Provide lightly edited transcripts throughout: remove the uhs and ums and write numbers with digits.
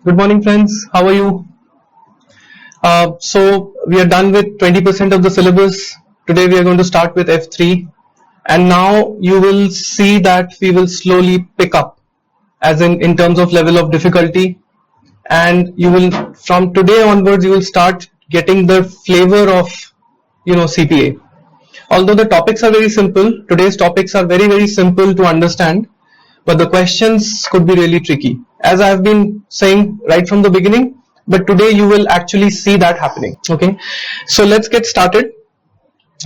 Good morning, friends. How are you? So we are done with 20% of the syllabus. Today we are going to start with F3, and now you will see that we will slowly pick up, as in terms of level of difficulty, and you will, from today onwards, you will start getting the flavor of CPA. Although the topics are very simple, today's topics are very simple to understand, but the questions could be really tricky, as I have been saying right from the beginning, but today you will actually see that happening. Okay, so let's get started.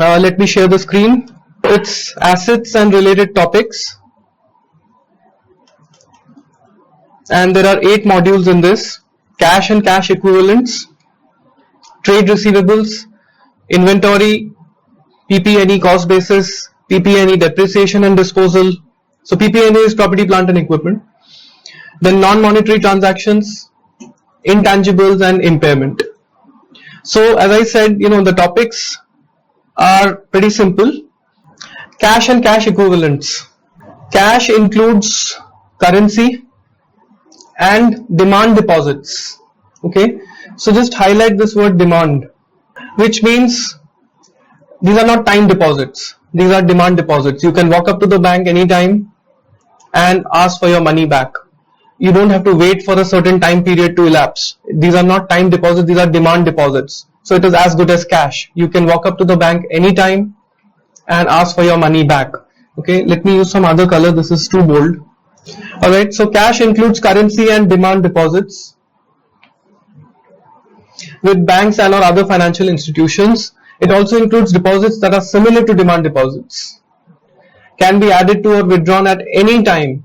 Let me share the screen. It's assets and related topics, and there are 8 modules in this: cash and cash equivalents, trade receivables, inventory, PP&E cost basis, PP&E depreciation and disposal. So PP&E is property, plant and equipment. Then non-monetary transactions, intangibles and impairment. So as I said, the topics are pretty simple. Cash and cash equivalents. Cash includes currency and demand deposits. Okay, so just highlight this word demand, which means these are not time deposits. These are demand deposits. You can walk up to the bank anytime and ask for your money back. You don't have to wait for a certain time period to elapse. These are not time deposits, these are demand deposits. So it is as good as cash. You can walk up to the bank anytime and ask for your money back. Okay, let me use some other color. This is too bold. Alright, so cash includes currency and demand deposits with banks and or other financial institutions. It also includes deposits that are similar to demand deposits, can be added to or withdrawn at any time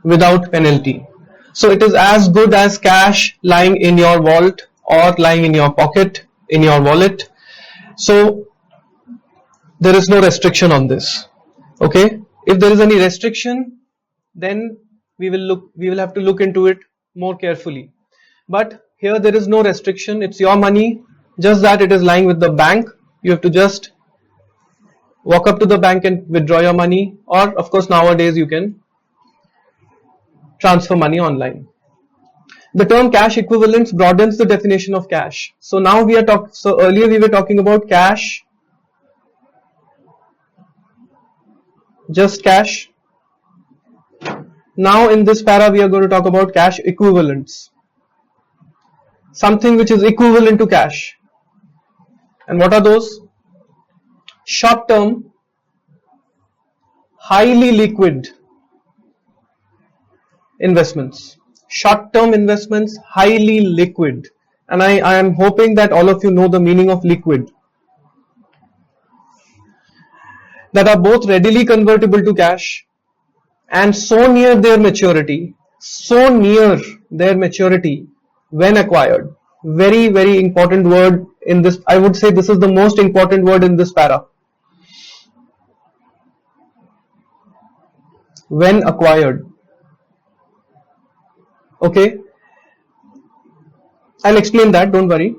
without penalty. So it is as good as cash lying in your vault or lying in your pocket, in your wallet. So there is no restriction on this. Okay, if there is any restriction, then we will have to look into it more carefully. But here there is no restriction. It's your money, just that it is lying with the bank. You have to just walk up to the bank and withdraw your money, or of course nowadays you can transfer money online. The term cash equivalents broadens the definition of cash. So now we are so earlier we were talking about cash, just cash. Now in this para we are going to talk about cash equivalents, something which is equivalent to cash. And what are those? Short term, highly liquid investments. Short term investments, highly liquid. And I am hoping that all of you know the meaning of liquid. That are both readily convertible to cash and so near their maturity when acquired. Very important word in this. I would say this is the most important word in this para. When acquired. Okay, I'll explain that, don't worry.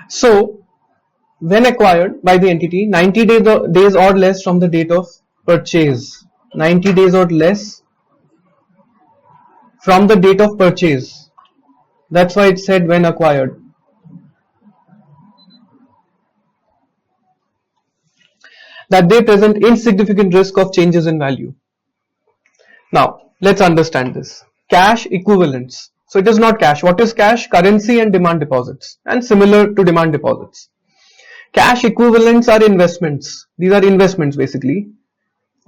So when acquired by the entity, 90 days or less from the date of purchase. 90 days or less from the date of purchase. That's why it said when acquired. That they present insignificant risk of changes in value. Now, let's understand this. Cash equivalents. So it is not cash. What is cash? Currency and demand deposits, and similar to demand deposits. Cash equivalents are investments. These are investments basically.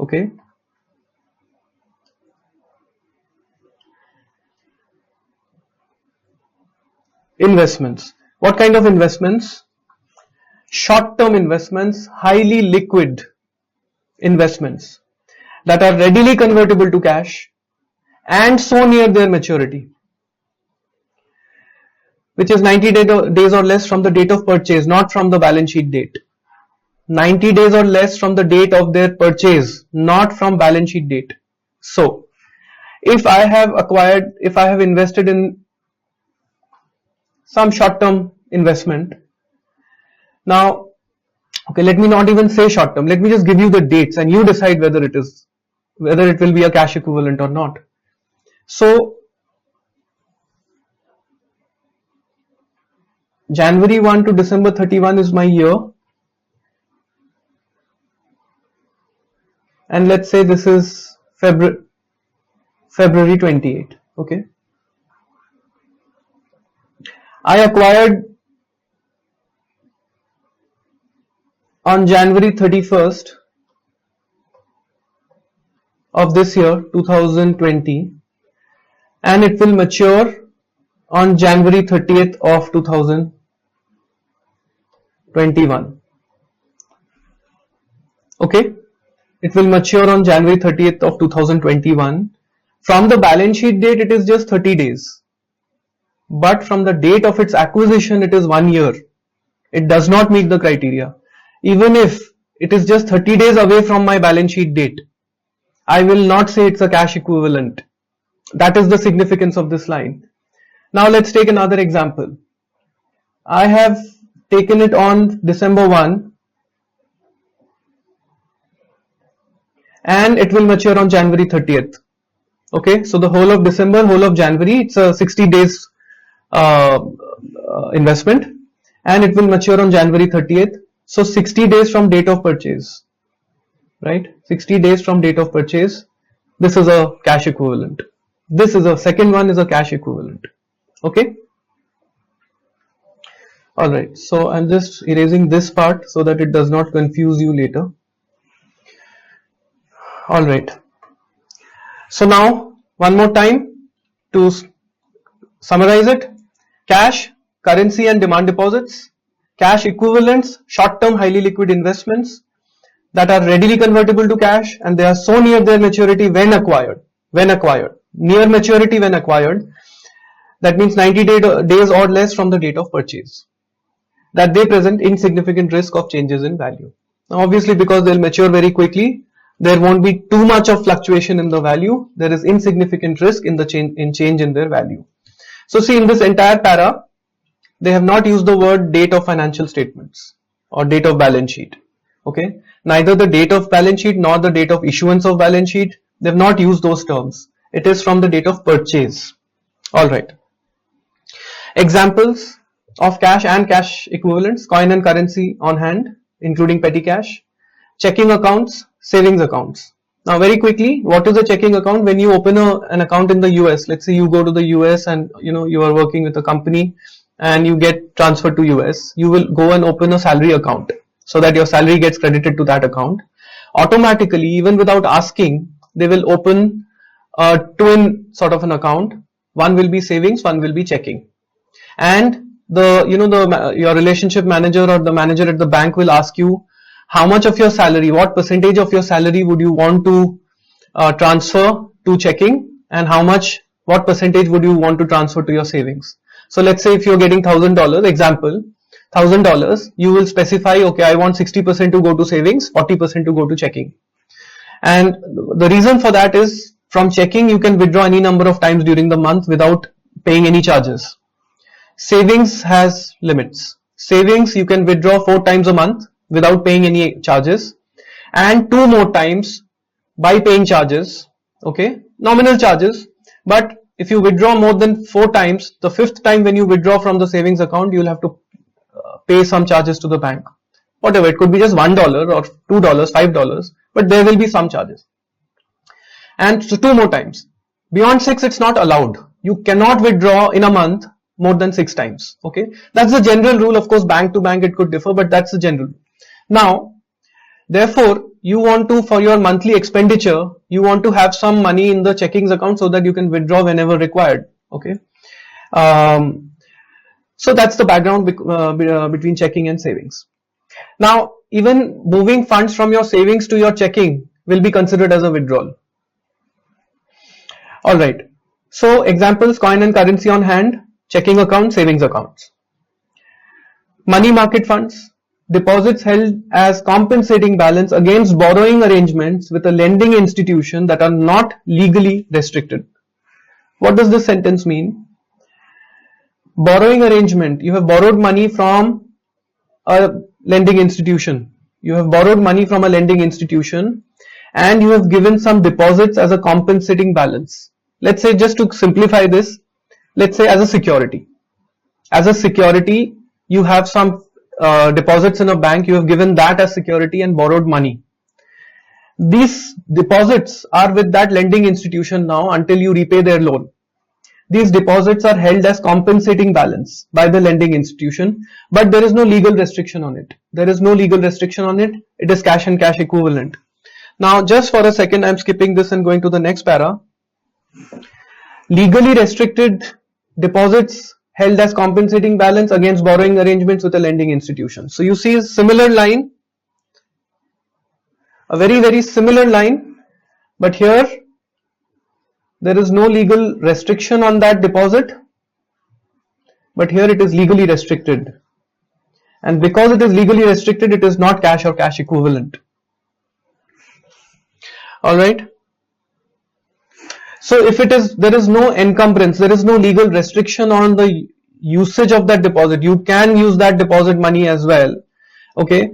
Okay. Investments. What kind of investments? Short-term investments, highly liquid investments that are readily convertible to cash and so near their maturity, which is 90 days or less from the date of purchase, not from the balance sheet date. 90 days or less from the date of their purchase, not from balance sheet date. So, if I have invested in some short-term investment, now, okay, let me not even say short-term. Let me just give you the dates, and you decide whether it will be a cash equivalent or not. So January 1 to December 31 is my year, and let's say this is February 28. Okay, I acquired on January 31st of this year 2020, and it will mature on January 30th of 2021. Okay, it will mature on January 30th of 2021. From the balance sheet date it is just 30 days, but from the date of its acquisition it is 1 year. It does not meet the criteria. Even if it is just 30 days away from my balance sheet date, I will not say it's a cash equivalent. That is the significance of this line. Now let's take another example. I have taken it on December 1 and it will mature on January 30th. Okay, so the whole of December, whole of January, it's a 60 days investment, and it will mature on January 30th. So 60 days from date of purchase, right? 60 days from date of purchase. This is a cash equivalent. This is a second one is a cash equivalent. Okay. Alright, so I'm just erasing this part so that it does not confuse you later. Alright. So now, one more time to summarize it. Cash, currency and demand deposits. Cash equivalents, short-term highly liquid investments that are readily convertible to cash, and they are so near their maturity when acquired. Near maturity when acquired. That means 90 days or less from the date of purchase. That they present insignificant risk of changes in value. Now obviously, because they'll mature very quickly, there won't be too much of fluctuation in the value. There is insignificant risk in the change in their value. So see, in this entire para, they have not used the word date of financial statements or date of balance sheet. Okay, neither the date of balance sheet nor the date of issuance of balance sheet. They have not used those terms. It is from the date of purchase. All right. Examples of cash and cash equivalents: coin and currency on hand, including petty cash, checking accounts, savings accounts. Now very quickly, what is a checking account? When you open an account in the US, let's say you go to the US and you are working with a company and you get transferred to US, you will go and open a salary account so that your salary gets credited to that account. Automatically, even without asking, they will open a twin sort of an account. One will be savings, one will be checking. And your relationship manager or the manager at the bank will ask you how much of your salary, what percentage of your salary would you want to transfer to checking, and what percentage would you want to transfer to your savings. So let's say if you're getting $1,000, example, $1,000, you will specify, okay, I want 60% to go to savings, 40% to go to checking. And the reason for that is, from checking you can withdraw any number of times during the month without paying any charges. Savings has limits. Savings you can withdraw 4 times a month without paying any charges, and 2 more times by paying charges, okay, nominal charges. But if you withdraw more than 4 times, the 5th time when you withdraw from the savings account, you will have to pay some charges to the bank. Whatever, it could be just $1 or $2, $5, but there will be some charges. And so 2 more times. Beyond 6, it's not allowed. You cannot withdraw in a month more than 6 times. Okay, that's the general rule. Of course, bank to bank it could differ, but that's the general. Now, therefore, you want to, for your monthly expenditure, you want to have some money in the checkings account so that you can withdraw whenever required. Okay, so that's the background between checking and savings. Now, even moving funds from your savings to your checking will be considered as a withdrawal. All right. So examples: coin and currency on hand, checking account, savings accounts. Money market funds, deposits held as compensating balance against borrowing arrangements with a lending institution that are not legally restricted. What does this sentence mean? Borrowing arrangement, you have borrowed money from a lending institution. You have borrowed money from a lending institution and you have given some deposits as a compensating balance. let's say, just to simplify this, let's say as a security. As a security, you have some deposits in a bank, you have given that as security and borrowed money. These deposits are with that lending institution now until you repay their loan. These deposits are held as compensating balance by the lending institution, but there is no legal restriction on it. There is no legal restriction on it. It is cash and cash equivalent. Now, just for a second, I'm skipping this and going to the next para. Legally restricted deposits held as compensating balance against borrowing arrangements with a lending institution. So you see a similar line, a very, very similar line, but here there is no legal restriction on that deposit, but here it is legally restricted. And because it is legally restricted, it is not cash or cash equivalent. Alright. So if it is, there is no encumbrance, there is no legal restriction on the usage of that deposit, you can use that deposit money as well, okay,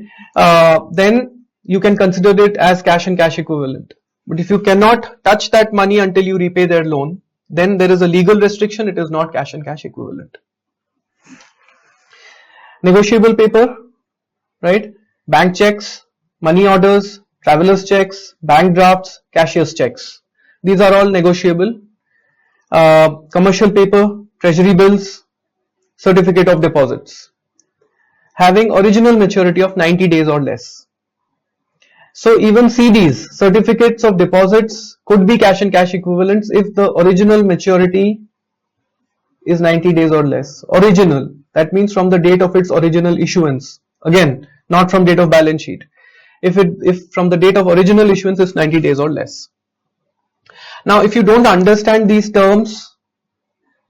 then you can consider it as cash and cash equivalent. But if you cannot touch that money until you repay their loan, then there is a legal restriction, it is not cash and cash equivalent. Negotiable paper, right? Bank checks, money orders, travelers checks, bank drafts, cashier's checks. These are all negotiable. Commercial paper, treasury bills, certificate of deposits, having original maturity of 90 days or less. So even CDs, certificates of deposits, could be cash and cash equivalents if the original maturity is 90 days or less. Original, that means from the date of its original issuance. Again, not from date of balance sheet. If from the date of original issuance is 90 days or less. Now, if you don't understand these terms,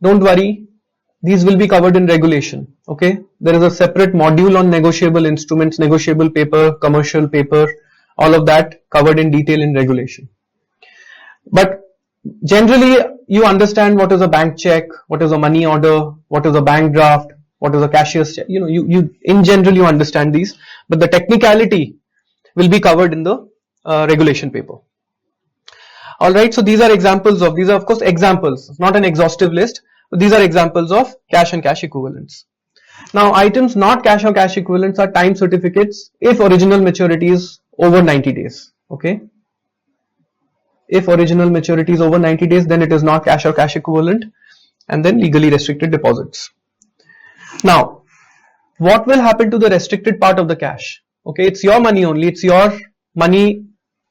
don't worry, these will be covered in regulation. Okay, there is a separate module on negotiable instruments, negotiable paper, commercial paper, all of that covered in detail in regulation. But generally, you understand what is a bank check, what is a money order, what is a bank draft, what is a cashier's check. You know, you in general you understand these, but the technicality will be covered in the regulation paper. Alright, so these are examples of, these are of course examples, not an exhaustive list, but these are examples of cash and cash equivalents. Now, items not cash or cash equivalents are time certificates if original maturity is over 90 days. Okay. If original maturity is over 90 days, then it is not cash or cash equivalent, and then legally restricted deposits. Now, what will happen to the restricted part of the cash? Okay, it's your money only, it's your money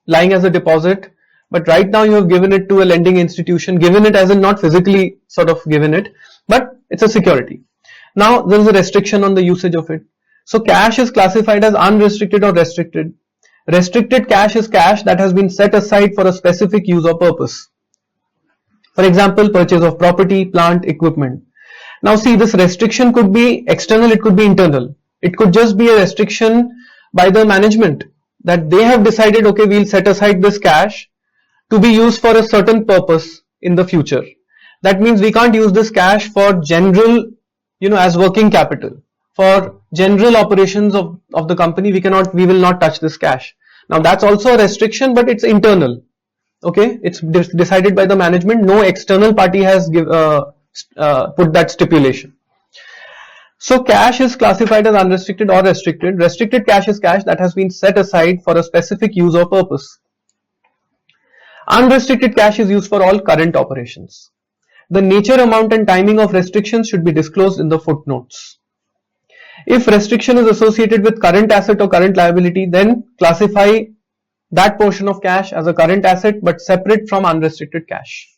lying as a deposit, but right now you have given it to a lending institution, given it as in not physically sort of given it, but it's a security. Now there is a restriction on the usage of it. So cash is classified as unrestricted or restricted. Restricted cash is cash that has been set aside for a specific use or purpose. For example, purchase of property, plant, equipment. Now see, this restriction could be external, it could be internal. It could just be a restriction by the management that they have decided, okay, we'll set aside this cash to be used for a certain purpose in the future. That means we can't use this cash for general, as working capital. For general operations of the company, we will not touch this cash. Now that's also a restriction, but it's internal. Okay, it's decided by the management. No external party has put that stipulation. So cash is classified as unrestricted or restricted. Restricted cash is cash that has been set aside for a specific use or purpose. Unrestricted cash is used for all current operations. The nature, amount and timing of restrictions should be disclosed in the footnotes. If restriction is associated with current asset or current liability, then classify that portion of cash as a current asset but separate from unrestricted cash.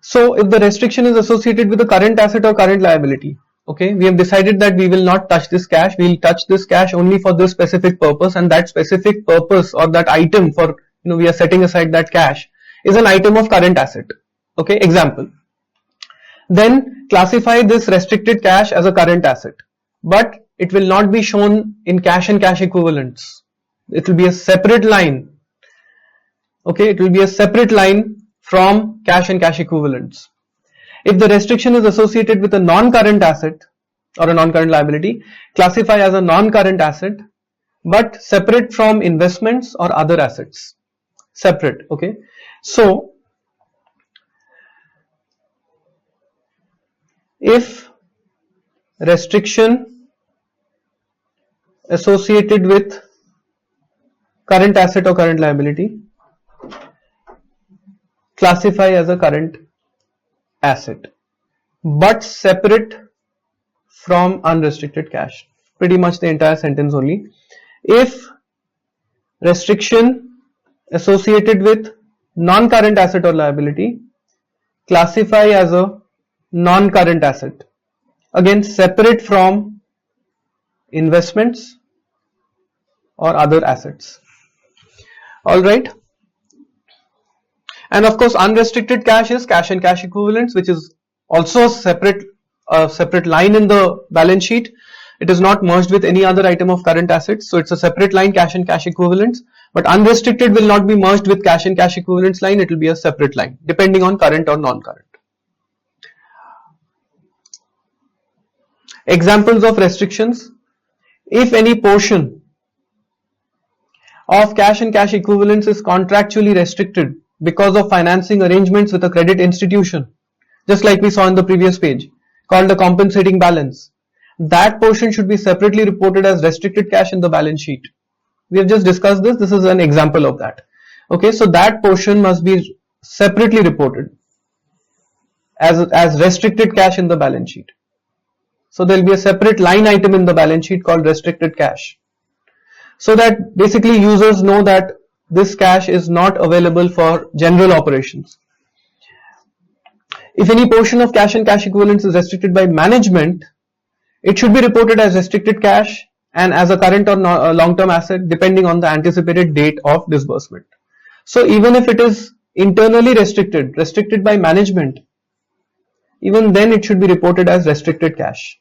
So if the restriction is associated with the current asset or current liability, okay, we have decided that we will not touch this cash, we will touch this cash only for this specific purpose, and that specific purpose or that item for, we are setting aside that cash is an item of current asset. Okay, example. Then classify this restricted cash as a current asset, but it will not be shown in cash and cash equivalents. It will be a separate line. Okay, it will be a separate line from cash and cash equivalents. If the restriction is associated with a non-current asset or a non-current liability, classify as a non-current asset, but separate from investments or other assets. Separate, okay. So, if restriction associated with current asset or current liability, classify as a current asset, but separate from unrestricted cash. Pretty much the entire sentence only. If restriction associated with non-current asset or liability, classify as a non-current asset. Again, separate from investments or other assets. Alright. And of course, unrestricted cash is cash and cash equivalents, which is also a separate line in the balance sheet. It is not merged with any other item of current assets. So it's a separate line, cash and cash equivalents. But unrestricted will not be merged with cash and cash equivalents line. It will be a separate line, depending on current or non-current. Examples of restrictions. If any portion of cash and cash equivalents is contractually restricted because of financing arrangements with a credit institution, just like we saw in the previous page, called the compensating balance, that portion should be separately reported as restricted cash in the balance sheet. We have just discussed this. This is an example of that. Okay, so that portion must be separately reported as restricted cash in the balance sheet. So there will be a separate line item in the balance sheet called restricted cash, so that basically users know that this cash is not available for general operations. If any portion of cash and cash equivalents is restricted by management, it should be reported as restricted cash and as a current or long-term asset depending on the anticipated date of disbursement. So even if it is internally restricted by management, even then it should be reported as restricted cash.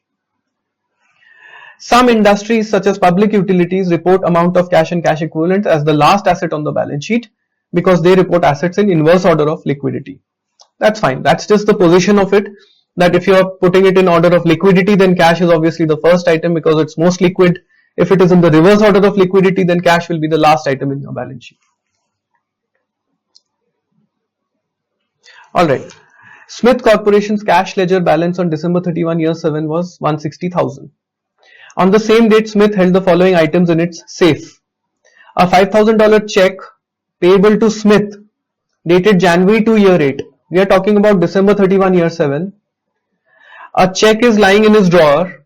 Some industries such as public utilities report amount of cash and cash equivalents as the last asset on the balance sheet because they report assets in inverse order of liquidity. That's fine. That's just the position of it, that if you are putting it in order of liquidity, then cash is obviously the first item because it's most liquid. If it is in the reverse order of liquidity, then cash will be the last item in your balance sheet. Alright. Smith Corporation's cash ledger balance on December 31 year 7 was 160,000. On the same date, Smith held the following items in its safe. A $5,000 check payable to Smith dated January 2 year 8. We are talking about December 31 year 7. A check is lying in his drawer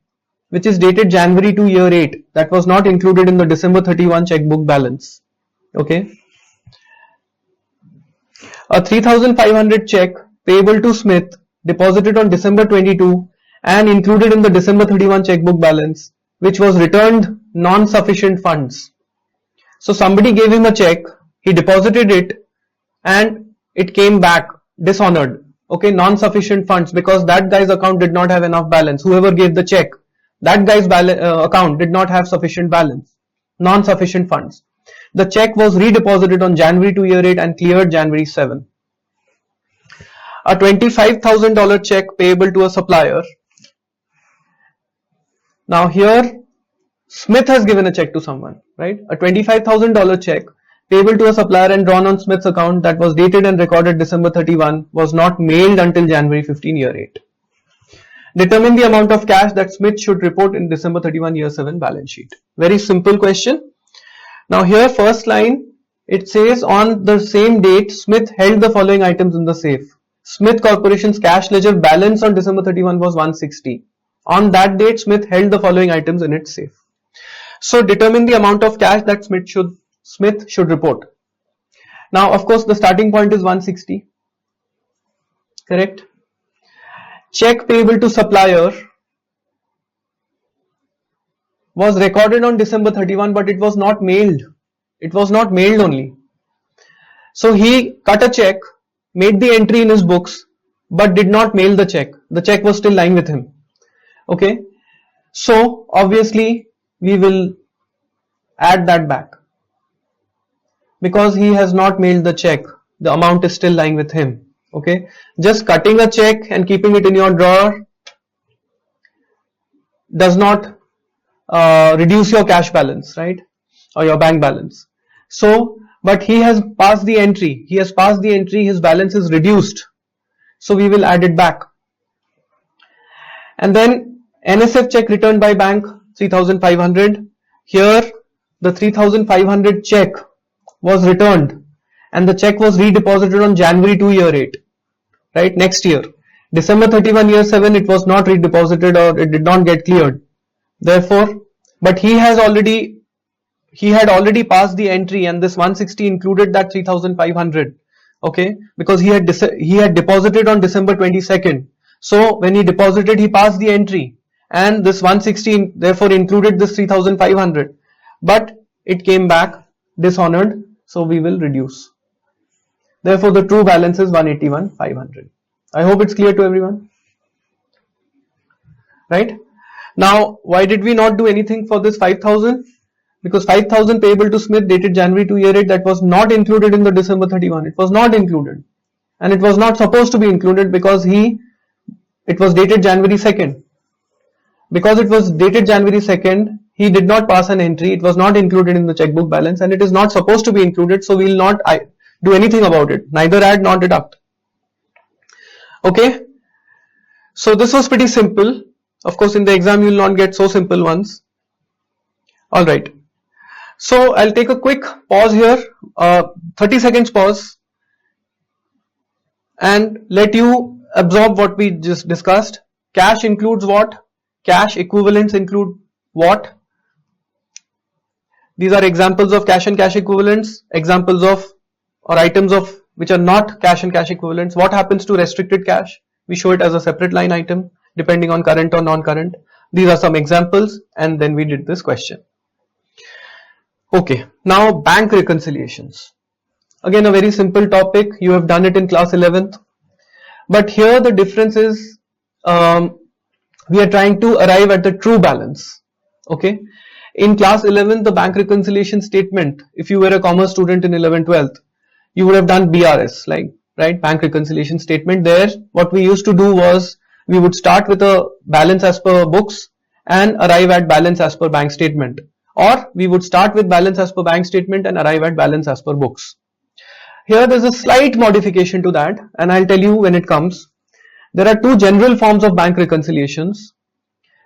which is dated January 2 year 8. That was not included in the December 31 checkbook balance. Okay. A 3,500 check payable to Smith deposited on December 22 and included in the December 31 checkbook balance, which was returned non-sufficient funds. So somebody gave him a check, he deposited it and it came back dishonored. Okay, non-sufficient funds because that guy's account did not have enough balance. Whoever gave the check, that guy's account did not have sufficient balance. Non-sufficient funds. The check was redeposited on January 2 year 8 and cleared January 7. A $25,000 check payable to a supplier. Now here, Smith has given a check to someone, right? A $25,000 check payable to a supplier and drawn on Smith's account that was dated and recorded December 31 was not mailed until January 15 year 8. Determine the amount of cash that Smith should report in December 31 year 7 balance sheet. Very simple question. Now here, first line, it says on the same date, Smith held the following items in the safe. Smith Corporation's cash ledger balance on December 31 was 160. On that date, Smith held the following items in its safe. So determine the amount of cash that Smith should report. Now, of course, the starting point is 160. Correct? Check payable to supplier was recorded on December 31, but it was not mailed. It was not mailed only. So he cut a check, made the entry in his books, but did not mail the check. The check was still lying with him. Okay. So obviously we will add that back. because he has not mailed the check. The amount is still lying with him. Okay, just cutting a check and keeping it in your drawer does not reduce your cash balance, right, or your bank balance. So, but he has passed the entry. He has passed the entry. His balance is reduced. So we will add it back. And then NSF check returned by bank 3,500. Here the 3,500 check was returned and the check was redeposited on January 2 year 8, right, next year. December 31 year 7 it was not redeposited or it did not get cleared. Therefore, but he had already passed the entry and this 160 included that 3,500, okay, because he had deposited on December 22nd. So when he deposited, he passed the entry and this 160 therefore included this 3,500, but it came back dishonored, so we will reduce. Therefore the true balance is 181,500. I hope it's clear to everyone, right? Now, why did we not do anything for this 5,000? Because 5,000 payable to Smith dated January 2 year 8, that was not included in the December 31. It was not included, and it was not supposed to be included because it was dated January 2nd. Because it was dated January 2nd, he did not pass an entry. It was not included in the checkbook balance and it is not supposed to be included. So we will not do anything about it. Neither add nor deduct. Okay. So this was pretty simple. Of course, in the exam, you will not get so simple ones. Alright. So I'll take a quick pause here. 30 seconds pause. And let you absorb what we just discussed. Cash includes what? Cash equivalents include what? These are examples of cash and cash equivalents, examples of or items of which are not cash and cash equivalents. What happens to restricted cash? We show it as a separate line item depending on current or non-current. These are some examples and then we did this question. Okay, now bank reconciliations. Again, a very simple topic. You have done it in class 11th. But here the difference is we are trying to arrive at the true balance. Okay. In class 11, the bank reconciliation statement, if you were a commerce student in 11th, 12th, you would have done BRS, like, right, bank reconciliation statement. There, what we used to do was we would start with a balance as per books and arrive at balance as per bank statement. Or we would start with balance as per bank statement and arrive at balance as per books. Here there's a slight modification to that and I'll tell you when it comes. There are two general forms of bank reconciliations.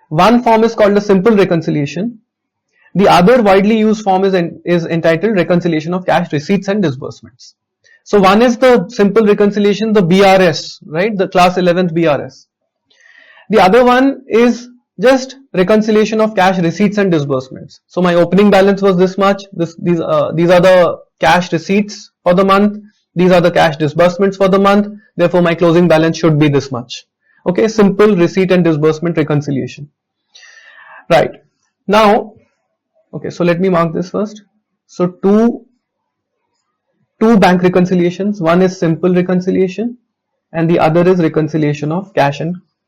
One form is called a simple reconciliation. The other widely used form is entitled reconciliation of cash receipts and disbursements. So one is the simple reconciliation, the BRS, right? The class 11th BRS. The other one is just reconciliation of cash receipts and disbursements. So my opening balance was this much. These are the cash receipts for the month. These are the cash disbursements for the month. Therefore, my closing balance should be this much. Okay, simple receipt and disbursement reconciliation. Right. Now, okay, so let me mark this first. So two bank reconciliations. One is simple reconciliation and the other is reconciliation of cash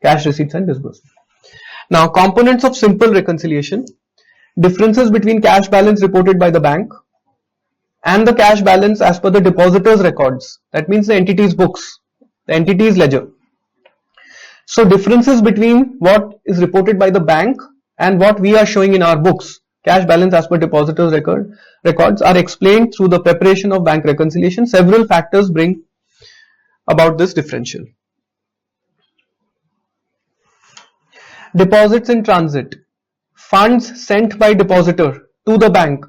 receipts and disbursement. Now, components of simple reconciliation. Differences between cash balance reported by the bank and the cash balance as per the depositor's records. That means the entity's books, the entity's ledger. So differences between what is reported by the bank and what we are showing in our books, cash balance as per depositor's records, are explained through the preparation of bank reconciliation. Several factors bring about this differential. Deposits in transit. Funds sent by depositor to the bank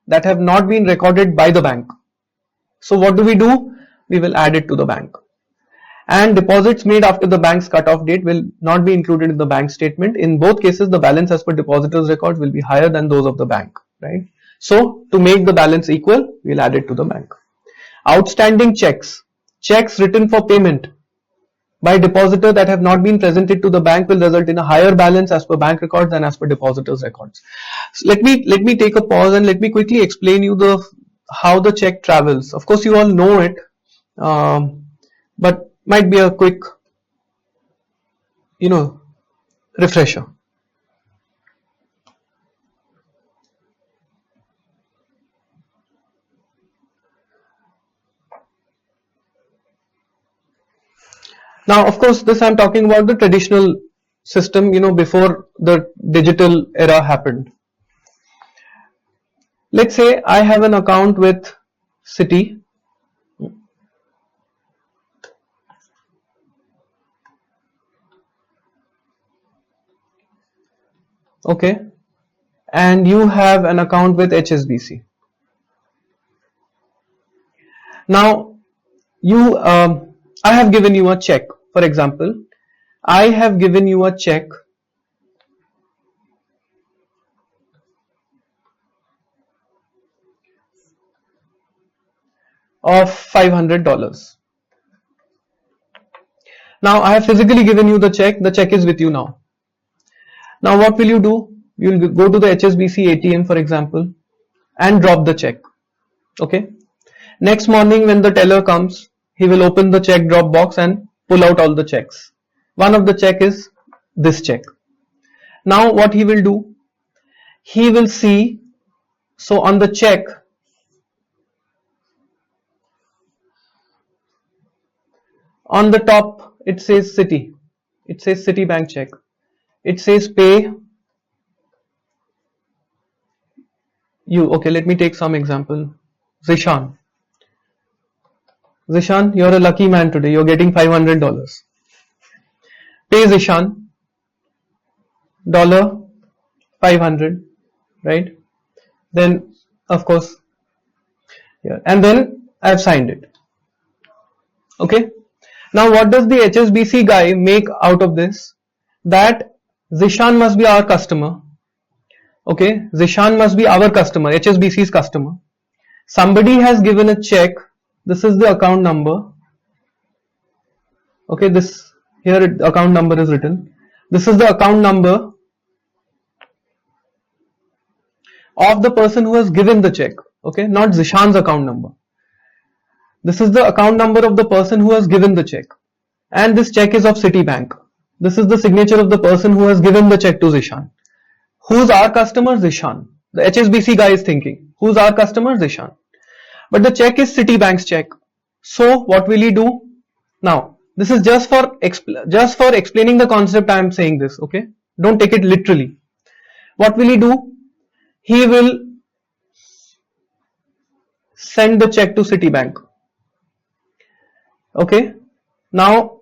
that have not been recorded by the bank. So what do? We will add it to the bank. And deposits made after the bank's cutoff date will not be included in the bank statement. In both cases, the balance as per depositor's records will be higher than those of the bank, right? So to make the balance equal, we'll add it to the bank. Outstanding checks. Checks written for payment by depositor that have not been presented to the bank will result in a higher balance as per bank records than as per depositor's records. So let me take a pause and let me quickly explain you how the check travels. Of course, you all know it, but might be a quick, refresher. Now, of course, this I'm talking about the traditional system, before the digital era happened. Let's say I have an account with Citi. Okay, and you have an account with HSBC. Now, I have given you a check. For example, I have given you a check of $500. Now, I have physically given you the check. The check is with you now. Now, what will you do? You will go to the HSBC ATM, for example, and drop the check. Okay. Next morning, when the teller comes, he will open the check drop box and pull out all the checks. One of the check is this check. Now, what he will do? He will see, so on the check, on the top, it says Citi. It says Citibank check. It says pay you. Okay, let me take some example. Zishan. Zishan, you're a lucky man today. You're getting $500. Pay Zishan $500, right? Then, of course, yeah, and then I've signed it. Okay. Now, what does the HSBC guy make out of this? That Zishan must be our customer. Okay, Zishan must be our customer, HSBC's customer. Somebody has given a check. This is the account number. Okay, this here account number is written. This is the account number of the person who has given the check. Okay, not Zishan's account number. This is the account number of the person who has given the check. And this check is of Citibank. This is the signature of the person who has given the check to Zishan. Who's our customer? Zishan. The HSBC guy is thinking, who's our customer? Zishan. But the check is Citibank's check. So what will he do? Now, this is just for explaining the concept I am saying this, okay? Don't take it literally. What will he do? He will send the check to Citibank. Okay? Now,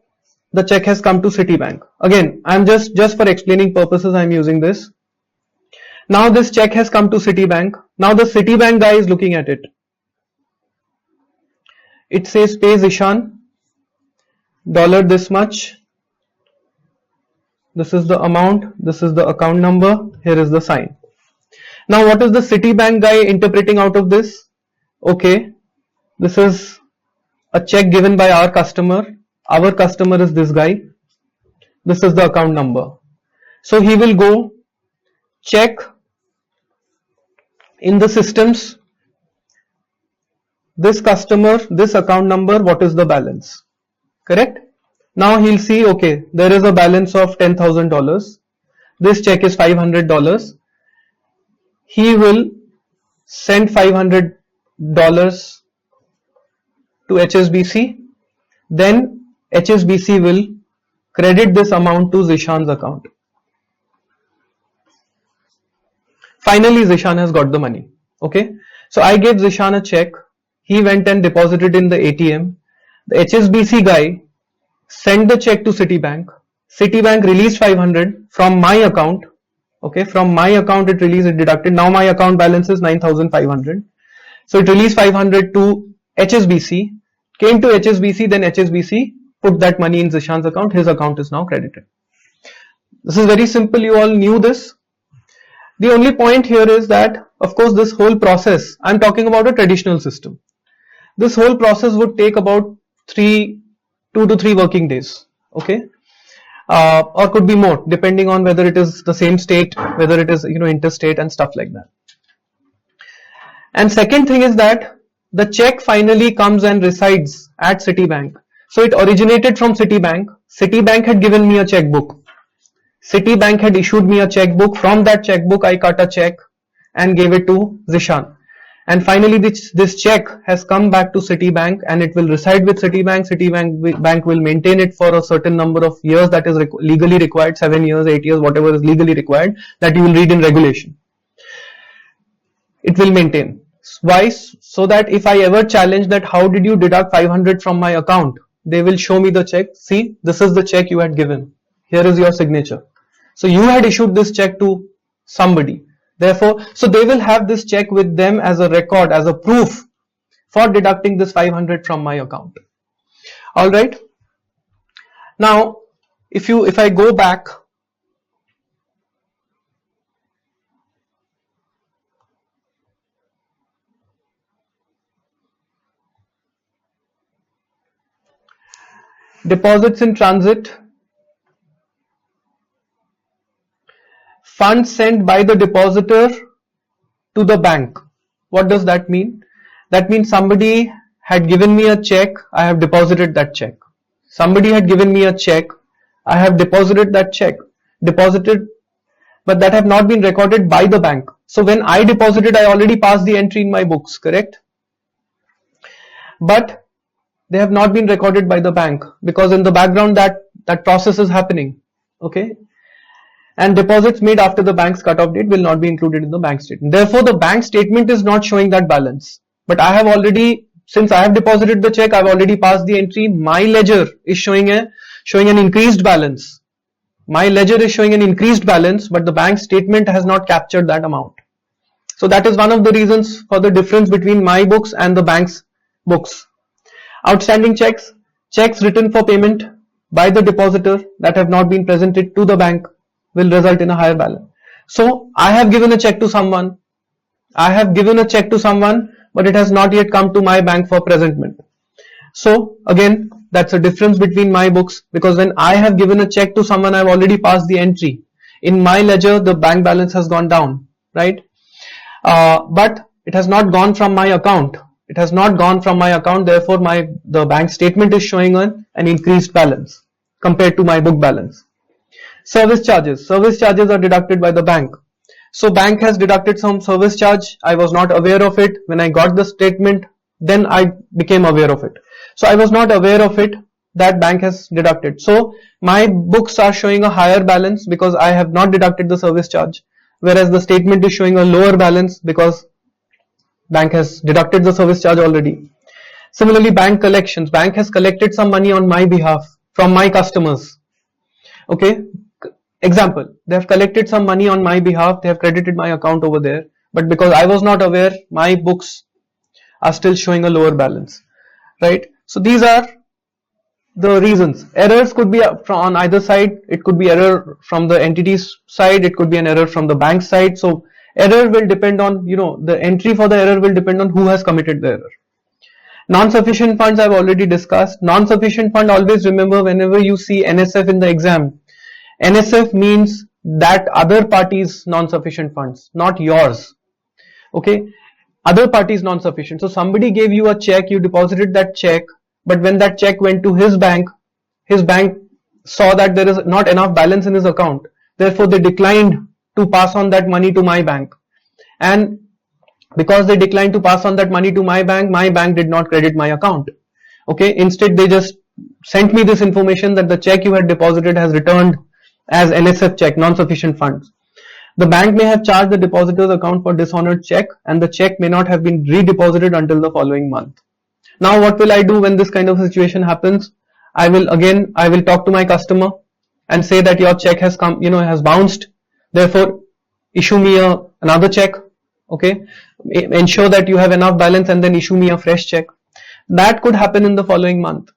the check has come to Citibank. Again, I'm just for explaining purposes I'm using this. Now this check has come to Citibank. Now the Citibank guy is looking at it. It says pay Zishan $ this much. This is the amount. This is the account number. Here is the sign. Now what is the Citibank guy interpreting out of this? Okay, this is a check given by our customer. Our customer is this guy. This is the account number. So he will go check in the systems, this customer, this account number, what is the balance? Correct? Now he'll see, okay, there is a balance of $10,000. This check is $500. He will send $500 to HSBC. Then HSBC will credit this amount to Zishan's account. Finally, Zishan has got the money. Okay. So I gave Zishan a check. He went and deposited in the ATM. The HSBC guy sent the check to Citibank. Citibank released 500 from my account. Okay. From my account it released, it deducted. Now my account balance is 9,500. So it released 500 to HSBC. Came to HSBC, then HSBC put that money in Zishan's account. His account is now credited. This is very simple. You all knew this. The only point here is that, of course, this whole process, I'm talking about a traditional system. This whole process would take about 2 to 3 working days. Okay. Or could be more, depending on whether it is the same state, whether it is, interstate and stuff like that. And second thing is that the check finally comes and resides at Citibank. So it originated from Citibank. Citibank had given me a checkbook. Citibank had issued me a checkbook. From that checkbook, I cut a check and gave it to Zishan. And finally, this check has come back to Citibank and it will reside with Citibank. Citibank will maintain it for a certain number of years that is legally required, 7 years, 8 years, whatever is legally required, that you will read in regulation. It will maintain. Why? So that if I ever challenge that how did you deduct 500 from my account, they will show me the check. See, this is the check you had given. Here is your signature. So you had issued this check to somebody. Therefore, so they will have this check with them as a record, as a proof for deducting this 500 from my account. Alright. Now, if I go back, deposits in transit, funds sent by the depositor to the bank. What does that mean? That means somebody had given me a check, I have deposited that check. Somebody had given me a check, I have deposited that check. Deposited, but that have not been recorded by the bank. So when I deposited, I already passed the entry in my books, correct? But they have not been recorded by the bank because in the background that process is happening. Okay. And deposits made after the bank's cutoff date will not be included in the bank statement. Therefore, the bank statement is not showing that balance. But I have already, since I have deposited the check, I have already passed the entry. My ledger is showing an increased balance. My ledger is showing an increased balance, but the bank statement has not captured that amount. So that is one of the reasons for the difference between my books and the bank's books. Outstanding checks, checks written for payment by the depositor that have not been presented to the bank will result in a higher balance. So I have given a check to someone. But it has not yet come to my bank for presentment. So again, that's a difference between my books, because when I have given a check to someone, I've already passed the entry. In my ledger, the bank balance has gone down, right? But it has not gone from my account. Therefore, the bank statement is showing an increased balance compared to my book balance. Service charges are deducted by the bank. So bank has deducted some service charge. I was not aware of it. When I got the statement, then I became aware of it. So I was not aware of it that bank has deducted. So my books are showing a higher balance because I have not deducted the service charge, whereas the statement is showing a lower balance because bank has deducted the service charge already. Similarly, bank collections. Bank has collected some money on my behalf from my customers. Okay. Example, they have collected some money on my behalf, they have credited my account over there, but because I was not aware, my books are still showing a lower balance, right? So these are the reasons. Errors could be on either side. It could be error from the entity's side, it could be an error from the bank side. So error will depend on, the entry for the error will depend on who has committed the error. Non-sufficient funds I've already discussed. Non-sufficient fund, always remember whenever you see NSF in the exam, NSF means that other party's non-sufficient funds, not yours. Okay, other party's non-sufficient. So somebody gave you a check, you deposited that check, but when that check went to his bank saw that there is not enough balance in his account. Therefore, they declined to pass on that money to my bank. And because they declined to pass on that money to my bank did not credit my account. Okay, instead they just sent me this information that the check you had deposited has returned as NSF check, non-sufficient funds. The bank may have charged the depositor's account for dishonored check and the check may not have been redeposited until the following month. Now what will I do when this kind of situation happens? I will talk to my customer and say that your check has come, has bounced. Therefore, issue me another check. Okay, ensure that you have enough balance and then issue me a fresh check. That could happen in the following month.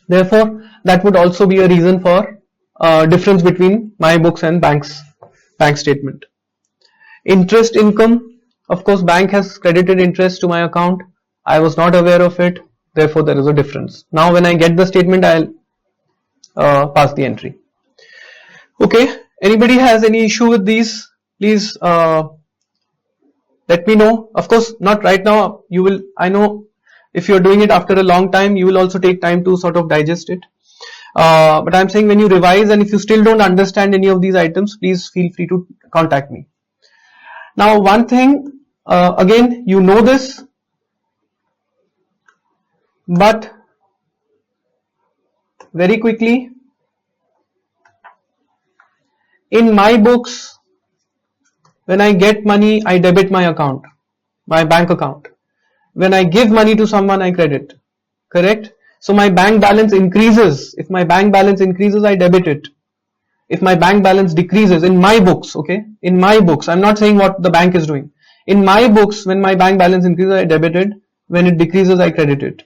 Therefore, that would also be a reason for difference between my books and bank statement. Interest income, of course, bank has credited interest to my account. I was not aware of it. Therefore, there is a difference. Now, when I get the statement, I'll pass the entry. Okay. Anybody has any issue with these? Please let me know. Of course, not right now. I know if you're doing it after a long time, you will also take time to sort of digest it. But I'm saying when you revise and if you still don't understand any of these items, please feel free to contact me. Now, one thing Again, you know this, but very quickly, in my books, when I get money, I debit my account, my bank account. When I give money to someone, I credit. Correct? So my bank balance increases. If my bank balance increases, I debit it. If my bank balance decreases, in my books, okay? In my books, I'm not saying what the bank is doing. In my books, when my bank balance increases, I debit it. When it decreases, I credit it.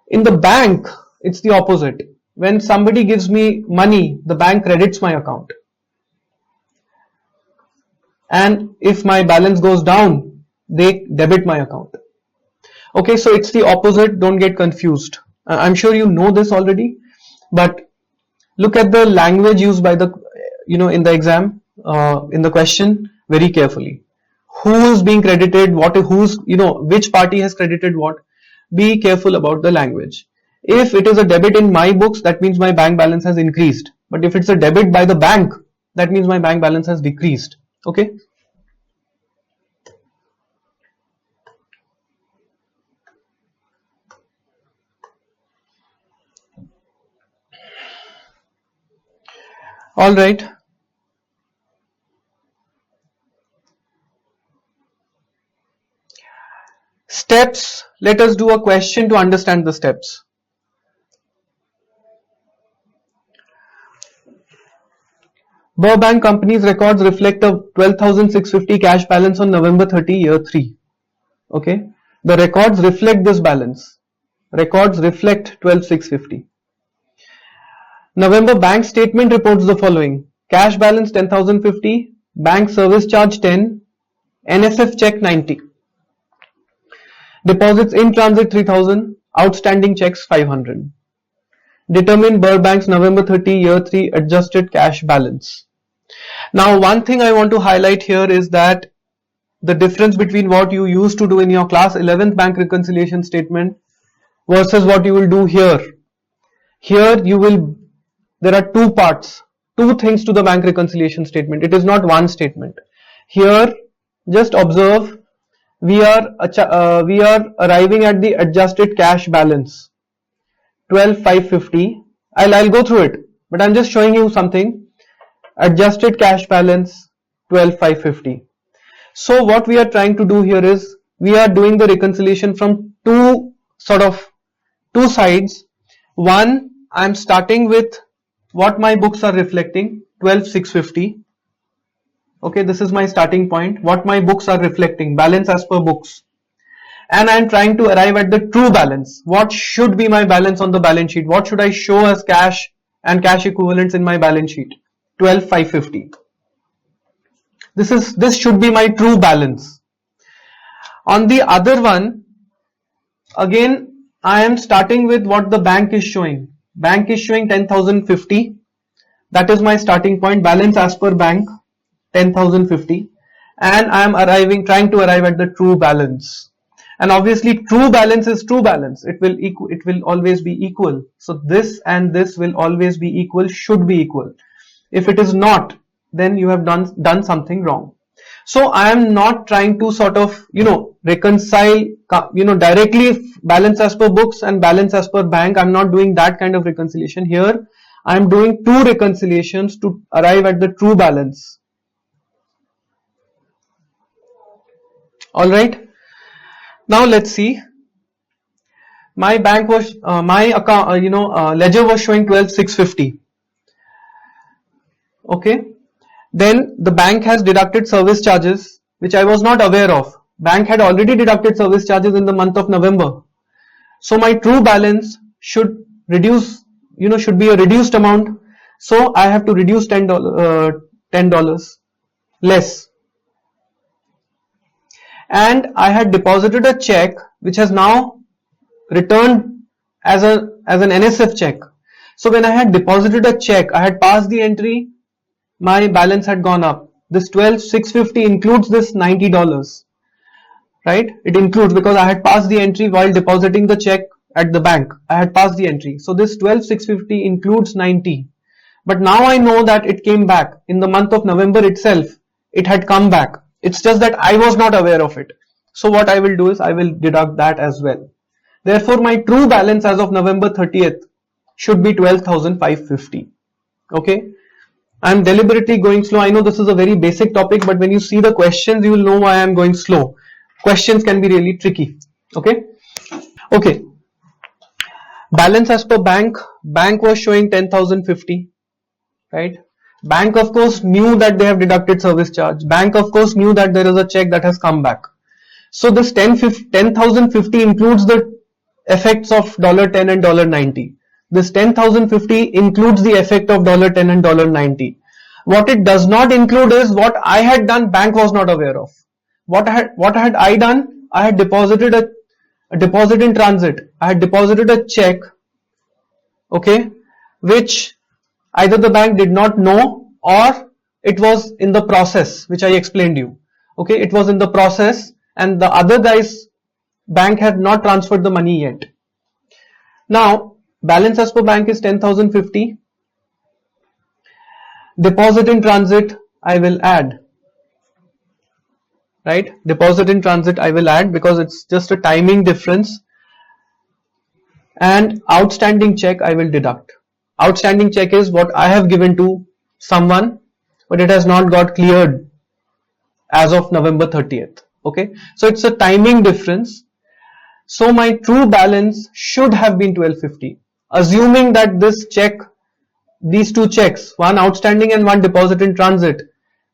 In the bank, it's the opposite. When somebody gives me money, the bank credits my account. And if my balance goes down, they debit my account. Okay, so it's the opposite. Don't get confused. I'm sure you know this already, but look at the language used by the, in the exam, in the question very carefully. Who is being credited? Which party has credited what? Be careful about the language. If it is a debit in my books, that means my bank balance has increased. But if it's a debit by the bank, that means my bank balance has decreased. Okay. All right. Steps. Let us do a question to understand the steps. Burbank Company's records reflect a 12,650 cash balance on November 30, year 3. Okay. The records reflect this balance. Records reflect 12,650. November bank statement reports the following. Cash balance 10,050, bank service charge 10, NSF check 90. Deposits in transit 3,000, outstanding checks 500. Determine Burbank's November 30, year 3 adjusted cash balance. Now, one thing I want to highlight here is that the difference between what you used to do in your class 11th bank reconciliation statement versus what you will do here. Here there are two parts, two things to the bank reconciliation statement. It is not one statement. Here, just observe, we are arriving at the adjusted cash balance 12,550. I'll go through it, but I'm just showing you something. Adjusted cash balance 12,550. So what we are trying to do here is we are doing the reconciliation from two sides. One, I'm starting with what my books are reflecting, 12,650. Okay, this is my starting point. What my books are reflecting, balance as per books. And I'm trying to arrive at the true balance. What should be my balance on the balance sheet? What should I show as cash and cash equivalents in my balance sheet? 12,550. This should be my true balance. On the other one, again, I am starting with what the bank is showing. Bank is showing 10,050. That is my starting point. Balance as per bank, 10,050. And I am trying to arrive at the true balance. And obviously, true balance is true balance. It will always be equal. So this and this will always be equal, should be equal. If it is not, then you have done something wrong. So I am not trying to reconcile, directly balance as per books and balance as per bank. I'm not doing that kind of reconciliation here. I'm doing two reconciliations to arrive at the true balance. All right. Now let's see. My bank was my account, ledger was showing 12,650. Okay. Then the bank has deducted service charges, which I was not aware of. Bank had already deducted service charges in the month of November. So my true balance should reduce, should be a reduced amount. So I have to reduce $10 less. And I had deposited a check which has now returned as an NSF check. So when I had deposited a check, I had passed the entry, my balance had gone up. This 12,650 includes this $90, right? It includes because I had passed the entry while depositing the check at the bank. I had passed the entry. So this 12,650 includes 90. But now I know that it came back in the month of November itself. It had come back. It's just that I was not aware of it. So what I will do is I will deduct that as well. Therefore, my true balance as of November 30th should be 12,550. Okay. I'm deliberately going slow. I know this is a very basic topic, but when you see the questions, you will know why I'm going slow. Questions can be really tricky. Okay. Okay. Balance as per bank. Bank was showing 10,050. Right. Bank of course knew that they have deducted service charge. Bank of course knew that there is a check that has come back. So this 10,050 includes the effects of $10 and $90. This 10,050 includes the effect of $10 and $90. What it does not include is what I had done, bank was not aware of. What had I done? I had deposited a deposit in transit. I had deposited a check, okay, which either the bank did not know or it was in the process, which I explained you. Okay, it was in the process and the other guy's bank had not transferred the money yet. Now, balance as per bank is 10,050. Deposit in transit, I will add. Right? Deposit in transit, I will add because it's just a timing difference. And outstanding check, I will deduct. Outstanding check is what I have given to someone, but it has not got cleared as of November 30th. Okay. So it's a timing difference. So my true balance should have been 1250. Assuming that this check, these two checks, one outstanding and one deposit in transit,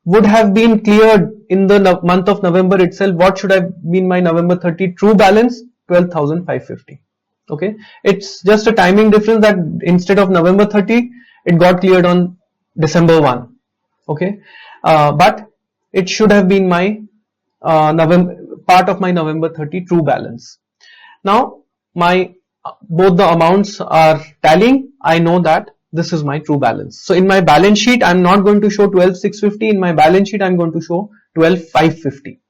would have been cleared in the month of November itself, what should have been my November 30 true balance? 12,550. Okay. It's just a timing difference that instead of November 30, it got cleared on December 1. Okay. But it should have been my part of my November 30 true balance. Now, both the amounts are tallying. I know that this is my true balance. So in my balance sheet, I'm not going to show 12,650. In my balance sheet, I'm going to show 12,550.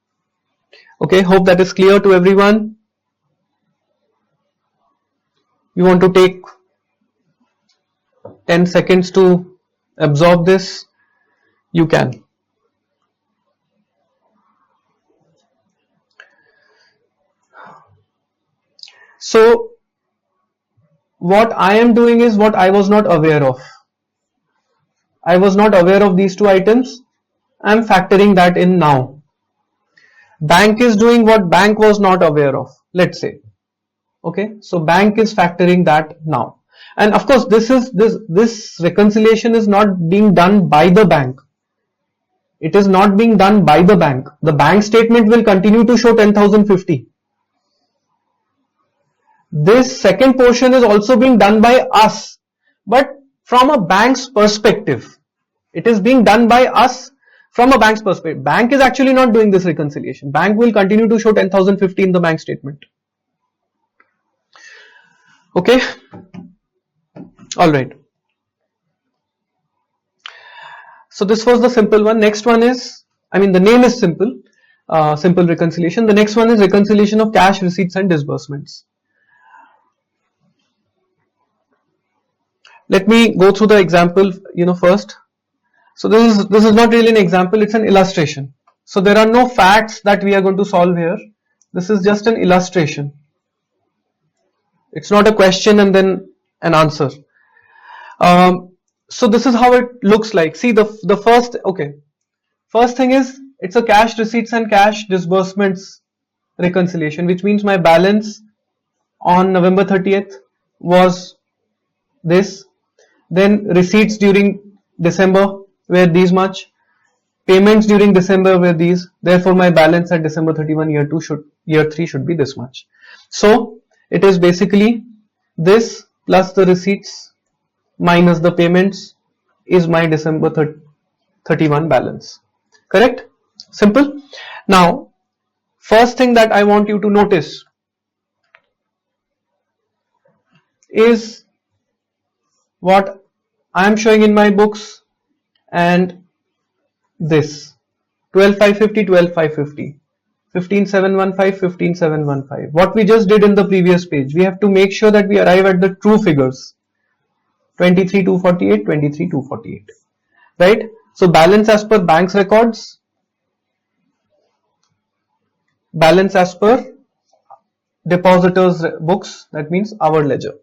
Okay, hope that is clear to everyone. You want to take 10 seconds to absorb this? You can. So what I am doing is what I was not aware of. I was not aware of these two items. I am factoring that in now. Bank is doing what bank was not aware of, let's say. Okay, so bank is factoring that now. And of course, this reconciliation is not being done by the bank. It is not being done by the bank. The bank statement will continue to show 10,050. This second portion is also being done by us, but from a bank's perspective. It is being done by us from a bank's perspective. Bank is actually not doing this reconciliation. Bank will continue to show 10,050 in the bank statement. Okay. All right. So this was the simple one. Next one is, the name is simple, simple reconciliation. The next one is reconciliation of cash receipts and disbursements. Let me go through the example, first. So this is not really an example, it's an illustration. So there are no facts that we are going to solve here. This is just an illustration. It's not a question and then an answer. So this is how it looks like. See the first thing is it's a cash receipts and cash disbursements reconciliation, which means my balance on November 30th was this. Then receipts during December were these much. Payments during December were these. Therefore, my balance at December 31 year 3 should be this much. So it is basically this plus the receipts minus the payments is my December 31 balance. Correct? Simple. Now, first thing that I want you to notice is what I am showing in my books and this 12,550, 12,550, 15,715, 15,715. What we just did in the previous page, we have to make sure that we arrive at the true figures. 23,248, 23,248. Right? So balance as per bank's records balance as per depositors books, that means our ledger,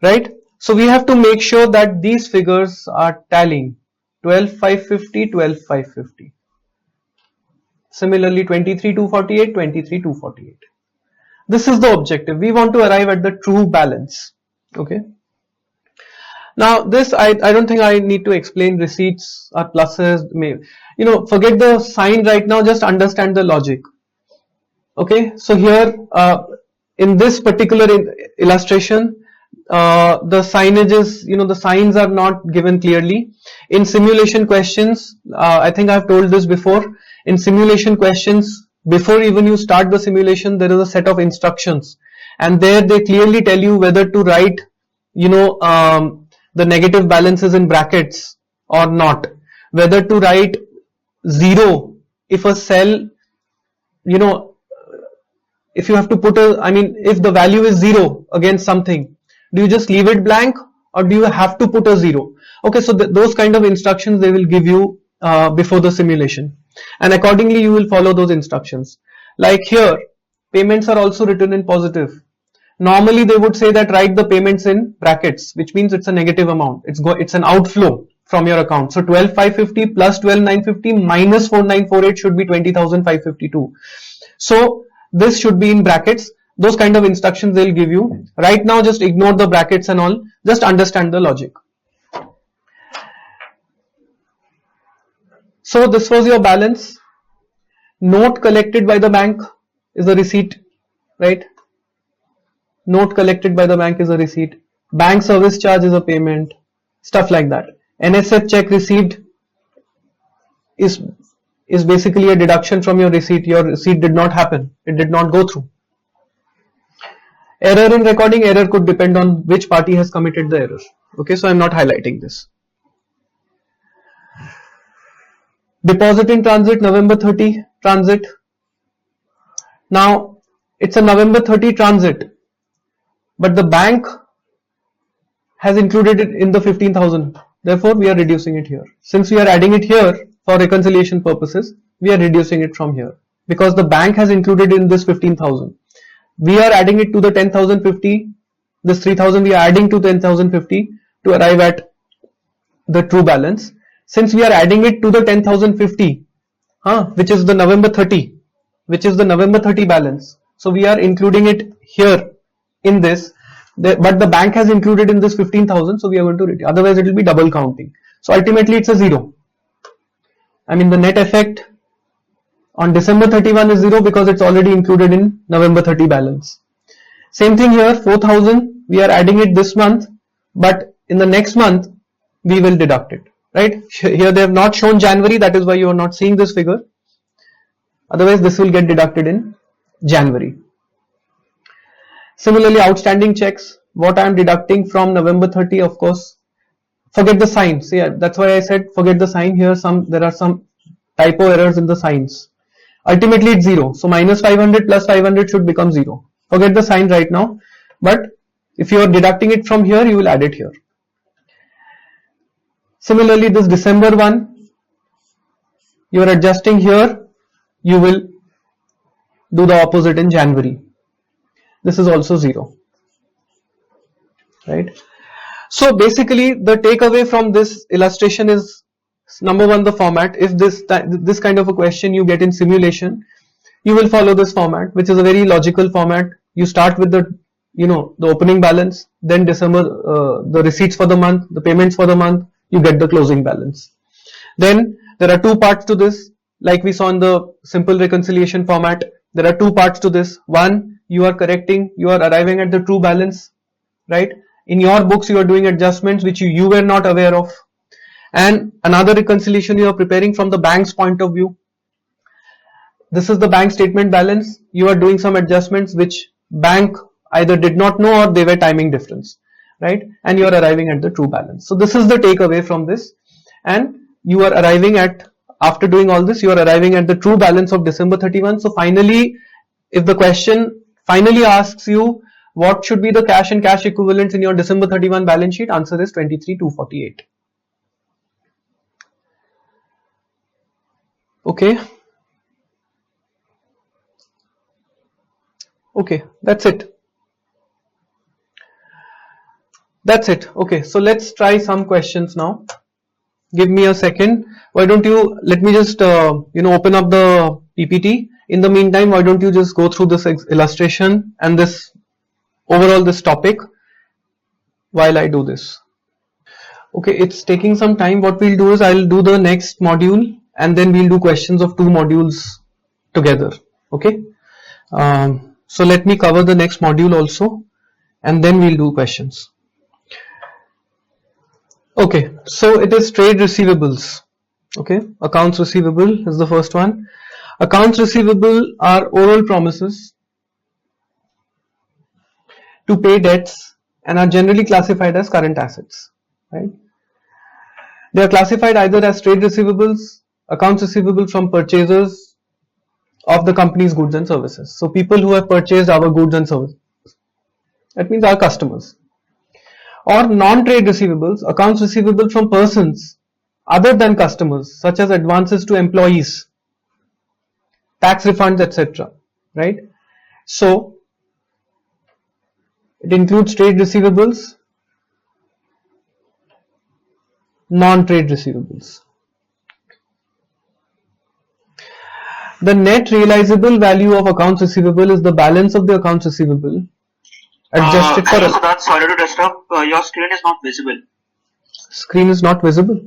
right? So we have to make sure that these figures are tallying. 12,550, 12,550. Similarly 23,248, 23,248. This is the objective. We want to arrive at the true balance. Okay. Now this I don't think I need to explain. Receipts are pluses. Forget the sign right now. Just understand the logic. Okay. So here in this particular illustration, the signages, the signs are not given clearly. In simulation questions, I think I've told this before. In simulation questions, before even you start the simulation, there is a set of instructions, and there they clearly tell you whether to write, the negative balances in brackets or not, whether to write 0 if a cell, if you have to put if the value is 0 against something, do you just leave it blank or do you have to put a 0? Okay, so those kind of instructions they will give you before the simulation, and accordingly you will follow those instructions. Like here, payments are also written in positive. Normally they would say that write the payments in brackets, which means it's a negative amount. It's an outflow from your account. So 12,550 plus 12,950 minus 4,948 should be 20,552. So this should be in brackets. Those kind of instructions they'll give you. Right now just ignore the brackets and all. Just understand the logic. So this was your balance. Note collected by the bank is a receipt, right? Note collected by the bank is a receipt. Bank service charge is a payment. Stuff like that. NSF check received is basically a deduction from your receipt. Your receipt did not happen. It did not go through. Error in recording. Error could depend on which party has committed the error. Okay, so I'm not highlighting this. Deposit in transit, November 30 transit. Now it's a November 30 transit, but the bank has included it in the 15,000. Therefore, we are reducing it here. Since we are adding it here for reconciliation purposes, we are reducing it from here because the bank has included in this 15,000. We are adding it to the 10,050. This 3,000 we are adding to 10,050 to arrive at the true balance. Since we are adding it to the 10,050, which is the November 30, balance. So we are including it here in this, but the bank has included in this 15,000, so we are going to reduce. Otherwise, it will be double counting. So ultimately, it's a 0. The net effect on December 31 is 0 because it's already included in November 30 balance. Same thing here, 4,000. We are adding it this month, but in the next month we will deduct it. Right? Here they have not shown January, that is why you are not seeing this figure. Otherwise this will get deducted in January. Similarly, outstanding checks, what I am deducting from November 30, of course, forget the signs. Yeah, that's why I said forget the sign here. There are some typo errors in the signs. Ultimately it's 0. So minus 500 plus 500 should become 0. Forget the sign right now. But if you are deducting it from here, you will add it here. Similarly, this December one, you are adjusting here, you will do the opposite in January. This is also 0. Right? So basically, the takeaway from this illustration is, number one, the format. If this kind of a question you get in simulation, you will follow this format, which is a very logical format. You start with the opening balance, then December, the receipts for the month, the payments for the month, you get the closing balance. Then there are two parts to this, like we saw in the simple reconciliation format. There are two parts to this. One, you are arriving at the true balance, right? In your books, you are doing adjustments which you were not aware of. And another reconciliation you are preparing from the bank's point of view. This is the bank statement balance. You are doing some adjustments which bank either did not know or they were timing difference, right? And you are arriving at the true balance. So this is the takeaway from this. And you are arriving at, after doing all this, you are arriving at the true balance of December 31. So finally, if the question finally asks you what should be the cash and cash equivalents in your December 31 balance sheet, answer is 23,248. Okay. Okay, that's it. That's it. Okay, so let's try some questions now. Give me a second. Why don't you let me just open up the PPT. In the meantime, why don't you just go through this illustration and this overall this topic while I do this. Okay, it's taking some time. What we'll do is I'll do the next module and then we'll do questions of 2 modules together. Okay. So let me cover the next module also and then we'll do questions. Okay, so it is trade receivables. Okay, accounts receivable is the first one. Accounts receivable are oral promises to pay debts and are generally classified as current assets. Right? They are classified either as trade receivables, accounts receivable from purchasers of the company's goods and services. So people who have purchased our goods and services, that means our customers. Or non-trade receivables, accounts receivable from persons other than customers, such as advances to employees, tax refunds, etc. Right? So it includes trade receivables, non-trade receivables. The net realizable value of accounts receivable is the balance of the accounts receivable adjusted for. Sorry to disturb. Your screen is not visible. Screen is not visible.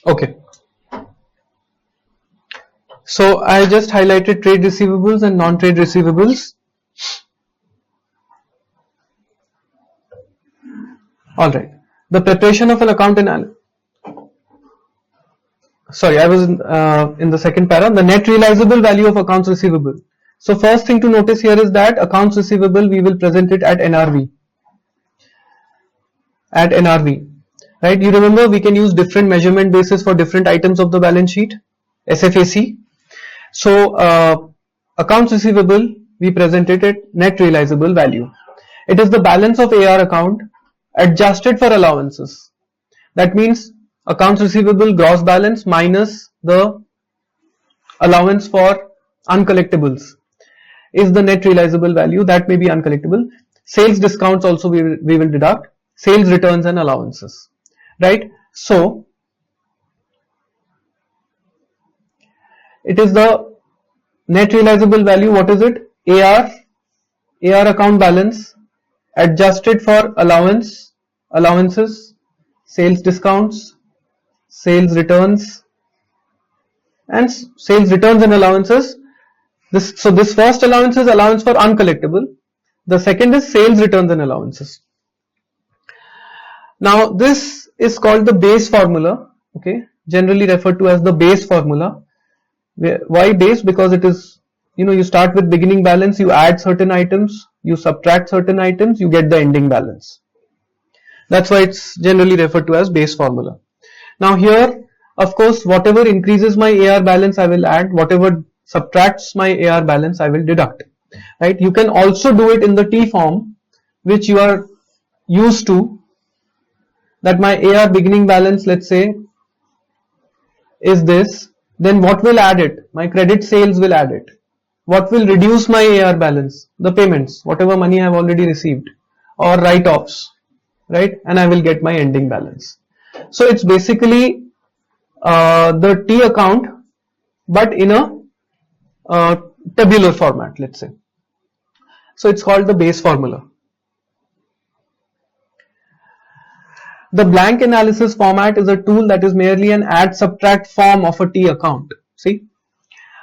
Okay. So I just highlighted trade receivables and non-trade receivables. Alright. The preparation of an account sorry, I was in the second para. The net realizable value of accounts receivable. So first thing to notice here is that accounts receivable we will present it at NRV. At NRV. Right? You remember we can use different measurement bases for different items of the balance sheet. SFAC. So accounts receivable we presented at net realizable value. It is the balance of AR account adjusted for allowances. That means accounts receivable gross balance minus the allowance for uncollectibles is the net realizable value. That may be uncollectible. Sales discounts also we will deduct. Sales returns and allowances. Right? So it is the net realizable value. What is it? AR account balance adjusted for allowances, sales discounts, sales returns and allowances. So this first allowance is allowance for uncollectible. The second is sales returns and allowances. Now this is called the base formula. Okay, generally referred to as the base formula. Why base? Because it is, you start with beginning balance, you add certain items, you subtract certain items, you get the ending balance. That's why it's generally referred to as base formula. Now here, of course, whatever increases my AR balance I will add, whatever subtracts my AR balance I will deduct. Right? You can also do it in the T form, which you are used to, that my AR beginning balance, let's say, is this. Then what will add it? My credit sales will add it. What will reduce my AR balance? The payments, whatever money I have already received, or write-offs, right? And I will get my ending balance. So it's basically the T account, but in a tabular format, let's say. So it's called the base formula. The blank analysis format is a tool that is merely an add-subtract form of a T account. See,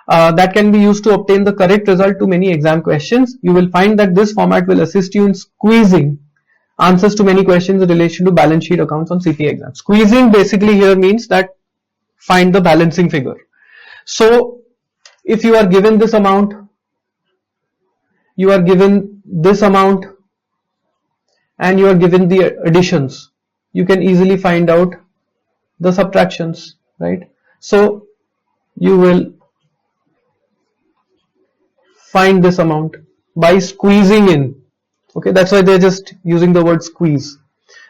that can be used to obtain the correct result to many exam questions. You will find that this format will assist you in squeezing answers to many questions in relation to balance sheet accounts on CPA exams. Squeezing basically here means that find the balancing figure. So if you are given this amount, you are given this amount, and you are given the additions, you can easily find out the subtractions, right? So you will find this amount by squeezing in. Okay, that's why they're just using the word squeeze.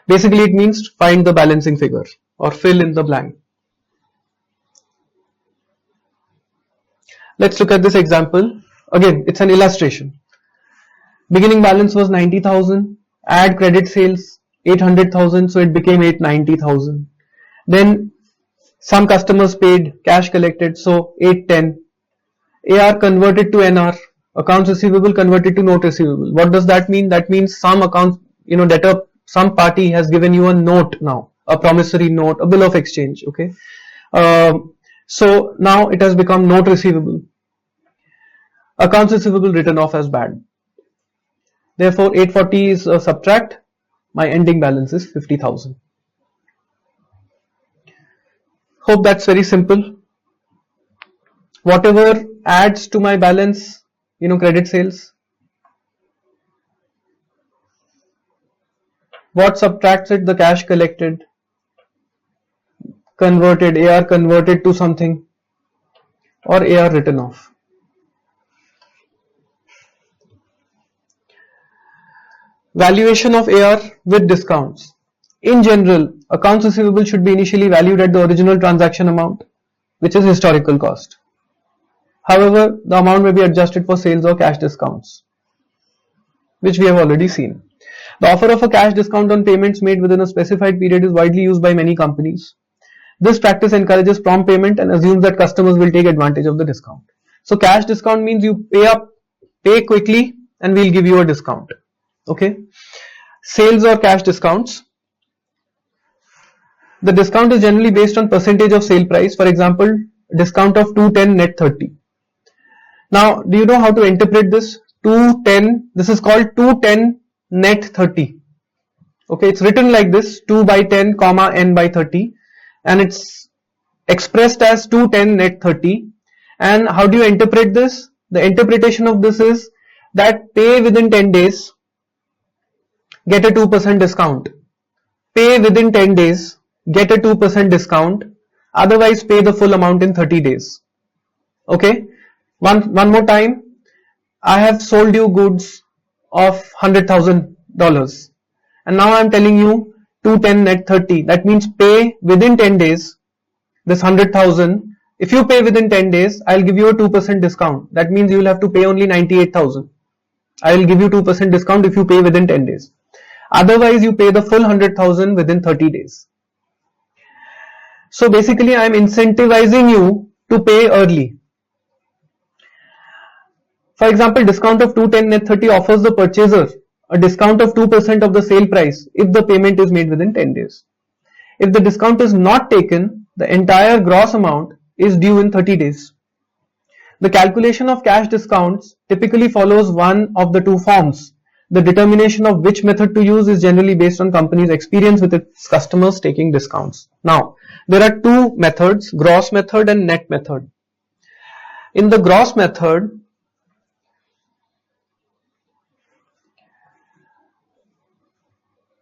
Basically, it means find the balancing figure or fill in the blank. Let's look at this example. Again, it's an illustration. Beginning balance was 90,000. Add credit sales 800,000, so it became 890,000. Then some customers paid, cash collected, so 810. AR converted to NR, accounts receivable converted to note receivable. What does that mean? That means some account, debtor, some party has given you a note now, a promissory note, a bill of exchange. Okay, so now it has become note receivable. Accounts receivable written off as bad. Therefore, 840 is a subtract. My ending balance is 50,000. Hope that's very simple. Whatever adds to my balance, credit sales. What subtracts it? The cash collected, converted, AR converted to something, or AR written off. Valuation of AR with discounts. In general, accounts receivable should be initially valued at the original transaction amount, which is historical cost. However, the amount may be adjusted for sales or cash discounts, which we have already seen. The offer of a cash discount on payments made within a specified period is widely used by many companies. This practice encourages prompt payment and assumes that customers will take advantage of the discount. So cash discount means you pay quickly and we'll give you a discount. Okay. Sales or cash discounts. The discount is generally based on percentage of sale price. For example, discount of 210 net 30. Now, do you know how to interpret this? 210, this is called 210 net 30. Okay, it's written like this, 2 by 10 comma n by 30, and it's expressed as 210 net 30. And how do you interpret this? The interpretation of this is that pay within 10 days, get a 2% discount. Pay within 10 days, get a 2% discount. Otherwise, pay the full amount in 30 days. Okay. One more time. I have sold you goods of $100,000. And now I am telling you 210 net 30. That means pay within 10 days. This 100,000. If you pay within 10 days, I'll give you a 2% discount. That means you will have to pay only 98,000. I will give you 2% discount if you pay within 10 days. Otherwise, you pay the full 100,000 within 30 days. So basically, I am incentivizing you to pay early. For example, discount of 210 net 30 offers the purchaser a discount of 2% of the sale price if the payment is made within 10 days. If the discount is not taken, the entire gross amount is due in 30 days. The calculation of cash discounts typically follows one of the two forms. The determination of which method to use is generally based on company's experience with its customers taking discounts. Now, there are two methods, gross method and net method. In the gross method,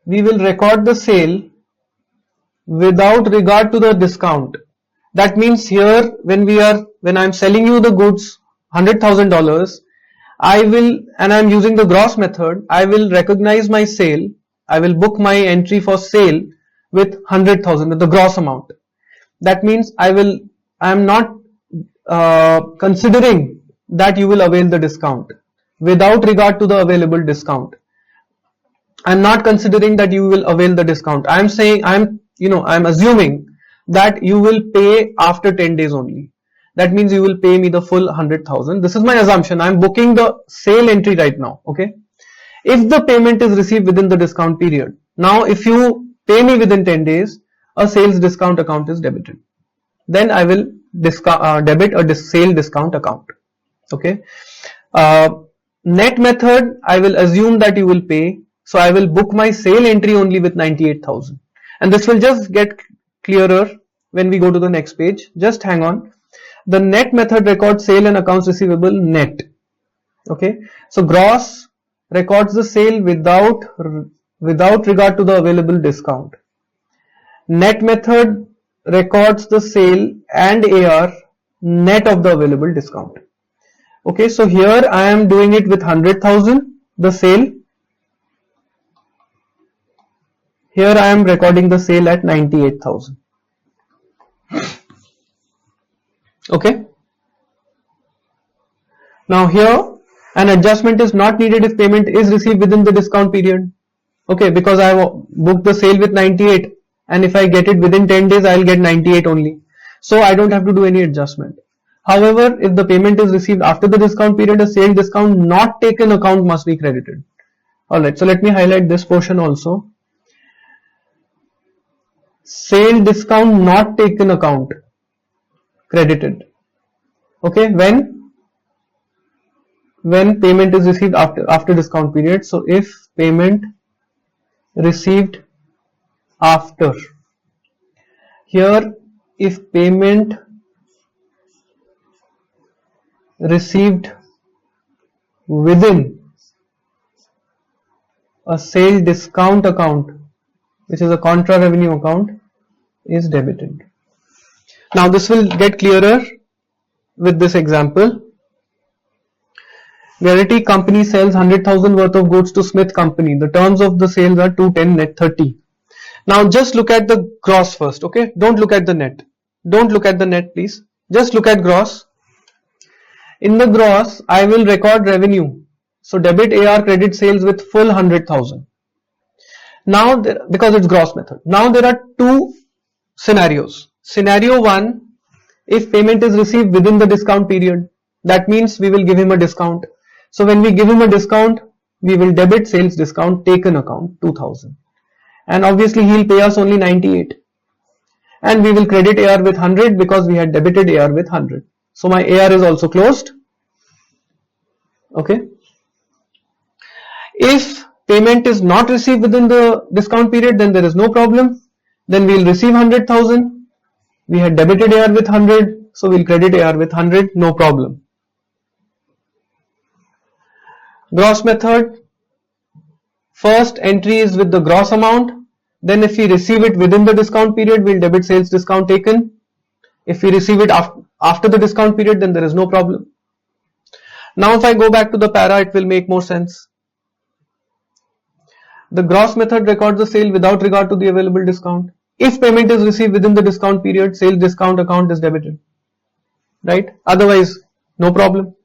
we will record the sale without regard to the discount. That means here when I am selling you the goods $100,000, and I am using the gross method, I will recognize my sale, I will book my entry for sale with 100,000, with the gross amount. That means I am not considering that you will avail the discount without regard to the available discount. I am not considering that you will avail the discount. I am saying, I am assuming that you will pay after 10 days only. That means you will pay me the full 100,000. This is my assumption. I am booking the sale entry right now. Okay. If the payment is received within the discount period, now if you pay me within 10 days, a sales discount account is debited. Then I will debit a sale discount account. Okay. Net method, I will assume that you will pay. So I will book my sale entry only with 98,000. And this will just get clearer when we go to the next page. Just hang on. The net method records sale and accounts receivable net. Okay. So gross records the sale without regard to the available discount. Net method records the sale and AR net of the available discount. Okay, so here I am doing it with 100,000, the sale. Here I am recording the sale at 98,000. Okay. Now here an adjustment is not needed if payment is received within the discount period. Okay, because I booked the sale with 98 and if I get it within 10 days I will get 98 only. So I don't have to do any adjustment. However, if the payment is received after the discount period, a sale discount not taken account must be credited. Alright, so let me highlight this portion also. Sale discount not taken account credited. Okay, when payment is received after discount period. So if payment received after, here if payment received within a sale discount account, which is a contra revenue account, is debited. Now this will get clearer with this example. Guarantee company sells 100,000 worth of goods to Smith company. The terms of the sales are 210 net 30. Now just look at the gross first, okay? Don't look at the net. Don't look at the net, please. Just look at gross. In the gross, I will record revenue. So debit AR, credit sales with full 100,000. Now, because it's gross method. Now there are two scenarios. Scenario 1, if payment is received within the discount period, that means we will give him a discount. So when we give him a discount, we will debit sales discount taken account 2000. And obviously he will pay us only 98. And we will credit AR with 100 because we had debited AR with 100. So my AR is also closed. Okay. If payment is not received within the discount period, then there is no problem. Then we will receive 100,000. We had debited AR with 100. So we will credit AR with 100. No problem. Gross method. First entry is with the gross amount. Then if we receive it within the discount period, we will debit sales discount taken. If we receive it after the discount period, then there is no problem. Now if I go back to the para, it will make more sense. The gross method records the sale without regard to the available discount. If payment is received within the discount period, sales discount account is debited. Right? Otherwise, no problem.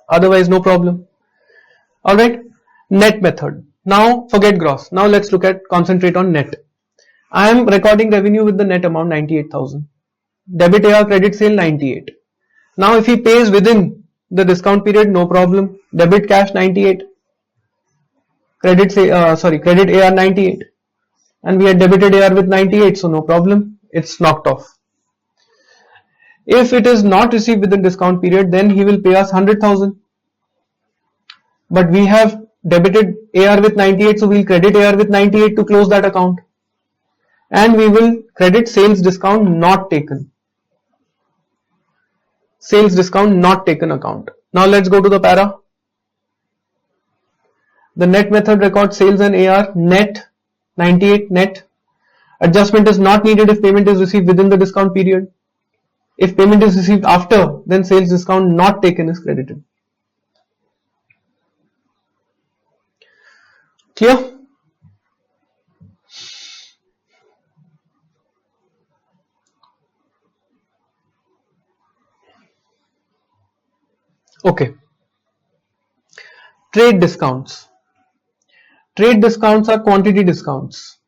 Otherwise, no problem. Alright. Net method. Now forget gross. Now let's concentrate on net. I am recording revenue with the net amount 98,000. Debit AR, credit sale 98. Now if he pays within the discount period, no problem. Debit cash 98. Credit AR 98. And we had debited AR with 98, so no problem. It's knocked off. If it is not received within discount period, then he will pay us 100,000. But we have debited AR with 98, so we will credit AR with 98 to close that account. And we will credit sales discount not taken. Sales discount not taken account. Now let's go to the para. The net method records sales and AR net 98 net. Adjustment is not needed if payment is received within the discount period. If payment is received after, then sales discount not taken is credited. Clear? Okay. Trade discounts. Trade discounts are quantity discounts.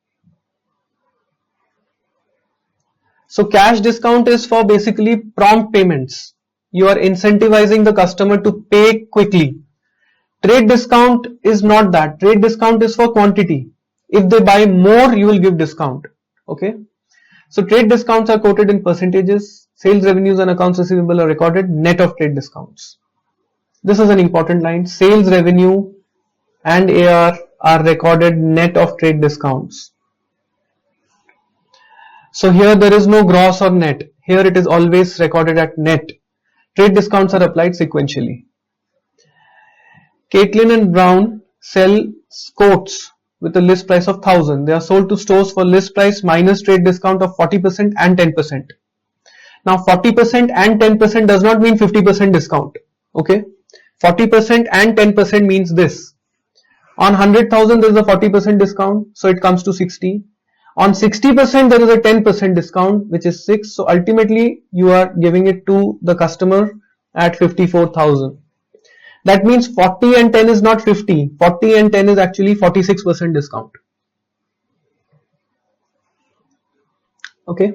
So cash discount is for basically prompt payments. You are incentivizing the customer to pay quickly. Trade discount is not that. Trade discount is for quantity. If they buy more, you will give discount. Okay. So trade discounts are quoted in percentages. Sales revenues and accounts receivable are recorded net of trade discounts. This is an important line. Sales revenue and AR are recorded net of trade discounts. So here there is no gross or net. Here it is always recorded at net. Trade discounts are applied sequentially. Caitlin and Brown sell coats with a list price of 1000. They are sold to stores for list price minus trade discount of 40% and 10%. Now 40% and 10% does not mean 50% discount. Okay, 40% and 10% means this. On 100,000 there is a 40% discount, so it comes to 60. On 60% there is a 10% discount, which is 6. So ultimately you are giving it to the customer at 54,000. That means 40 and 10 is not 50. 40 and 10 is actually 46% discount. Okay.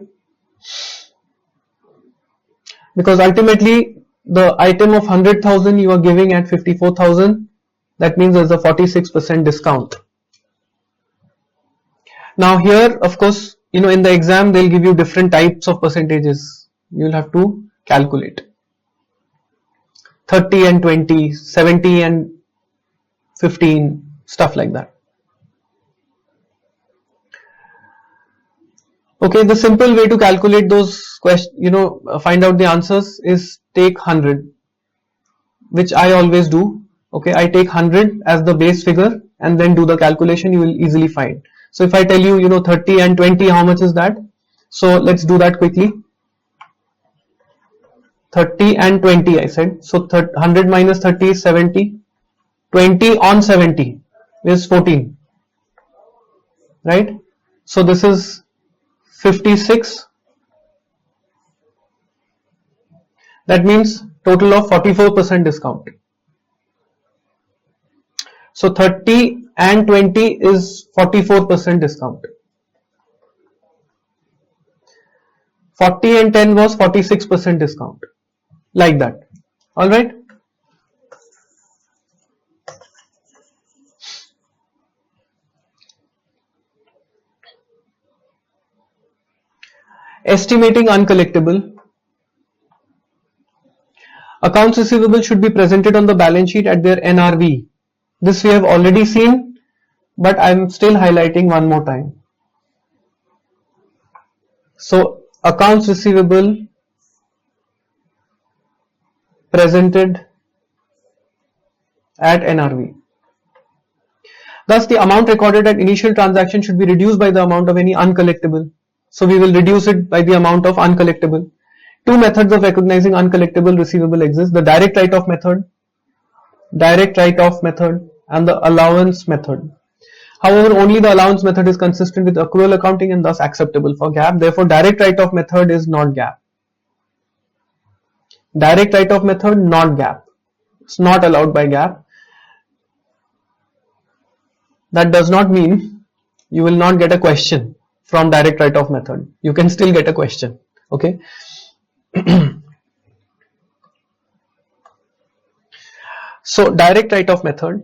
Because ultimately the item of 100,000 you are giving at 54,000. That means there is a 46% discount. Now here, of course, in the exam they'll give you different types of percentages. You'll have to calculate. 30 and 20, 70 and 15, stuff like that. Okay, the simple way to calculate those questions, find out the answers is take 100, which I always do. Okay, I take 100 as the base figure and then do the calculation. You will easily find. So if I tell you, 30 and 20, how much is that? So let's do that quickly. 30 and 20 I said. So 100 minus 30 is 70. 20 on 70 is 14. Right? So this is 56. That means total of 44% discount. So 30 and 20 is 44% discount. 40 and 10 was 46% discount. Like that. Alright. Estimating uncollectible. Accounts receivable should be presented on the balance sheet at their NRV. This we have already seen, but I am still highlighting one more time. So accounts receivable presented at NRV. Thus the amount recorded at initial transaction should be reduced by the amount of any uncollectible. So we will reduce it by the amount of uncollectible. Two methods of recognizing uncollectible receivable exist: the direct write-off method and the allowance method. However, only the allowance method is consistent with accrual accounting and thus acceptable for GAAP. Therefore, direct write-off method is not GAAP. Direct write-off method, not GAAP. It's not allowed by GAAP. That does not mean you will not get a question from direct write-off method. You can still get a question. Okay. So direct write-off method.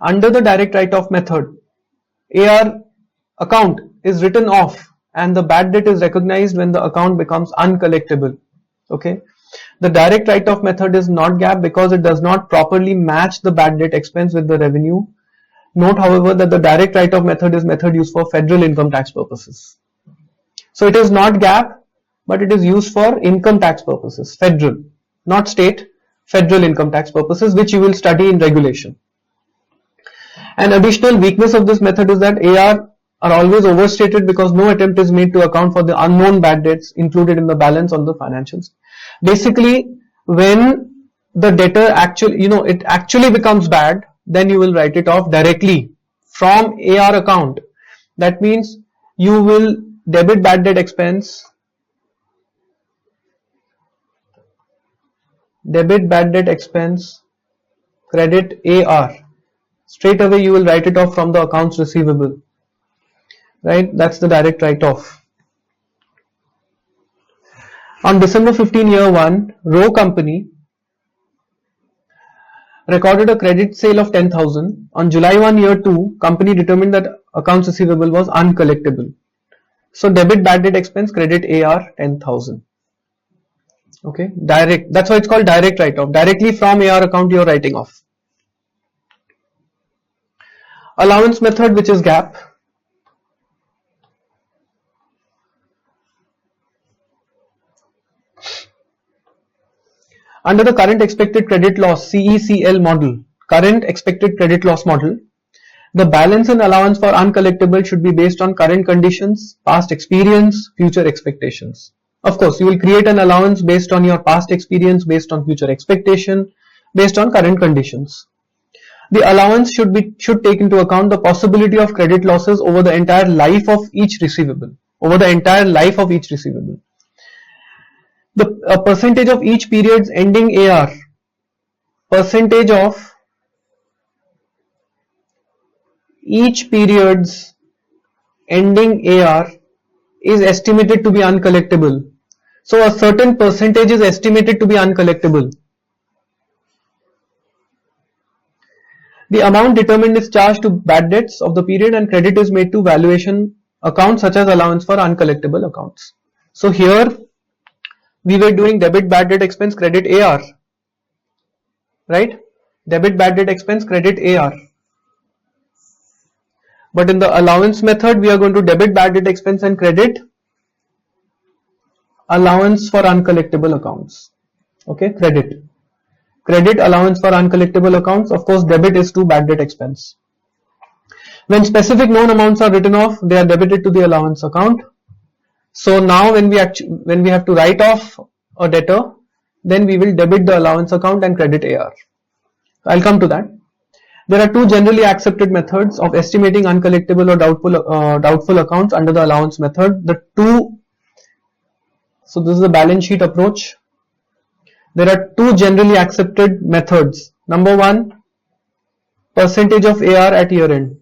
Under the direct write-off method, AR account is written off and the bad debt is recognized when the account becomes uncollectible. Okay. The direct write-off method is not GAAP because it does not properly match the bad debt expense with the revenue. Note, however, that the direct write-off method is method used for federal income tax purposes. So it is not GAAP, but it is used for income tax purposes, federal, not state, federal income tax purposes, which you will study in regulation. An additional weakness of this method is that AR are always overstated because no attempt is made to account for the unknown bad debts included in the balance on the financials. Basically, when the debtor it actually becomes bad, then you will write it off directly from AR account. That means you will debit bad debt expense, credit AR. Straight away you will write it off from the accounts receivable. Right? That's the direct write-off. On December 15, year 1, Row Company recorded a credit sale of 10,000. On July 1, year 2, company determined that accounts receivable was uncollectible. So debit bad debt expense, credit AR 10,000. Okay, direct. That's why it's called direct write-off. Directly from AR account you are writing off. Allowance method, which is GAAP. Under the current expected credit loss CECL model, current expected credit loss model, the balance and allowance for uncollectible should be based on current conditions, past experience, future expectations. Of course, you will create an allowance based on your past experience, based on future expectation, based on current conditions. The allowance should take into account the possibility of credit losses over the entire life of each receivable. The percentage of each period's ending AR, percentage of each period's ending AR is estimated to be uncollectible. So a certain percentage is estimated to be uncollectible. The amount determined is charged to bad debts of the period and credit is made to valuation accounts such as allowance for uncollectible accounts. So here we were doing debit bad debt expense credit AR, right? Debit bad debt expense credit AR. But in the allowance method we are going to debit bad debt expense and credit allowance for uncollectible accounts. Okay, credit allowance for uncollectible accounts. Of course, debit is to bad debt expense. When specific known amounts are written off, they are debited to the allowance account. So now when we have to write off a debtor, then we will debit the allowance account and credit AR. I'll come to that. There are two generally accepted methods of estimating uncollectible or doubtful accounts under the allowance method. So this is the balance sheet approach. There are two generally accepted methods. Number one, percentage of AR at year end.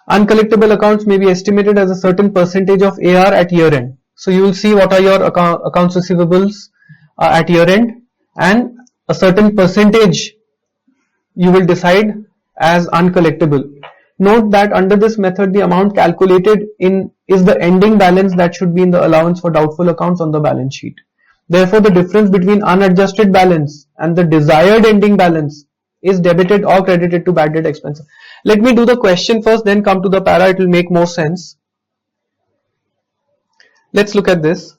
Uncollectible accounts may be estimated as a certain percentage of AR at year end. So you will see what are your accounts receivables at year end, and a certain percentage you will decide as uncollectible. Note that under this method the amount calculated is the ending balance that should be in the allowance for doubtful accounts on the balance sheet. Therefore, the difference between unadjusted balance and the desired ending balance is debited or credited to bad debt expense. Let me do the question first, then come to the para. It will make more sense. Let's look at this.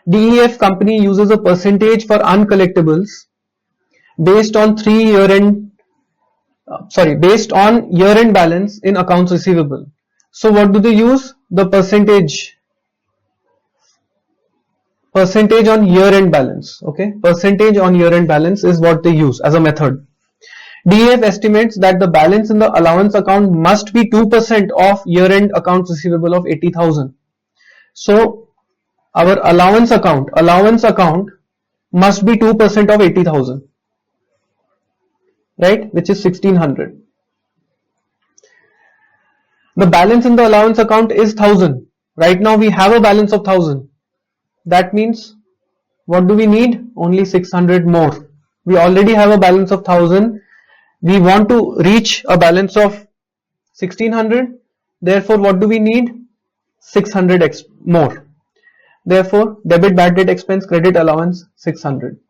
DEF company uses a percentage for uncollectibles based on based on year-end balance in accounts receivable. So what do they use? The percentage on year-end balance. Okay, percentage on year-end balance is what they use as a method. DEF estimates that the balance in the allowance account must be 2% of year-end accounts receivable of 80,000. So our allowance account must be 2% of 80,000. Right, which is 1600. The balance in the allowance account is 1000. Right now we have a balance of 1000. That means what do we need? Only 600 more. We already have a balance of 1000. We want to reach a balance of 1600. Therefore, what do we need? 600 more. Therefore, debit bad debt expense credit allowance 600.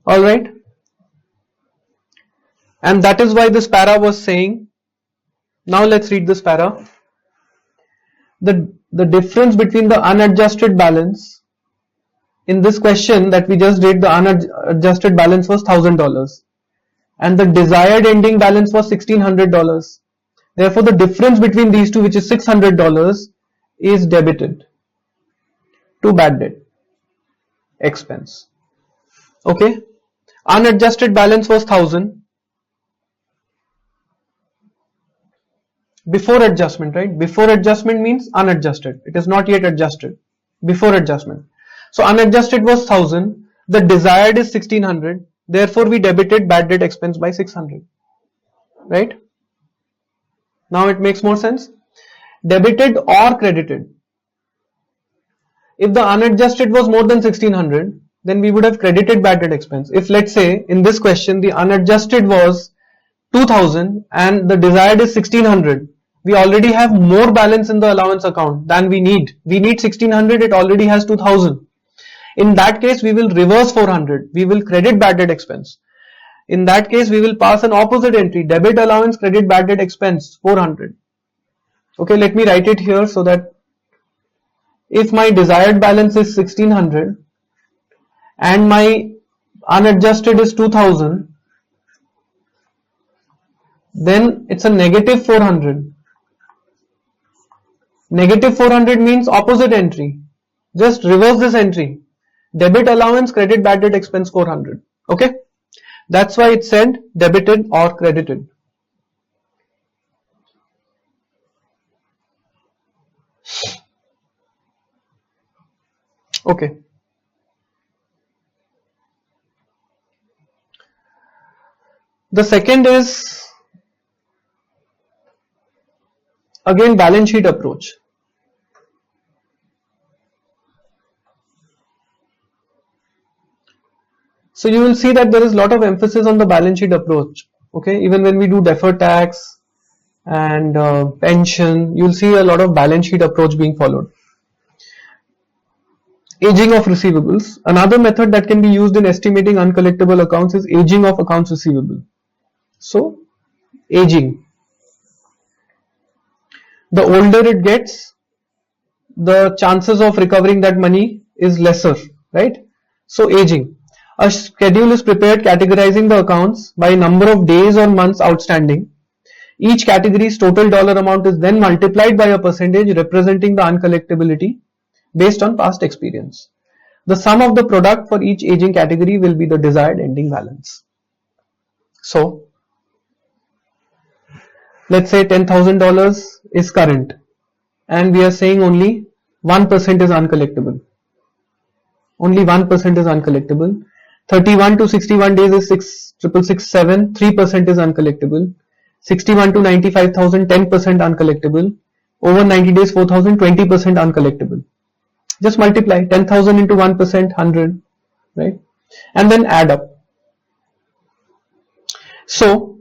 Alright, and that is why this para was saying. Now let's read this para. The difference between the unadjusted balance in this question that we just did, the unadjusted balance was $1,000 and the desired ending balance was $1,600. Therefore, the difference between these two, which is $600, is debited to bad debt expense. Okay. Unadjusted balance was 1000 before adjustment, right? Before adjustment means unadjusted. It is not yet adjusted. Before adjustment. So unadjusted was 1000. The desired is 1600. Therefore, we debited bad debt expense by 600. Right? Now it makes more sense. Debited or credited. If the unadjusted was more than 1600, then we would have credited bad debt expense. If let's say in this question the unadjusted was 2000 and the desired is 1600, we already have more balance in the allowance account than we need. We need 1600, it already has 2000. In that case, we will reverse 400. We will credit bad debt expense. In that case, we will pass an opposite entry, debit allowance, credit bad debt expense 400. Okay, let me write it here so that if my desired balance is 1600 and my unadjusted is 2000, then it's a negative 400. Negative 400 means opposite entry. Just reverse this entry. Debit allowance, credit bad debt expense 400. Okay? That's why it said debited or credited. Okay. The second is again balance sheet approach. So you will see that there is a lot of emphasis on the balance sheet approach. Okay, even when we do deferred tax and pension, you will see a lot of balance sheet approach being followed. Aging of receivables. Another method that can be used in estimating uncollectible accounts is aging of accounts receivable. So, aging. The older it gets, the chances of recovering that money is lesser, right? So, aging. A schedule is prepared categorizing the accounts by number of days or months outstanding. Each category's total dollar amount is then multiplied by a percentage representing the uncollectability based on past experience. The sum of the product for each aging category will be the desired ending balance. So, let's say $10,000 is current and we are saying only 1% is uncollectible. Only 1% is uncollectible. 31 to 61 days is 6,667, 3% is uncollectible. 61 to 95,000, 10% uncollectible. Over 90 days, 4,000, 20% uncollectible. Just multiply 10,000 into 1%, 100, right? And then add up. So,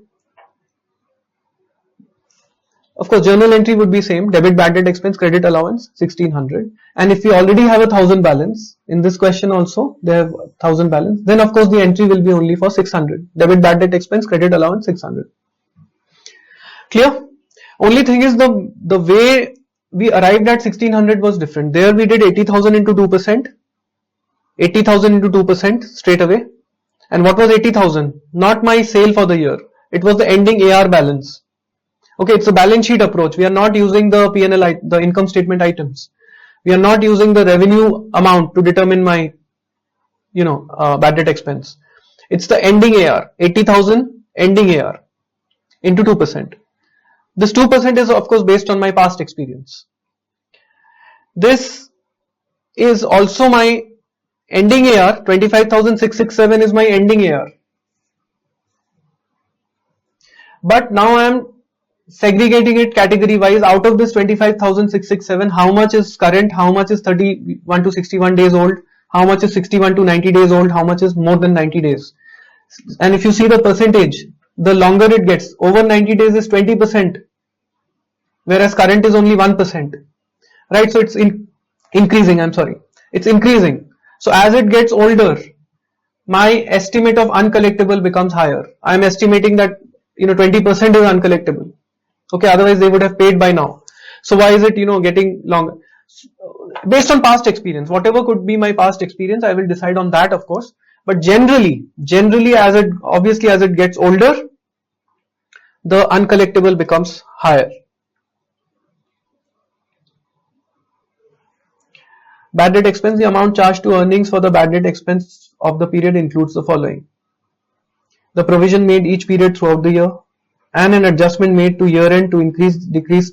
of course, journal entry would be same, debit bad debt expense, credit allowance, 1,600. And if we already have 1,000 balance, in this question also, they have 1,000 balance, then of course the entry will be only for 600. Debit bad debt expense, credit allowance, 600. Clear? Only thing is the way we arrived at 1,600 was different. There we did 80,000 into 2%. 80,000 into 2% straight away. And what was 80,000? Not my sale for the year. It was the ending AR balance. Okay, it's a balance sheet approach. We are not using the P&L, the income statement items. We are not using the revenue amount to determine my, bad debt expense. It's the ending AR, 80,000 ending AR into 2%. This 2% is of course based on my past experience. This is also my ending AR, 25,667 is my ending AR. But now I am segregating it category wise. Out of this 25,667, how much is current, how much is 31 to 61 days old, how much is 61 to 90 days old, how much is more than 90 days. And if you see the percentage, the longer it gets, over 90 days is 20%, whereas current is only 1%, right? So it's increasing, it's increasing. So as it gets older, my estimate of uncollectible becomes higher. I'm estimating that 20% is uncollectible. Okay, otherwise they would have paid by now. So why is it getting longer? Based on past experience, whatever could be my past experience, I will decide on that, of course. But generally as it gets older, the uncollectible becomes higher. Bad debt expense, the amount charged to earnings for the bad debt expense of the period includes the following: the provision made each period throughout the year, and an adjustment made to year end to decrease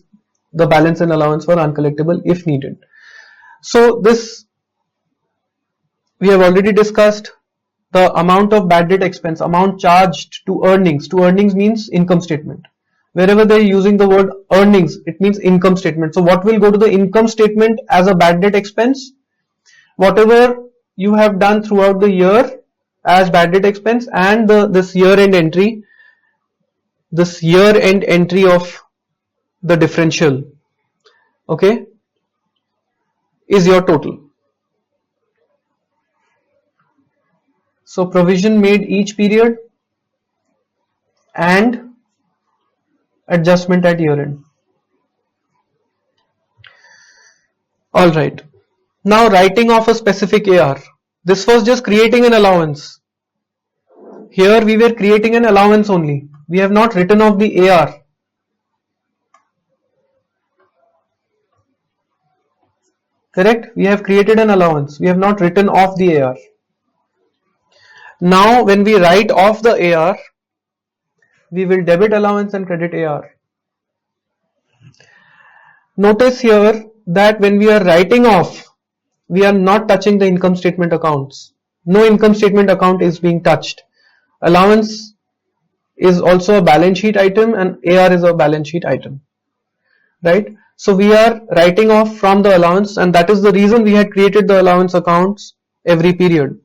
the balance and allowance for uncollectible if needed. So this we have already discussed. The amount of bad debt expense, amount charged to earnings. To earnings means income statement. Wherever they are using the word earnings, it means income statement. So what will go to the income statement as a bad debt expense? Whatever you have done throughout the year as bad debt expense, and this year end entry of the differential, okay, is your total. So provision made each period and adjustment at year end. Alright, now writing off a specific AR. This was just creating an allowance. Here we were creating an allowance only. We have not written off the AR. Correct? We have created an allowance. We have not written off the AR. Now when we write off the AR, we will debit allowance and credit AR. Notice here that when we are writing off, we are not touching the income statement accounts. No income statement account is being touched. Allowance is also a balance sheet item and AR is a balance sheet item. Right? So we are writing off from the allowance, and that is the reason we had created the allowance accounts every period.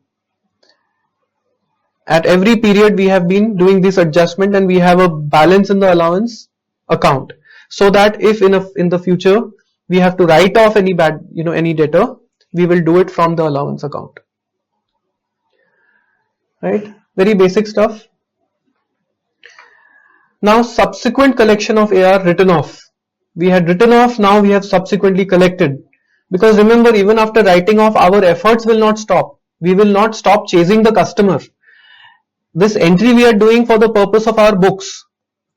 At every period we have been doing this adjustment and we have a balance in the allowance account, so that if in the future we have to write off any any debtor, we will do it from the allowance account. Right? Very basic stuff. Now subsequent collection of AR written off. We had written off, now we have subsequently collected. Because remember, even after writing off, our efforts will not stop. We will not stop chasing the customer. This entry we are doing for the purpose of our books,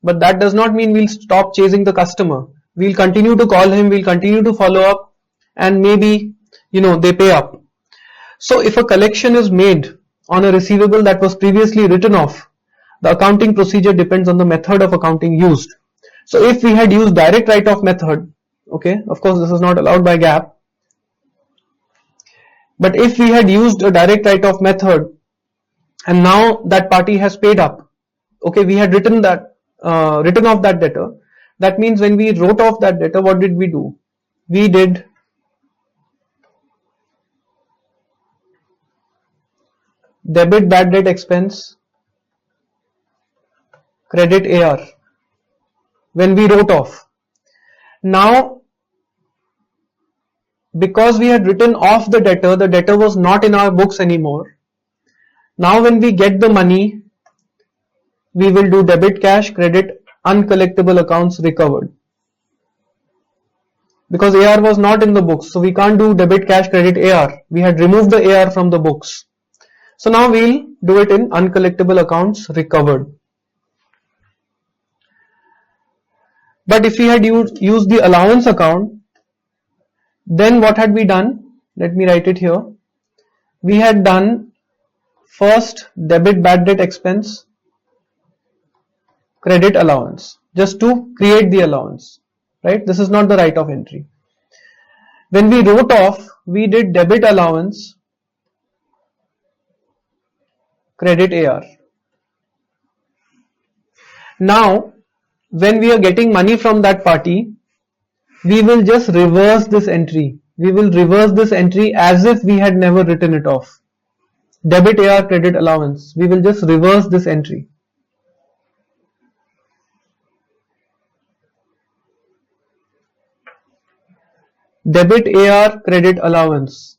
but that does not mean we'll stop chasing the customer. We'll continue to call him, we'll continue to follow up, and maybe they pay up. So if a collection is made on a receivable that was previously written off, the accounting procedure depends on the method of accounting used. So if we had used direct write-off method, okay, of course this is not allowed by GAAP, but if we had used a direct write-off method and now that party has paid up, okay, we had written off that debtor. That means when we wrote off that debtor, what did we do? We did debit bad debt expense, credit AR when we wrote off. Now because we had written off the debtor was not in our books anymore. Now when we get the money, we will do debit cash, credit uncollectible accounts recovered. Because AR was not in the books, so we can't do debit cash, credit AR. We had removed the AR from the books. So now we'll do it in uncollectible accounts recovered. But if we had used the allowance account, then what had we done? Let me write it here. We had done first debit bad debt expense, credit allowance, just to create the allowance, right? This is not the write-off entry. When we wrote off, we did debit allowance, credit AR. Now when we are getting money from that party, we will just reverse this entry. We will reverse this entry as if we had never written it off. Debit AR, credit allowance. We will just reverse this entry. Debit AR, credit allowance.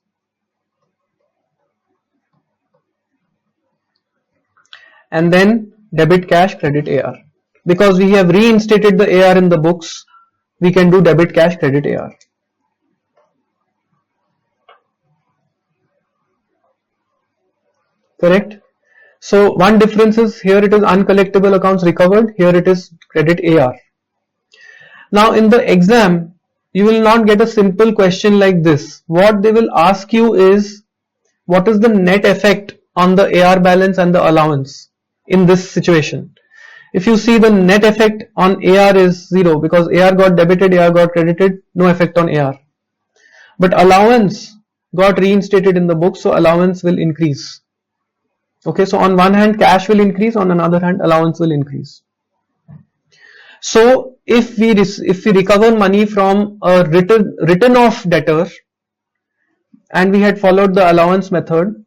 And then debit cash, credit AR. Because we have reinstated the AR in the books, we can do debit cash, credit AR. Correct? So one difference is here it is uncollectible accounts recovered, here it is credit AR. Now in the exam, you will not get a simple question like this. What they will ask you is, what is the net effect on the AR balance and the allowance in this situation? If you see, the net effect on AR is 0 because AR got debited, AR got credited, no effect on AR. But allowance got reinstated in the book, so allowance will increase. Okay, so on one hand cash will increase, on another hand allowance will increase. So if we recover money from a written off debtor and we had followed the allowance method,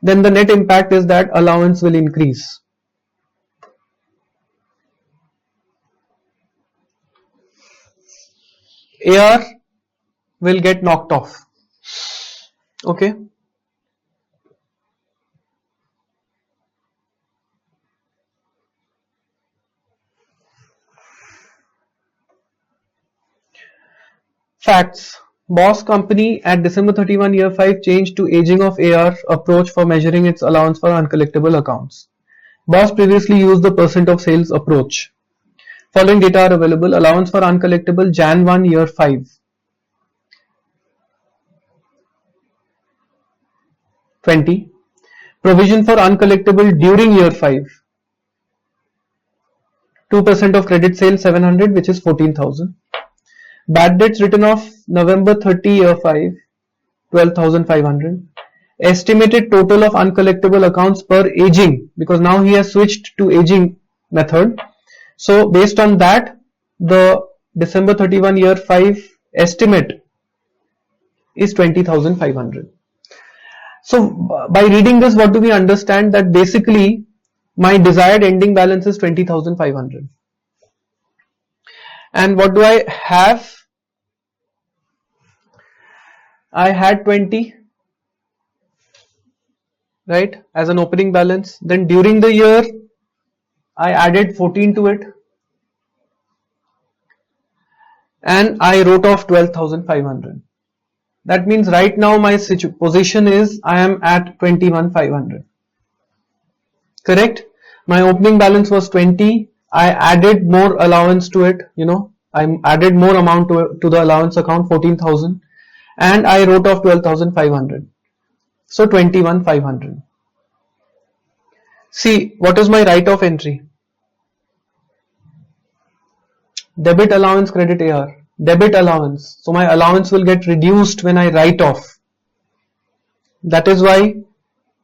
then the net impact is that allowance will increase. AR will get knocked off. Okay. Facts. Boss company at December 31 year 5 changed to aging of AR approach for measuring its allowance for uncollectible accounts. Boss previously used the percent of sales approach. Following data are available. Allowance for uncollectible Jan 1 year 5. 20. Provision for uncollectible during year 5. 2% of credit sale 700, which is 14,000. Bad debts written off November 30 year 5, 12,500. Estimated total of uncollectible accounts per aging, because now he has switched to aging method. So based on that, the December 31 year 5 estimate is 20,500. So by reading this, what do we understand? That basically my desired ending balance is 20,500. And what do I have? I had 20, right, as an opening balance. Then during the year, I added 14 to it. And I wrote off 12,500. That means right now my position is I am at 21,500. Correct? My opening balance was 20. I added more allowance to it, I added more amount to the allowance account, 14,000, and I wrote off 12,500. So 21,500. See, what is my write-off entry? Debit allowance, credit AR. Debit allowance. So my allowance will get reduced when I write off. That is why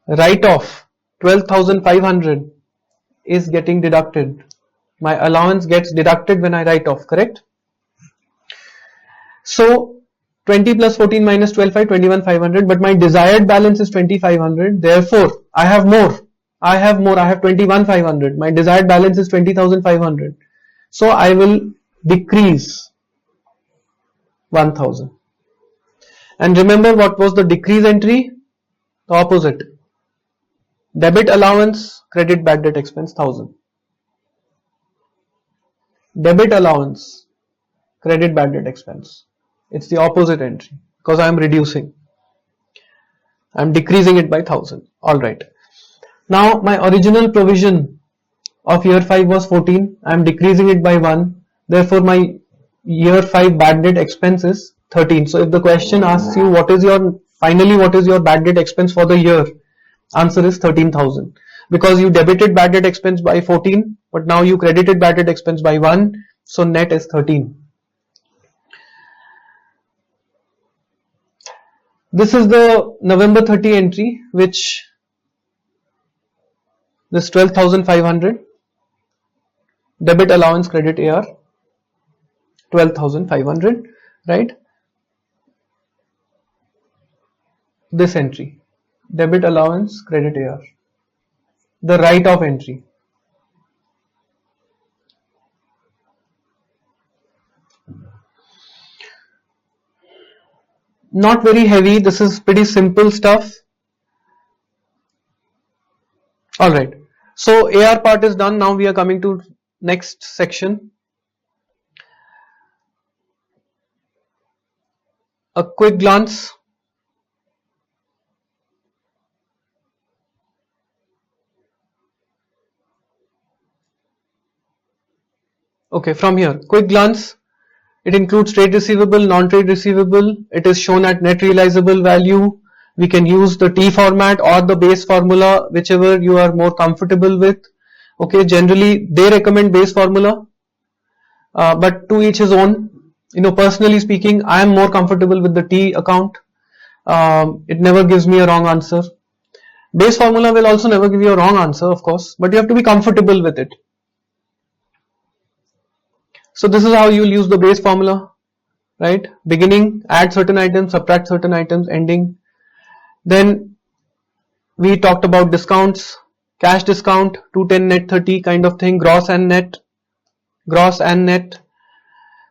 write off 12,500 is getting deducted. My allowance gets deducted when I write off, correct? So 20 plus 14 minus 12,500, 21,500, but my desired balance is 2,500. Therefore, I have more. I have 21,500. My desired balance is 20,500. So I will decrease 1,000. And remember, what was the decrease entry? The opposite. Debit allowance, credit bad debt expense, 1,000. Debit allowance, credit bad debt expense. It's the opposite entry because I am reducing. I am decreasing it by 1,000. Alright. Now my original provision of year 5 was 14. I am decreasing it by 1. Therefore my year 5 bad debt expense is 13. So if the question asks you what is your bad debt expense for the year, answer is 13,000. Because you debited bad debt expense by 14, but now you credited bad debt expense by 1, so net is 13. This is the November 30 entry, which this 12,500, debit allowance, credit AR, 12,500, right? This entry, debit allowance, credit AR, the write-off entry. Not very heavy, this is pretty simple stuff. Alright, so AR part is done. Now we are coming to next section. A quick glance. Okay, from here, quick glance. It includes trade receivable, non-trade receivable. It is shown at net realizable value. We can use the T format or the base formula, whichever you are more comfortable with. Okay, generally they recommend base formula, but to each his own. Personally speaking, I am more comfortable with the T account. It never gives me a wrong answer. Base formula will also never give you a wrong answer, of course, but you have to be comfortable with it. So this is how you will use the base formula, right? Beginning, add certain items, subtract certain items, ending. Then we talked about discounts, cash discount, 210 net 30 kind of thing, gross and net.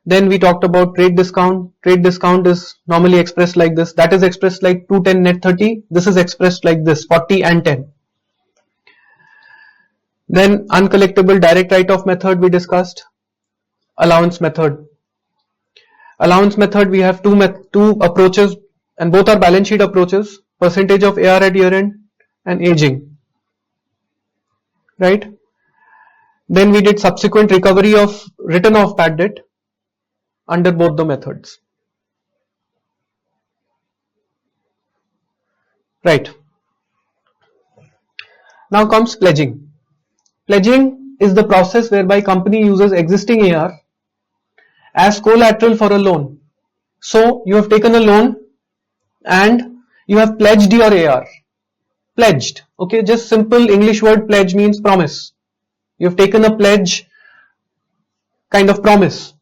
Then we talked about trade discount. Trade discount is normally expressed like this. That is expressed like 210 net 30. This is expressed like this, 40 and 10. Then uncollectible direct write-off method we discussed. Allowance method. Allowance method, we have two approaches, and both are balance sheet approaches. Percentage of AR at year end and aging. right? Then we did subsequent recovery of written off bad debt under both the methods. Right. Now comes pledging. Pledging is the process whereby company uses existing AR as collateral for a loan. So you have taken a loan and you have pledged your AR. Pledged. Okay, just simple English word pledge means promise. You have taken a pledge kind of promise.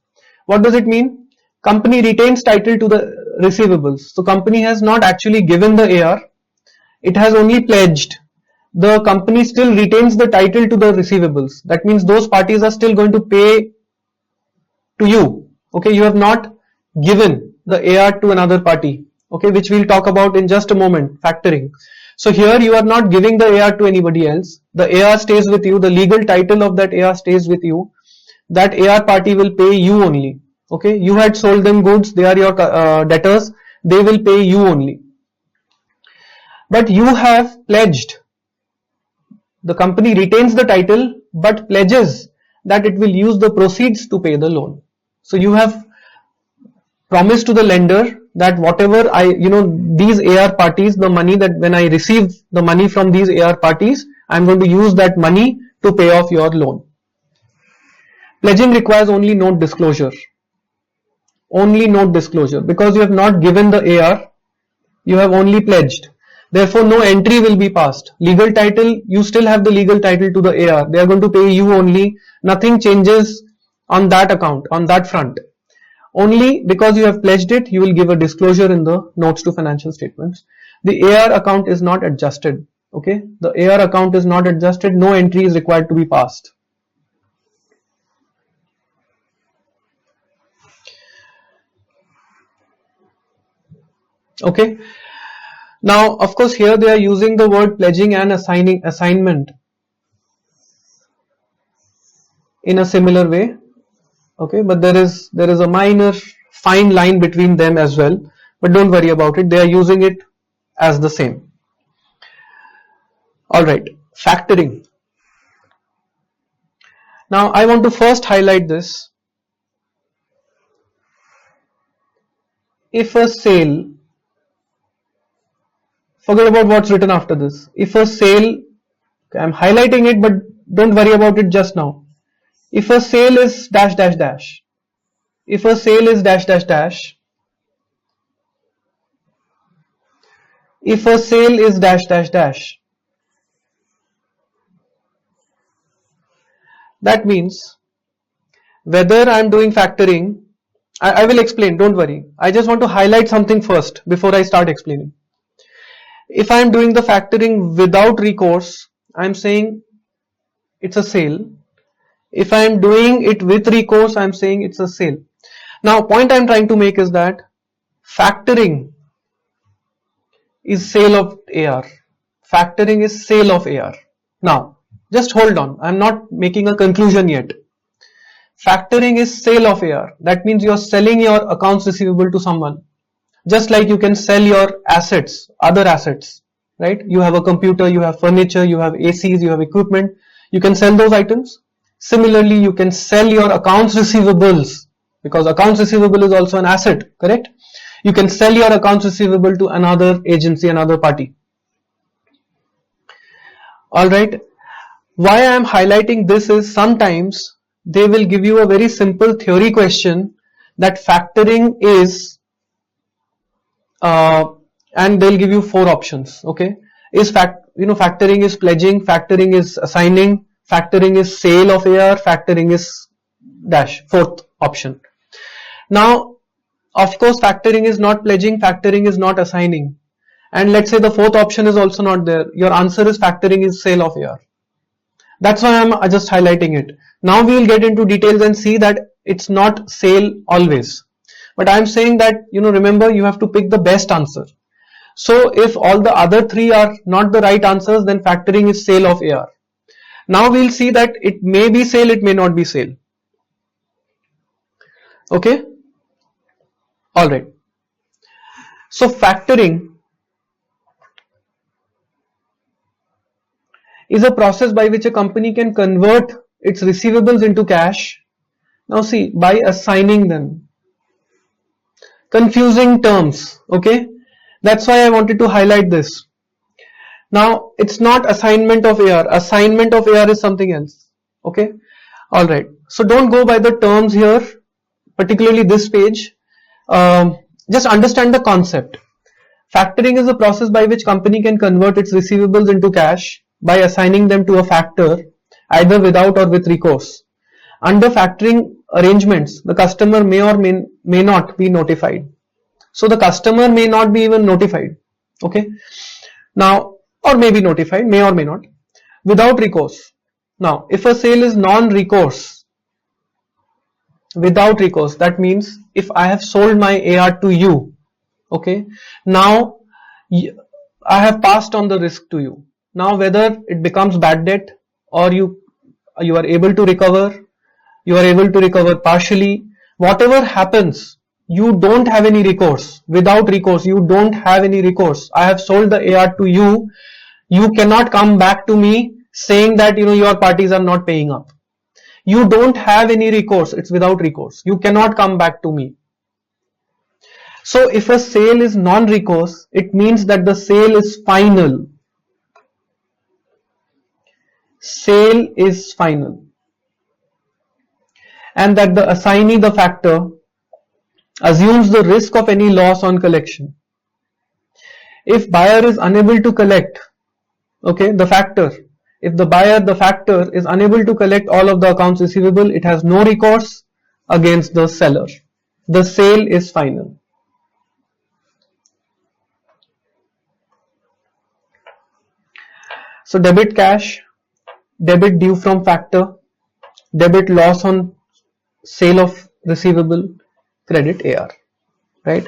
What does it mean? Company retains title to the receivables. So company has not actually given the AR. It has only pledged. The company still retains the title to the receivables. That means those parties are still going to pay to you. Okay, you have not given the AR to another party. Okay, which we'll talk about in just a moment, factoring. So here you are not giving the AR to anybody else. The AR stays with you. The legal title of that AR stays with you. That AR party will pay you only. Okay, you had sold them goods. They are your debtors. They will pay you only. But you have pledged. The company retains the title but pledges that it will use the proceeds to pay the loan. So you have promised to the lender that whatever these AR parties, the money that when I receive the money from these AR parties, I'm going to use that money to pay off your loan. Pledging requires only note disclosure. Only note disclosure, because you have not given the AR, you have only pledged. Therefore, no entry will be passed. Legal title, you still have the legal title to the AR. They are going to pay you only. Nothing changes on that account, on that front. Only because you have pledged it, you will give a disclosure in the notes to financial statements. The AR account is not adjusted. Okay, the AR account is not adjusted. No entry is required to be passed. Okay. Now, of course, here they are using the word pledging and assignment in a similar way. Okay, but there is a minor fine line between them as well. But don't worry about it. They are using it as the same. All right, factoring. Now, I want to first highlight this. If a sale, forget about what's written after this. If a sale, okay, I'm highlighting it, but don't worry about it just now. If a sale is dash dash dash. If a sale is dash dash dash. If a sale is dash dash dash. That means whether I'm doing factoring, I will explain, don't worry. I just want to highlight something first before I start explaining. If I'm doing the factoring without recourse, I'm saying it's a sale. If I'm doing it with recourse, I'm saying it's a sale. Now, point I'm trying to make is that factoring is sale of AR. Factoring is sale of AR. Now, just hold on. I'm not making a conclusion yet. Factoring is sale of AR. That means you're selling your accounts receivable to someone. Just like you can sell your assets, other assets, right? You have a computer, you have furniture, you have ACs, you have equipment. You can sell those items. Similarly, you can sell your accounts receivables, because accounts receivable is also an asset, correct? You can sell your accounts receivable to another agency, another party. Alright, why I am highlighting this is sometimes they will give you a very simple theory question that factoring is, and they'll give you 4 options. Okay, is factoring is pledging, factoring is assigning, factoring is sale of AR, factoring is dash, 4th option. Now, of course, factoring is not pledging, factoring is not assigning, and let's say the 4th option is also not there. Your answer is factoring is sale of AR. That's why I'm just highlighting it. Now we will get into details and see that it's not sale always. But I'm saying that, remember, you have to pick the best answer. So if all the other 3 are not the right answers, then factoring is sale of AR. Now we'll see that it may be sale, it may not be sale. Okay? Alright. So factoring is a process by which a company can convert its receivables into cash. Now see, by assigning them. Confusing terms, okay? That's why I wanted to highlight this. Now, it's not assignment of AR. Assignment of AR is something else, okay? Alright, so don't go by the terms here, particularly this page. Just understand the concept. Factoring is a process by which company can convert its receivables into cash by assigning them to a factor, either without or with recourse. Under factoring arrangements, the customer may or may not be notified. So the customer may not be even notified, okay? Now, or may be notified, may or may not, without recourse. Now, if a sale is non-recourse, without recourse, that means if I have sold my AR to you, okay, now I have passed on the risk to you. Now whether it becomes bad debt or you are able to recover, you are able to recover partially, whatever happens, you don't have any recourse. Without recourse, you don't have any recourse. I have sold the AR to you. You cannot come back to me saying that your parties are not paying up. You don't have any recourse. It's without recourse. You cannot come back to me. So if a sale is non-recourse, it means that the sale is final. Sale is final. And that the assignee, the factor, assumes the risk of any loss on collection. If buyer is unable to collect, okay, the factor, if the buyer, the factor, is unable to collect all of the accounts receivable, it has no recourse against the seller. The sale is final. So debit cash, debit due from factor, debit loss on sale of receivable, credit AR, right?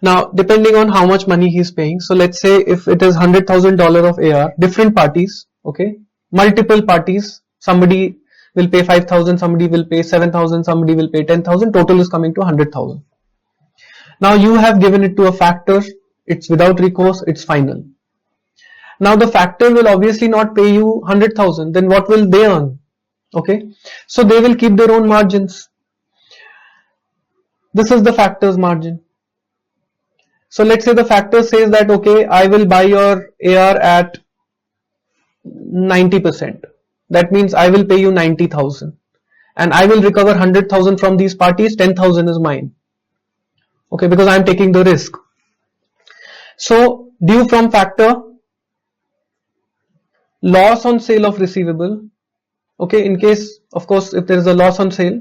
Now, depending on how much money he's paying, so let's say if it is $100,000 of AR, different parties, okay, multiple parties, somebody will pay 5,000, somebody will pay 7,000, somebody will pay 10,000, total is coming to 100,000. Now you have given it to a factor, it's without recourse, it's final. Now the factor will obviously not pay you 100,000, then what will they earn? Okay, so they will keep their own margins. This is the factor's margin. So let's say the factor says that, okay, I will buy your AR at 90%. That means I will pay you 90,000 and I will recover 100,000 from these parties, 10,000 is mine. Okay, because I am taking the risk. So due from factor, loss on sale of receivable. Okay, in case, of course, if there is a loss on sale,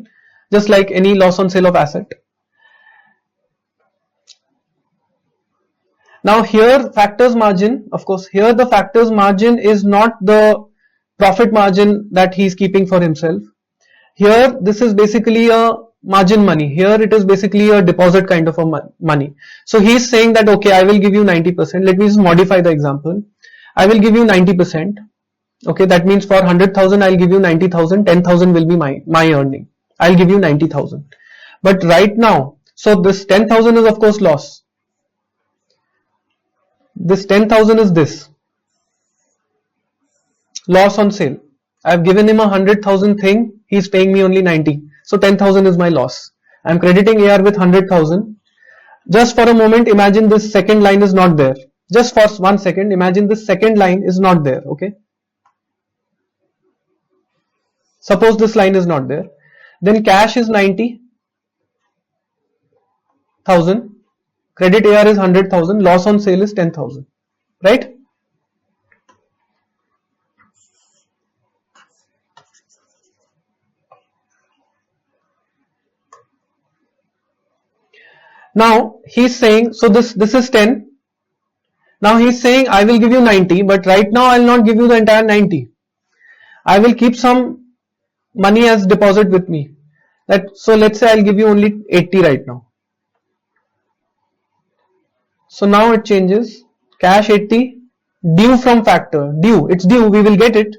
just like any loss on sale of asset. Now here factor's margin, of course, here the factor's margin is not the profit margin that he is keeping for himself. Here this is basically a margin money. Here it is basically a deposit kind of a money. So he is saying that, okay, I will give you 90%. Let me just modify the example. I will give you 90%. Okay, that means for 100,000 I'll give you 90,000, 10,000 will be my earning. I'll give you 90,000. But right now, so this 10,000 is of course loss. This 10,000 is this. Loss on sale. I've given him a 100,000 thing, he's paying me only 90. So 10,000 is my loss. I'm crediting AR with 100,000. Just for a moment, imagine this second line is not there. Just for 1 second, imagine this second line is not there, okay? Suppose this line is not there. Then cash is 90,000. Credit AR is 100,000. Loss on sale is 10,000. Right? Now he's saying, so this is 10. Now he's saying I will give you 90, but right now I will not give you the entire 90. I will keep some money as deposit with me. So let's say I'll give you only 80 right now. So now it changes. Cash 80, due from factor. Due, it's due, we will get it.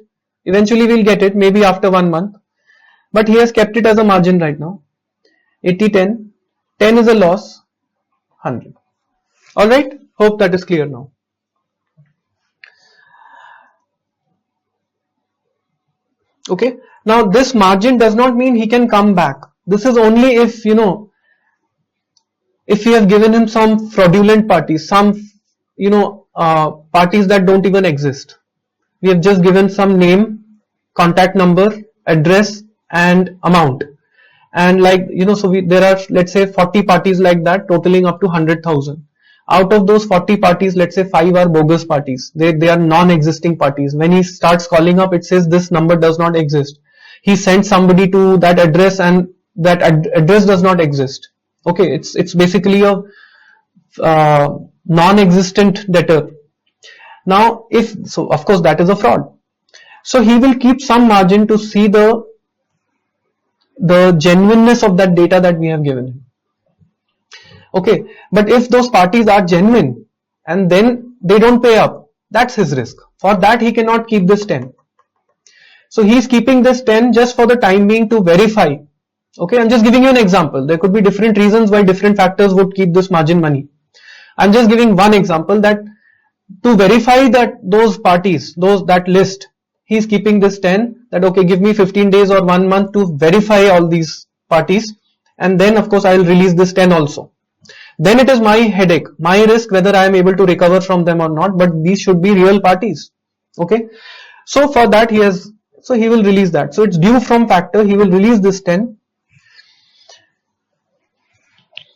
Eventually we'll get it, maybe after 1 month. But he has kept it as a margin right now. 80, 10. 10 is a loss, 100. Alright, hope that is clear now. Okay. Now this margin does not mean he can come back. This is only if, if we have given him some fraudulent parties, some, parties that don't even exist. We have just given some name, contact number, address and amount. And there are, let's say 40 parties like that, totaling up to 100,000. Out of those 40 parties, let's say 5 are bogus parties. They are non-existing parties. When he starts calling up, it says this number does not exist. He sends somebody to that address and that address does not exist. Okay, it's basically a non-existent debtor. Now, of course that is a fraud. So he will keep some margin to see the genuineness of that data that we have given him. Okay, but if those parties are genuine and then they don't pay up, that's his risk. For that he cannot keep this 10. So he is keeping this 10 just for the time being to verify. Okay, I'm just giving you an example. There could be different reasons why different factors would keep this margin money. I'm just giving one example, that to verify that those parties, that list, he's keeping this 10, that okay, give me 15 days or 1 month to verify all these parties, and then of course I will release this 10 also. Then it is my headache, my risk whether I am able to recover from them or not, but these should be real parties. Okay, so for that he will release that. So it's due from factor, he will release this 10.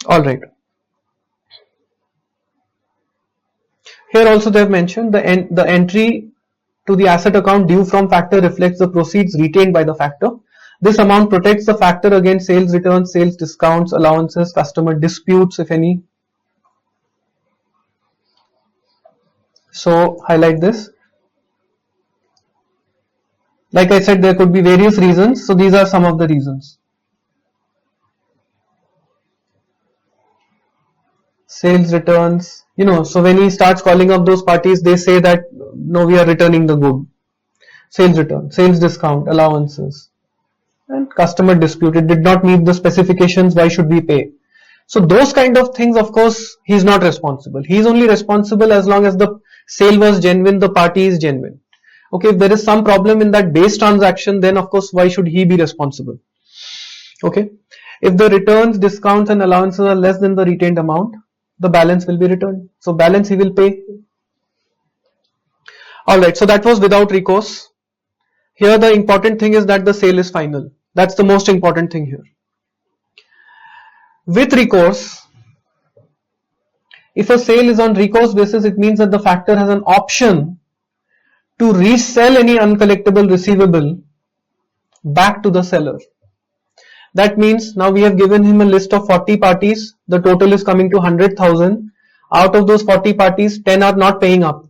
Alright. Here also they have mentioned the entry to the asset account due from factor reflects the proceeds retained by the factor. This amount protects the factor against sales returns, sales discounts, allowances, customer disputes, if any. So highlight this. Like I said, there could be various reasons. So these are some of the reasons. Sales returns, so when he starts calling up those parties, they say that no, we are returning the good. Sales return, sales discount, allowances, and customer dispute. It did not meet the specifications, why should we pay? So those kind of things, of course, he is not responsible. He is only responsible as long as the sale was genuine, the party is genuine. Okay, if there is some problem in that base transaction, then of course, why should he be responsible? Okay, if the returns, discounts and allowances are less than the retained amount, the balance will be returned. So balance he will pay. Alright, so that was without recourse. Here the important thing is that the sale is final. That's the most important thing here. With recourse, if a sale is on recourse basis, it means that the factor has an option to resell any uncollectible receivable back to the seller. That means now we have given him a list of 40 parties. The total is coming to 100,000. Out of those 40 parties, 10 are not paying up.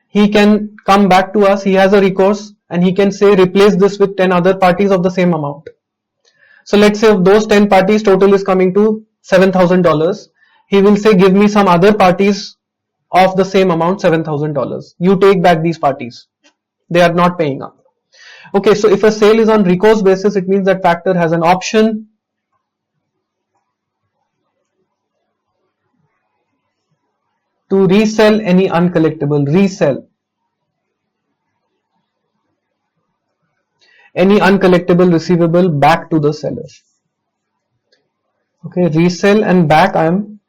He can come back to us. He has a recourse and he can say replace this with 10 other parties of the same amount. So let's say if those 10 parties total is coming to $7,000. He will say give me some other parties of the same amount, $7,000. You take back these parties. They are not paying up. Okay, so if a sale is on recourse basis, it means that factor has an option to resell any uncollectible, any uncollectible receivable back to the seller. Okay, resell and back, I am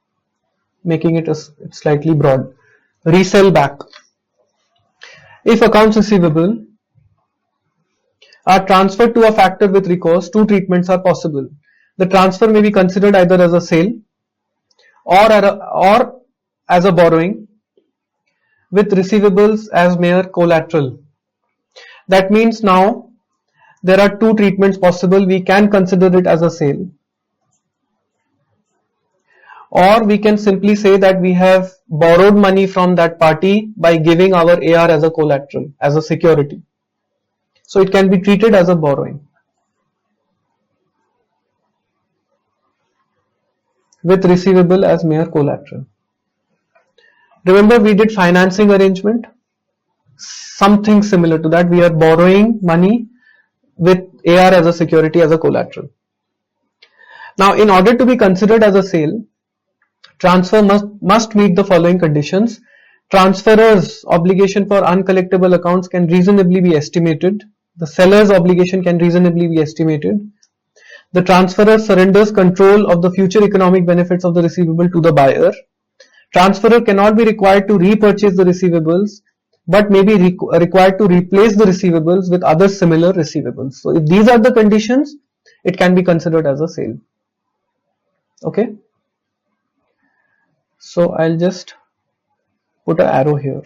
making it slightly broad. Resell back. If accounts receivable are transferred to a factor with recourse, two treatments are possible. The transfer may be considered either as a sale or as a borrowing with receivables as mere collateral. That means now there are two treatments possible. We can consider it as a sale, or we can simply say that we have borrowed money from that party by giving our AR as a collateral, as a security. So it can be treated as a borrowing with receivable as mere collateral. Remember we did financing arrangement, something similar to that. We are borrowing money with AR as a security, as a collateral. Now in order to be considered as a sale, transfer must meet the following conditions. Transferor's obligation for uncollectible accounts can reasonably be estimated. The seller's obligation can reasonably be estimated. The transferor surrenders control of the future economic benefits of the receivable to the buyer. Transferor cannot be required to repurchase the receivables, but may be required to replace the receivables with other similar receivables. So if these are the conditions, it can be considered as a sale. Okay. So I'll just put an arrow here.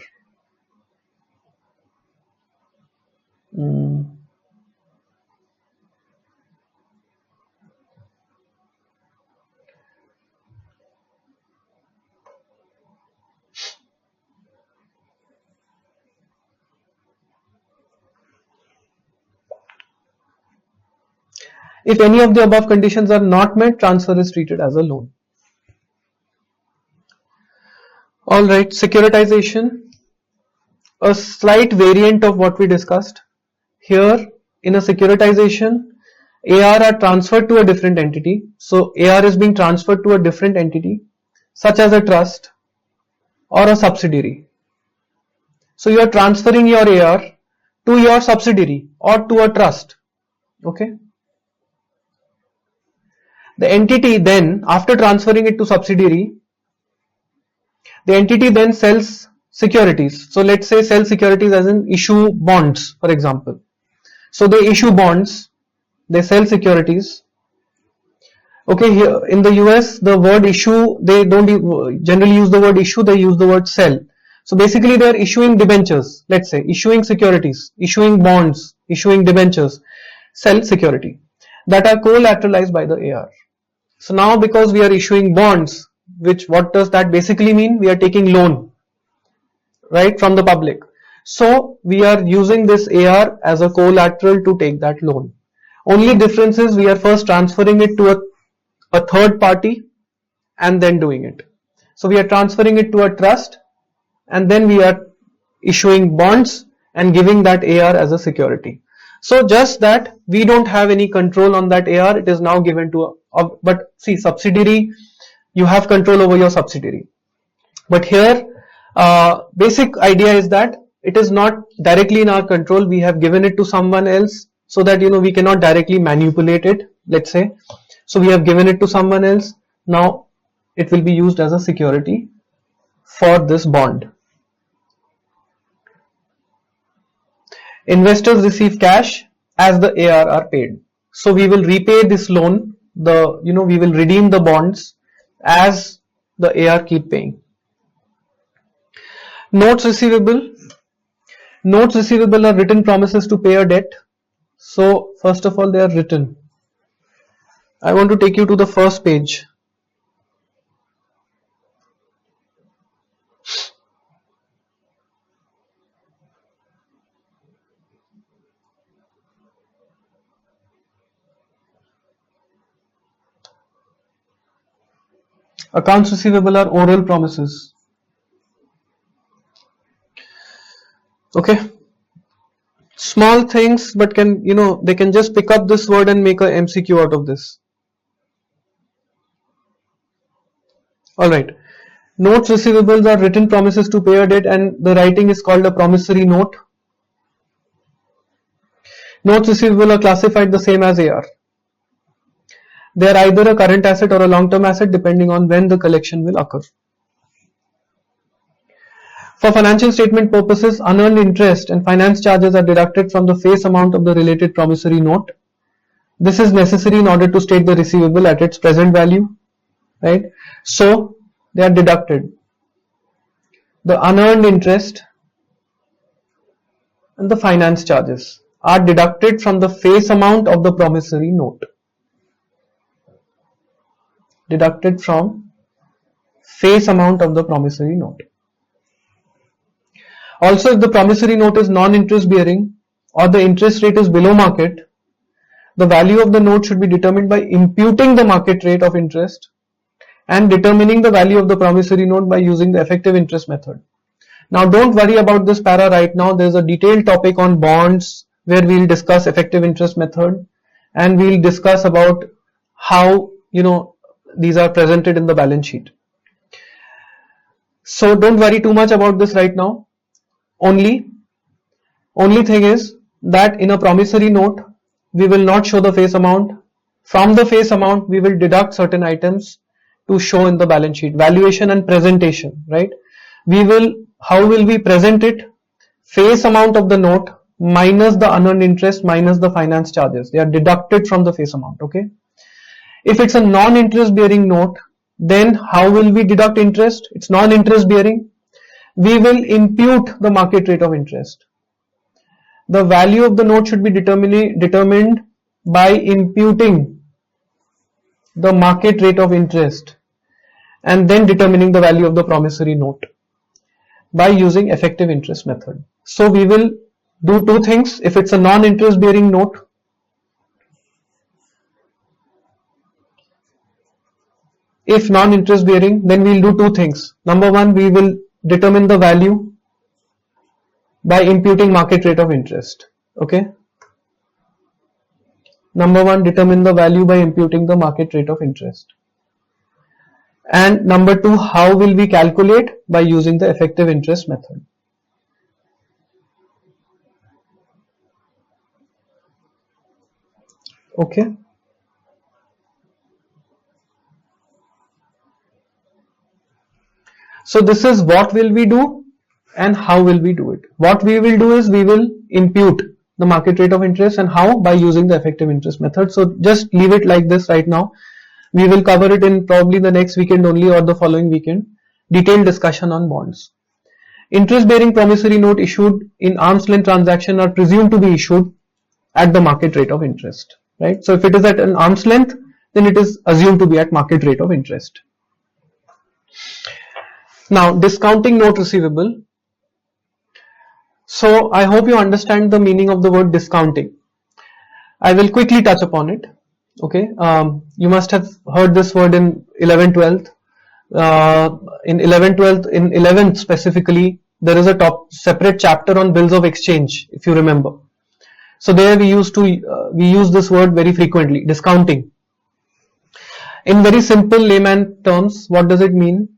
If any of the above conditions are not met, transfer is treated as a loan. Alright, securitization. A slight variant of what we discussed. Here, in a securitization, AR are transferred to a different entity. So AR is being transferred to a different entity, such as a trust or a subsidiary. So you are transferring your AR to your subsidiary or to a trust. Okay. The entity then, after transferring it to subsidiary, the entity then sells securities. So let's say sell securities as in issue bonds, for example. So they issue bonds, they sell securities. Okay, here in the US, the word issue, they don't generally use the word issue, they use the word sell. So basically they are issuing debentures, let's say, issuing securities, issuing bonds, issuing debentures, sell security that are collateralized by the AR. So now because we are issuing bonds, what does that basically mean? We are taking loan, right, from the public. So we are using this AR as a collateral to take that loan. Only difference is we are first transferring it to a third party and then doing it. So we are transferring it to a trust and then we are issuing bonds and giving that AR as a security. So just that we don't have any control on that AR, it is now given to but see, subsidiary, you have control over your subsidiary. But here, basic idea is that it is not directly in our control. We have given it to someone else so that we cannot directly manipulate it, let's say. So we have given it to someone else. Now it will be used as a security for this bond. Investors receive cash as the AR are paid. So we will repay this loan, we will redeem the bonds as the AR keep paying. Notes receivable. Notes receivable are written promises to pay a debt. So first of all, they are written. I want to take you to the first page. Accounts receivable are oral promises. Okay. Small things, but they can just pick up this word and make a MCQ out of this. Alright. Notes receivables are written promises to pay a debt and the writing is called a promissory note. Notes receivable are classified the same as AR. They are either a current asset or a long-term asset depending on when the collection will occur. For financial statement purposes, unearned interest and finance charges are deducted from the face amount of the related promissory note. This is necessary in order to state the receivable at its present value, right? So they are deducted. The unearned interest and the finance charges are deducted from the face amount of the promissory note. Deducted from face amount of the promissory note. Also, if the promissory note is non-interest bearing or the interest rate is below market, the value of the note should be determined by imputing the market rate of interest and determining the value of the promissory note by using the effective interest method. Now don't worry about this para right now. There's a detailed topic on bonds where we'll discuss effective interest method and we'll discuss about how these are presented in the balance sheet. So don't worry too much about this right now. Only thing is, that in a promissory note, we will not show the face amount. From the face amount, we will deduct certain items to show in the balance sheet. Valuation and presentation, right? How will we present it? Face amount of the note minus the unearned interest minus the finance charges. They are deducted from the face amount, okay? If it's a non-interest bearing note, then how will we deduct interest? It's non-interest bearing. We will impute the market rate of interest. The value of the note should be determined by imputing the market rate of interest and then determining the value of the promissory note by using effective interest method. So we will do two things. If it's a non-interest bearing note, if non-interest bearing, then we'll do two things. Number one, we will determine the value by imputing market rate of interest. Okay. Number one, determine the value by imputing the market rate of interest. And number two, how will we calculate? By using the effective interest method. Okay. So this is what will we do and how will we do it. What we will do is we will impute the market rate of interest, and how? By using the effective interest method. So just leave it like this right now. We will cover it in probably the next weekend only or the following weekend. Detailed discussion on bonds. Interest bearing promissory note issued in arm's length transaction are presumed to be issued at the market rate of interest. Right? So if it is at an arm's length, then it is assumed to be at market rate of interest. Now, discounting note receivable. So I hope you understand the meaning of the word discounting. I will quickly touch upon it. Okay, you must have heard this word in 11th, 12th. In 11th, 12th, in 11th specifically, there is a separate chapter on bills of exchange, if you remember. So there we use this word very frequently, discounting. In very simple layman terms, what does it mean?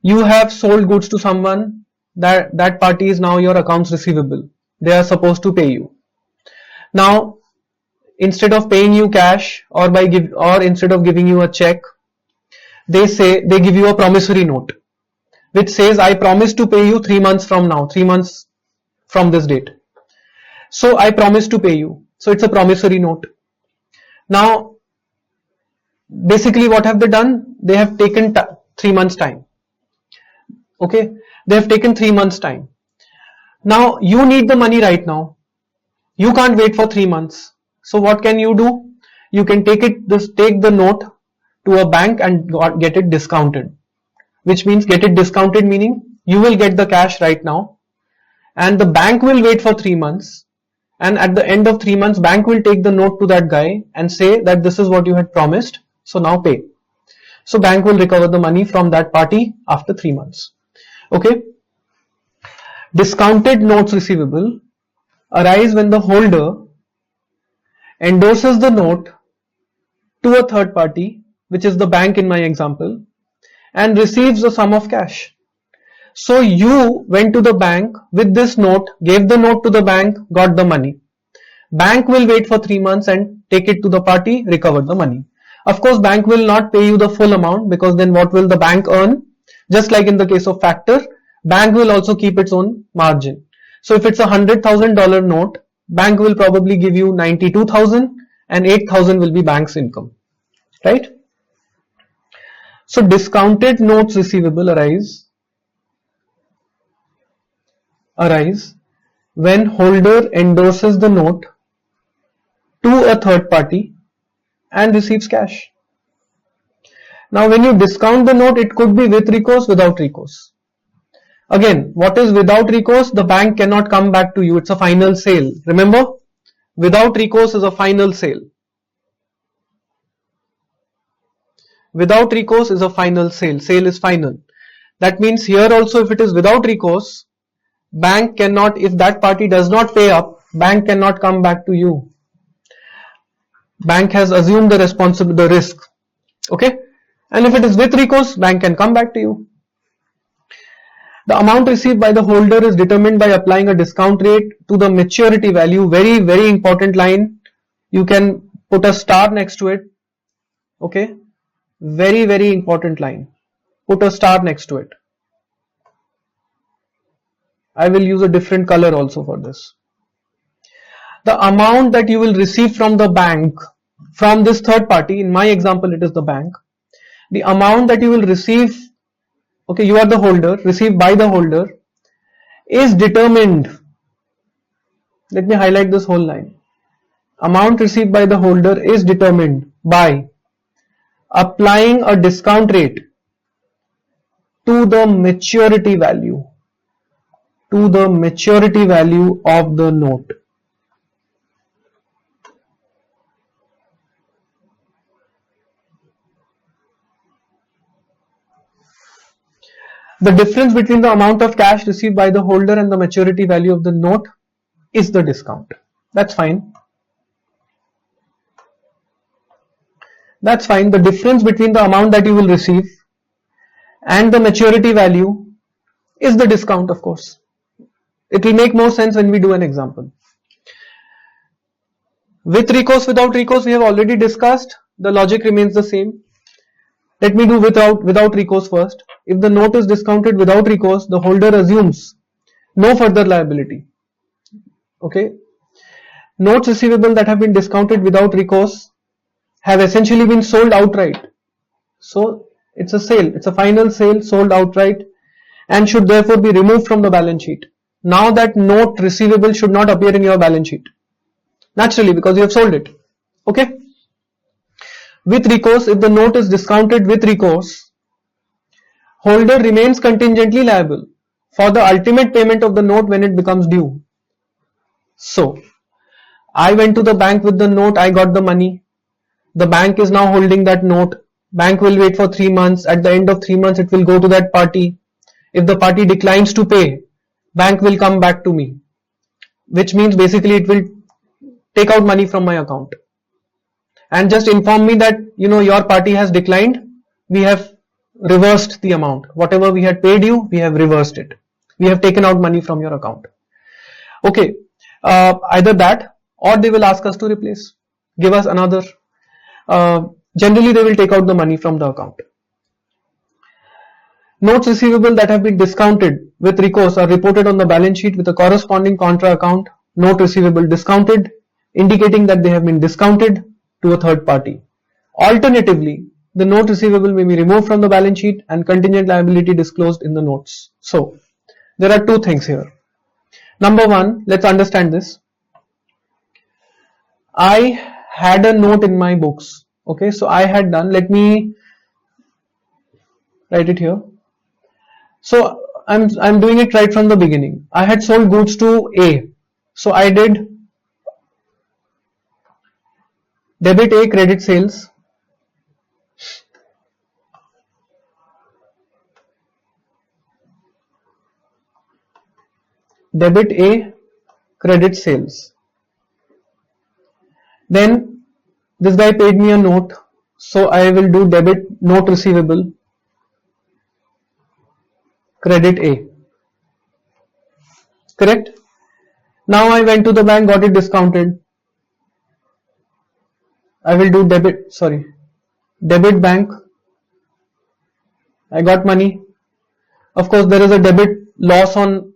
You have sold goods to someone, that party is now your accounts receivable. They are supposed to pay you. Now, instead of paying you cash or instead of giving you a check, they give you a promissory note which says, I promise to pay you 3 months from now, 3 months from this date. So I promise to pay you. So it's a promissory note. Now, basically what have they done? They have taken 3 months time. Okay, they have taken 3 months time. Now you need the money right now. You can't wait for 3 months. So what can you do? You can take the note to a bank and get it discounted. Which means get it discounted meaning you will get the cash right now, and the bank will wait for 3 months, and at the end of 3 months bank will take the note to that guy and say that this is what you had promised, so now pay. So bank will recover the money from that party after 3 months. Okay. Discounted notes receivable arise when the holder endorses the note to a third party, which is the bank in my example, and receives a sum of cash. So you went to the bank with this note, gave the note to the bank, got the money. Bank will wait for 3 months and take it to the party, recover the money. Of course, bank will not pay you the full amount, because then what will the bank earn? Just like in the case of factor, bank will also keep its own margin. So if it's a $100,000 note, bank will probably give you 92,000 and 8,000 will be bank's income. Right? So discounted notes receivable arise when holder endorses the note to a third party and receives cash. Now when you discount the note, it could be with recourse, without recourse. Again, what is without recourse? The bank cannot come back to you. It's a final sale. Remember, without recourse is a final sale. Without recourse is a final sale. Sale is final. That means here also, if it is without recourse, bank cannot, if that party does not pay up, bank cannot come back to you. Bank has assumed the risk. Okay. And if it is with recourse, bank can come back to you. The amount received by the holder is determined by applying a discount rate to the maturity value. Very, very important line. You can put a star next to it. Okay. Very, very important line. Put a star next to it. I will use a different color also for this. The amount that you will receive from the bank, from this third party, in my example it is the bank, the amount that you will receive, okay, you are the holder, received by the holder, is determined. Let me highlight this whole line. Amount received by the holder is determined by applying a discount rate to the maturity value, of the note. The difference between the amount of cash received by the holder and the maturity value of the note is the discount. That's fine. That's fine. The difference between the amount that you will receive and the maturity value is the discount, of course. It will make more sense when we do an example. With recourse, without recourse, we have already discussed. The logic remains the same. Let me do without recourse first. If the note is discounted without recourse, the holder assumes no further liability. Okay. Notes receivable that have been discounted without recourse have essentially been sold outright. So it's a sale. It's a final sale, sold outright, and should therefore be removed from the balance sheet. Now that note receivable should not appear in your balance sheet. Naturally, because you have sold it. Okay. With recourse, if the note is discounted with recourse, holder remains contingently liable for the ultimate payment of the note when it becomes due. So, I went to the bank with the note, I got the money. The bank is now holding that note. Bank will wait for 3 months. At the end of 3 months, it will go to that party. If the party declines to pay, bank will come back to me, which means basically it will take out money from my account and just inform me that, you know, your party has declined. We have reversed the amount. Whatever we had paid you, we have reversed it. We have taken out money from your account. Okay, either that or they will ask us to replace, give us another. Generally, they will take out the money from the account. Notes receivable that have been discounted with recourse are reported on the balance sheet with a corresponding contra account, note receivable discounted, indicating that they have been discounted to a third party. Alternatively, the note receivable may be removed from the balance sheet and contingent liability disclosed in the notes. So, there are two things here. Number one, let's understand this. I had a note in my books. Okay, so I had done, let me write it here. So I'm doing it right from the beginning. I had sold goods to A. So I did debit A, credit sales. Debit A, credit sales. Then this guy paid me a note. So I will do debit note receivable, credit A. Correct? Now I went to the bank, got it discounted. I will do debit bank. I got money. Of course, there is a debit loss on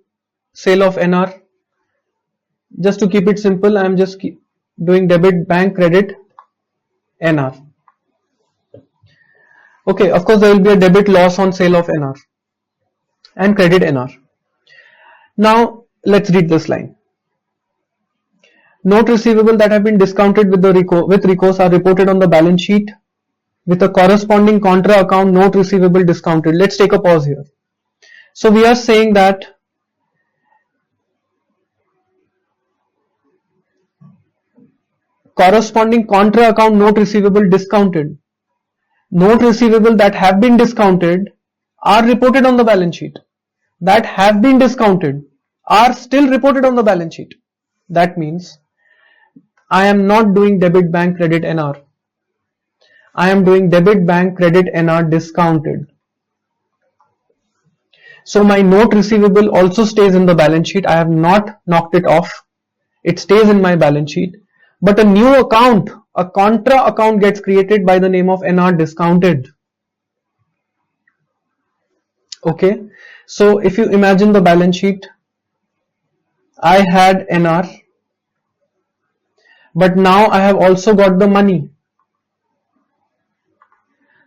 sale of NR. Just to keep it simple, I am just doing debit bank, credit NR. Okay, of course, there will be a debit loss on sale of NR and credit NR. Now, let's read this line. Note receivable that have been discounted with recourse are reported on the balance sheet with a corresponding contra account, note receivable discounted. Let's take a pause here. So we are saying that corresponding contra account, note receivable discounted. Note receivable that have been discounted are reported on the balance sheet. That have been discounted are still reported on the balance sheet. That means I am not doing debit bank credit NR. I am doing debit bank credit NR discounted. So my note receivable also stays in the balance sheet. I have not knocked it off. It stays in my balance sheet. But a new account, a contra account gets created by the name of NR discounted. Okay. So if you imagine the balance sheet, I had NR, but now I have also got the money.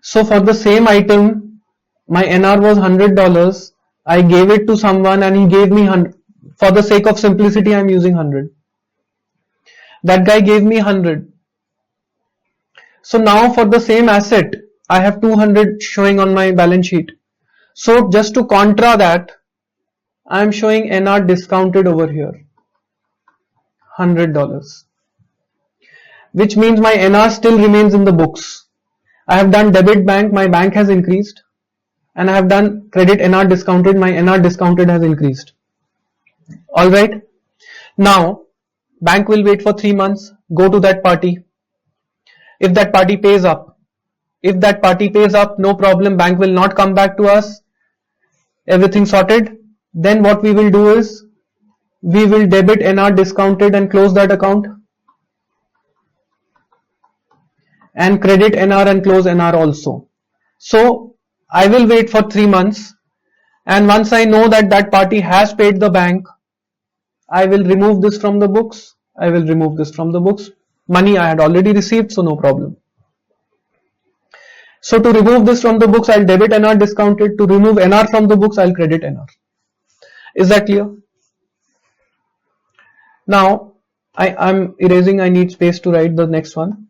So for the same item, my NR was $100. I gave it to someone and he gave me 100. For the sake of simplicity, I am using 100. That guy gave me 100. So now for the same asset, I have 200 showing on my balance sheet. So just to contra that, I am showing NR discounted over here, $100. Which means my NR still remains in the books. I have done debit bank, my bank has increased. And I have done credit NR discounted, my NR discounted has increased. Alright. Now, bank will wait for 3 months, go to that party. If that party pays up, no problem, bank will not come back to us. Everything sorted. Then what we will do is, we will debit NR discounted and close that account. And credit NR and close NR also. So, I will wait for 3 months, and once I know that that party has paid the bank, I will remove this from the books. Money I had already received, so no problem. So to remove this from the books, I'll debit NR discounted. To remove NR from the books, I'll credit NR. Is that clear? Now, I'm erasing, I need space to write the next one.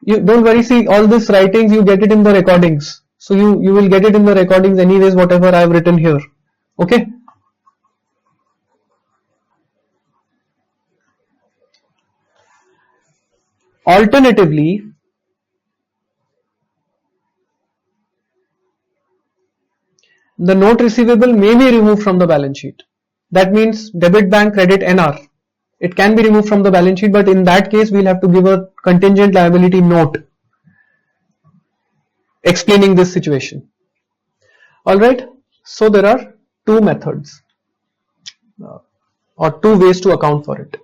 You don't worry, see all this writings, you get it in the recordings. So you will get it in the recordings anyways, whatever I have written here. Okay. Alternatively, the note receivable may be removed from the balance sheet. That means debit bank, credit NR. It can be removed from the balance sheet, but in that case, we'll have to give a contingent liability note explaining this situation. Alright, so there are two methods or two ways to account for it.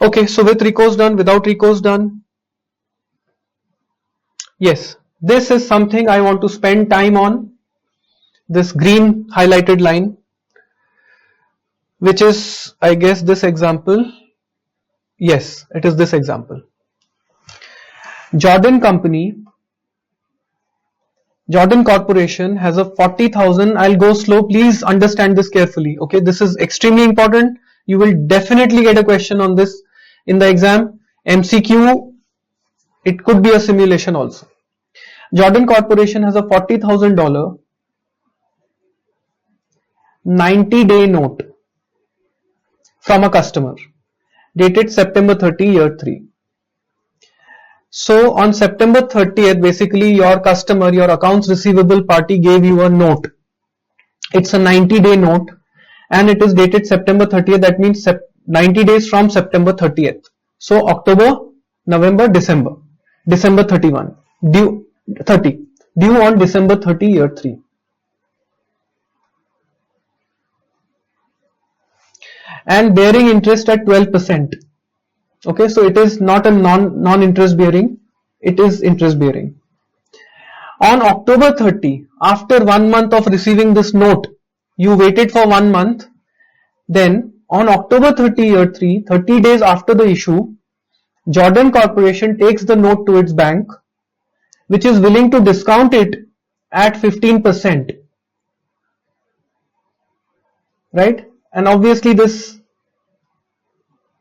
Okay, so with recourse done, without recourse done. Yes, this is something I want to spend time on. This green highlighted line, which is, I guess, this example. Yes, it is this example. Jordan Corporation has a 40,000. I'll go slow. Please understand this carefully. Okay, this is extremely important. You will definitely get a question on this in the exam. MCQ, it could be a simulation also. Jordan Corporation has a $40,000 90-day note from a customer dated September 30, year 3. So on September 30th, basically your customer, your accounts receivable party gave you a note. It's a 90-day note and it is dated September 30th. That means 90 days from September 30th. So October, November, December 31. Due on December 30, year 3. And bearing interest at 12%. Okay, so it is not a non-interest bearing, it is interest bearing. On October 30, after 1 month of receiving this note, you waited for 1 month, then on October 30, year 3, 30 days after the issue, Jordan Corporation takes the note to its bank, which is willing to discount it at 15%. Right? And obviously this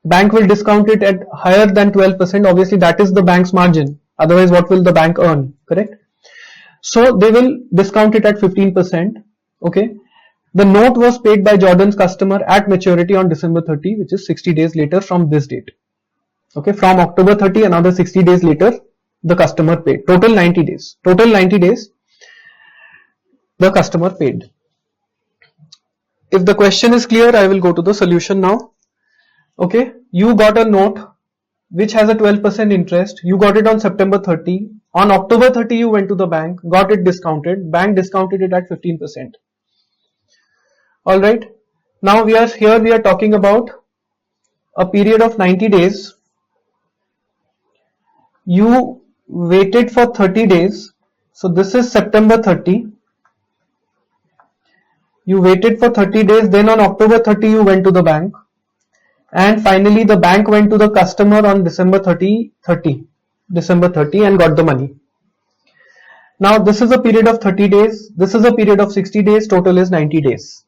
bank will discount it at higher than 12%. Obviously that is the bank's margin. Otherwise what will the bank earn? Correct? So they will discount it at 15%. Okay. The note was paid by Jordan's customer at maturity on December 30, which is 60 days later from this date. Okay. From October 30, another 60 days later, the customer paid. Total 90 days. The customer paid. If the question is clear, I will go to the solution now. Okay, you got a note which has a 12% interest. You got it on September 30. On October 30, you went to the bank, got it discounted. Bank discounted it at 15%. All right. Now we are talking about a period of 90 days. You waited for 30 days. So this is September 30. You waited for 30 days. Then on October 30, you went to the bank. And finally, the bank went to the customer on December 30 and got the money. Now this is a period of 30 days. This is a period of 60 days. Total is 90 days.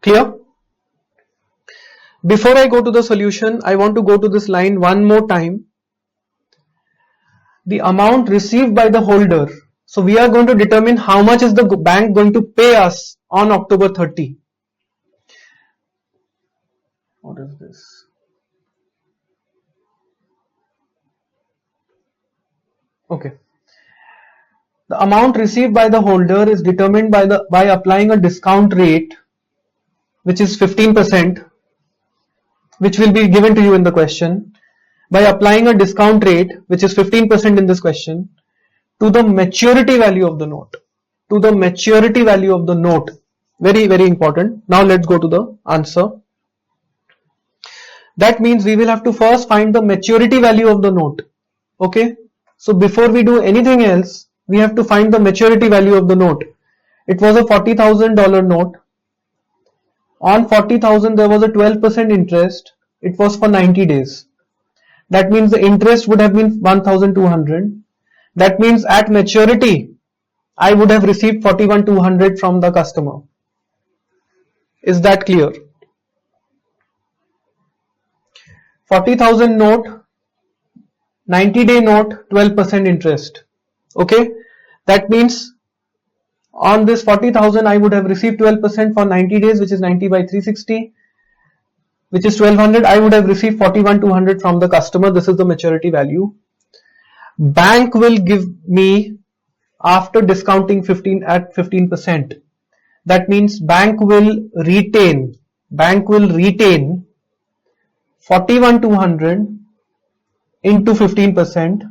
Clear? Before I go to the solution, I want to go to this line one more time. The amount received by the holder. So we are going to determine how much is the bank going to pay us on October 30. What is this? Okay. The amount received by the holder is determined by applying a discount rate, which is 15%, which will be given to you in the question. By applying a discount rate, which is 15% in this question, to the maturity value of the note. To the maturity value of the note. Very, very important. Now let's go to the answer. That means we will have to first find the maturity value of the note. Okay. So before we do anything else, we have to find the maturity value of the note. It was a $40,000 note. On 40,000 there was a 12% interest. It was for 90 days. That means the interest would have been 1,200. That means at maturity, I would have received 41,200 from the customer. Is that clear? 40,000 note, 90-day note, 12% interest. Okay, that means on this 40,000 I would have received 12% for 90 days, which is 90 by 360, which is 1200. I would have received 41,200 from the customer. This is the maturity value. Bank will give me after discounting 15%. That means bank will retain 41,200 into 15%,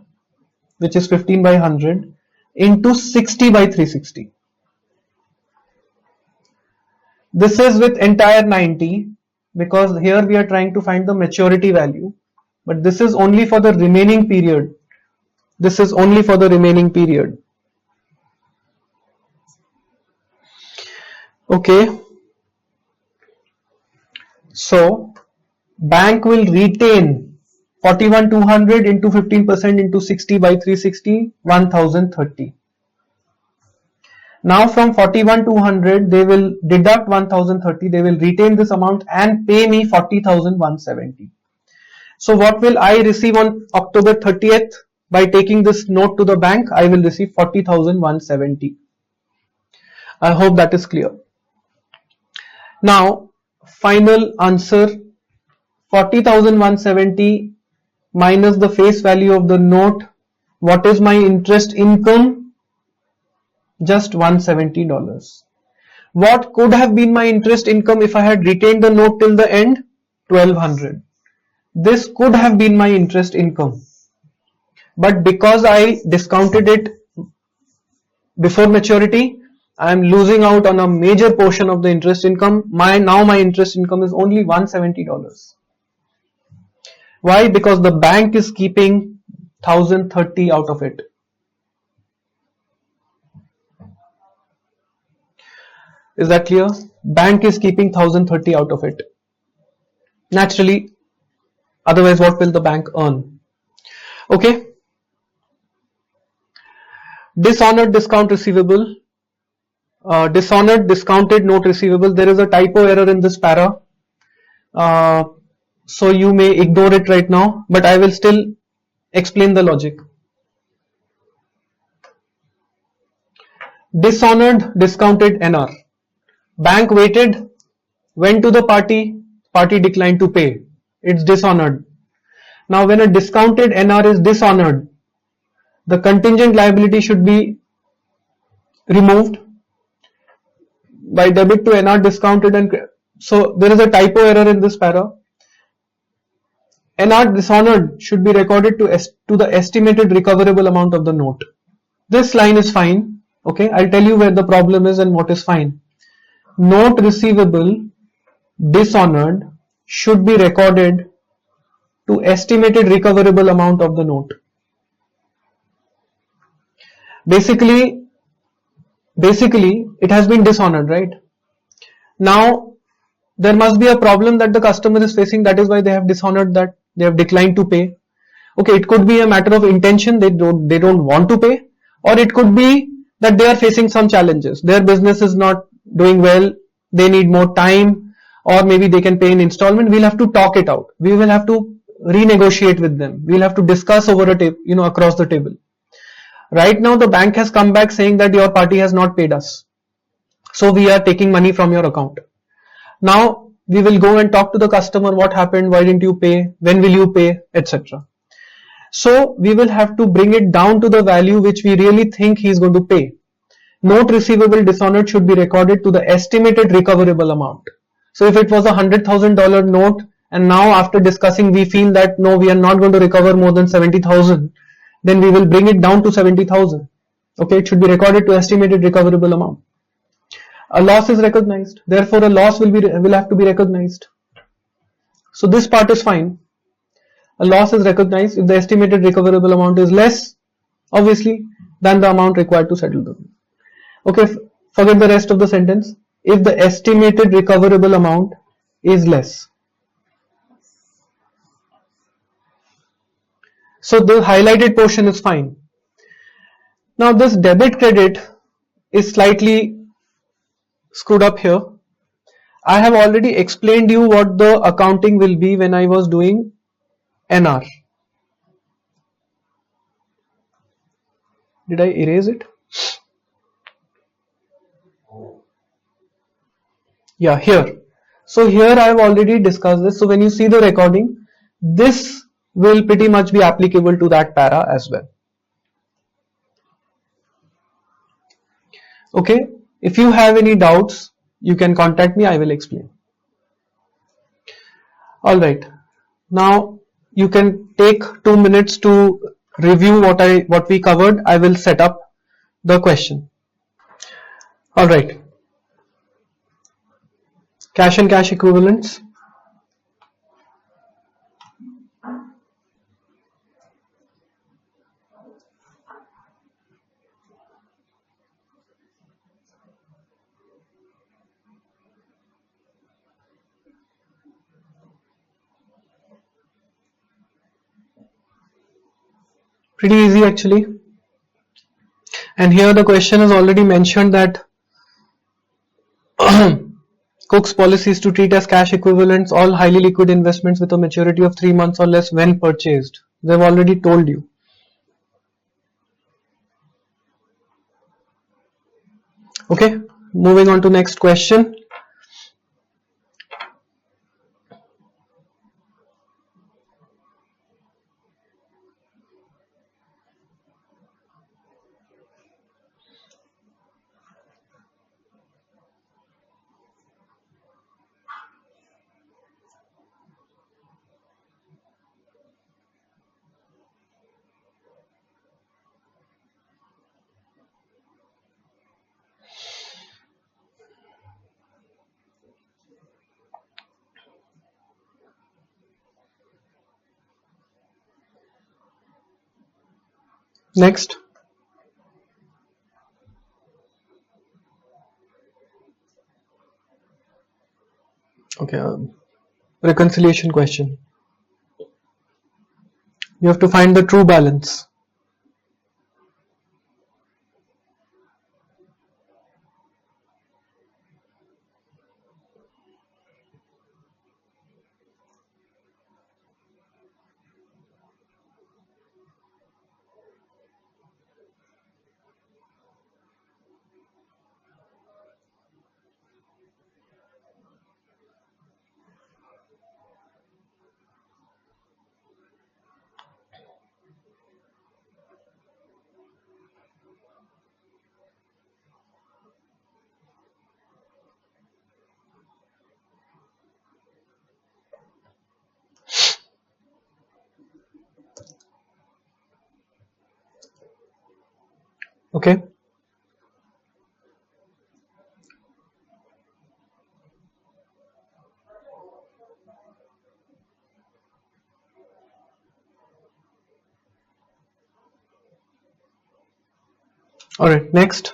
which is 15 by 100, into 60 by 360. This is with entire 90, because here we are trying to find the maturity value, but this is only for the remaining period. This is only for the remaining period. Okay. So bank will retain 41,200 into 15% into 60 by 360, 1,030. Now from 41,200 they will deduct 1,030. They will retain this amount and pay me 40,170. So what will I receive on October 30th? By taking this note to the bank, I will receive 40,170. I hope that is clear. Now, final answer, 40,170 minus the face value of the note. What is my interest income? Just $170. What could have been my interest income if I had retained the note till the end? 1,200. This could have been my interest income. But because I discounted it before maturity, I am losing out on a major portion of the interest income. Now my interest income is only $170. Why? Because the bank is keeping 1,030 out of it. Is that clear? Bank is keeping 1,030 out of it. Naturally, otherwise what will the bank earn? Okay. Dishonored discount receivable. Dishonored discounted note receivable. There is a typo error in this para. So you may ignore it right now, but I will still explain the logic. Dishonored discounted NR. Bank waited, went to the party declined to pay. It's dishonored. Now when a discounted NR is dishonored, the contingent liability should be removed by debit to NR discounted, and so there is a typo error in this para. NR dishonored should be recorded to the estimated recoverable amount of the note. This line is fine. Okay, I'll tell you where the problem is and what is fine. Note receivable dishonored should be recorded to estimated recoverable amount of the note. Basically it has been dishonored, right? Now there must be a problem that the customer is facing, that is why they have dishonored, that they have declined to pay. Okay, it could be a matter of intention, they don't want to pay, or it could be that they are facing some challenges, their business is not doing well, they need more time, or maybe they can pay in installment. We'll have to talk it out, we will have to renegotiate with them, we'll have to discuss over a table, across the table. Right now the bank has come back saying that your party has not paid us, so we are taking money from your account. Now we will go and talk to the customer, what happened, why didn't you pay, when will you pay, etc. So we will have to bring it down to the value which we really think he is going to pay. Note receivable dishonored should be recorded to the estimated recoverable amount. So if it was a $100,000 note and now after discussing we feel that no, we are not going to recover more than 70,000, then we will bring it down to 70,000. Okay, it should be recorded to estimated recoverable amount. A loss is recognized, therefore a loss will have to be recognized. So this part is fine. A loss is recognized if the estimated recoverable amount is less, obviously, than the amount required to settle the bill. Okay, forget the rest of the sentence. If the estimated recoverable amount is less. So the highlighted portion is fine. Now this debit credit is slightly screwed up here. I have already explained you what the accounting will be when I was doing NR. Did I erase it? Yeah, here. So here I have already discussed this. So when you see the recording, this will pretty much be applicable to that para as well. Okay, if you have any doubts, you can contact me, I will explain. Alright, now you can take 2 minutes to review what we covered. I will set up the question. Alright, cash and cash equivalents. Pretty easy actually. And here the question has already mentioned that Cook's policy is to treat as cash equivalents all highly liquid investments with a maturity of 3 months or less when purchased. They've already told you. Okay, moving on to next question. Next. Okay, reconciliation question. You have to find the true balance. Okay. All right. Next.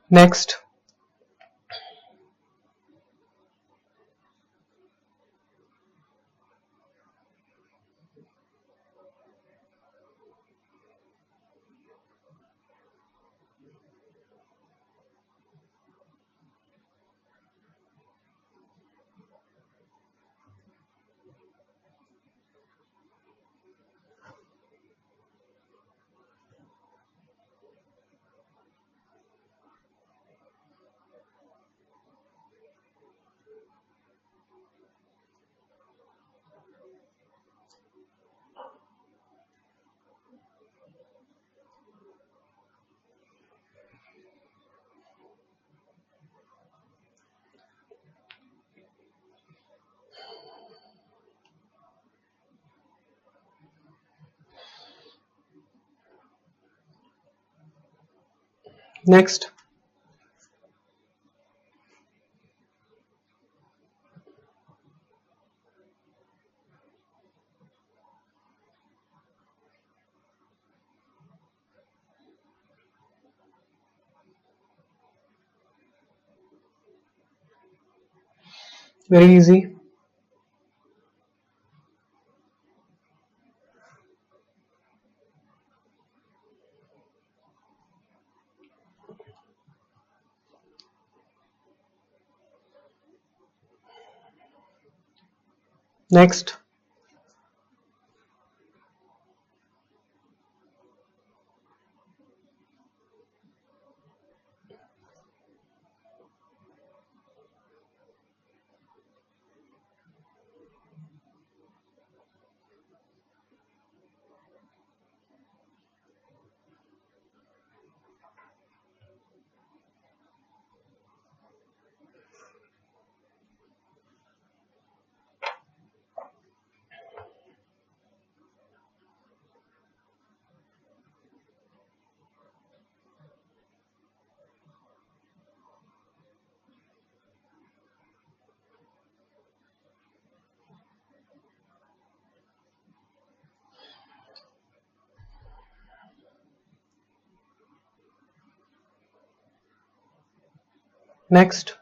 Next. Next. Very easy. Next. Next.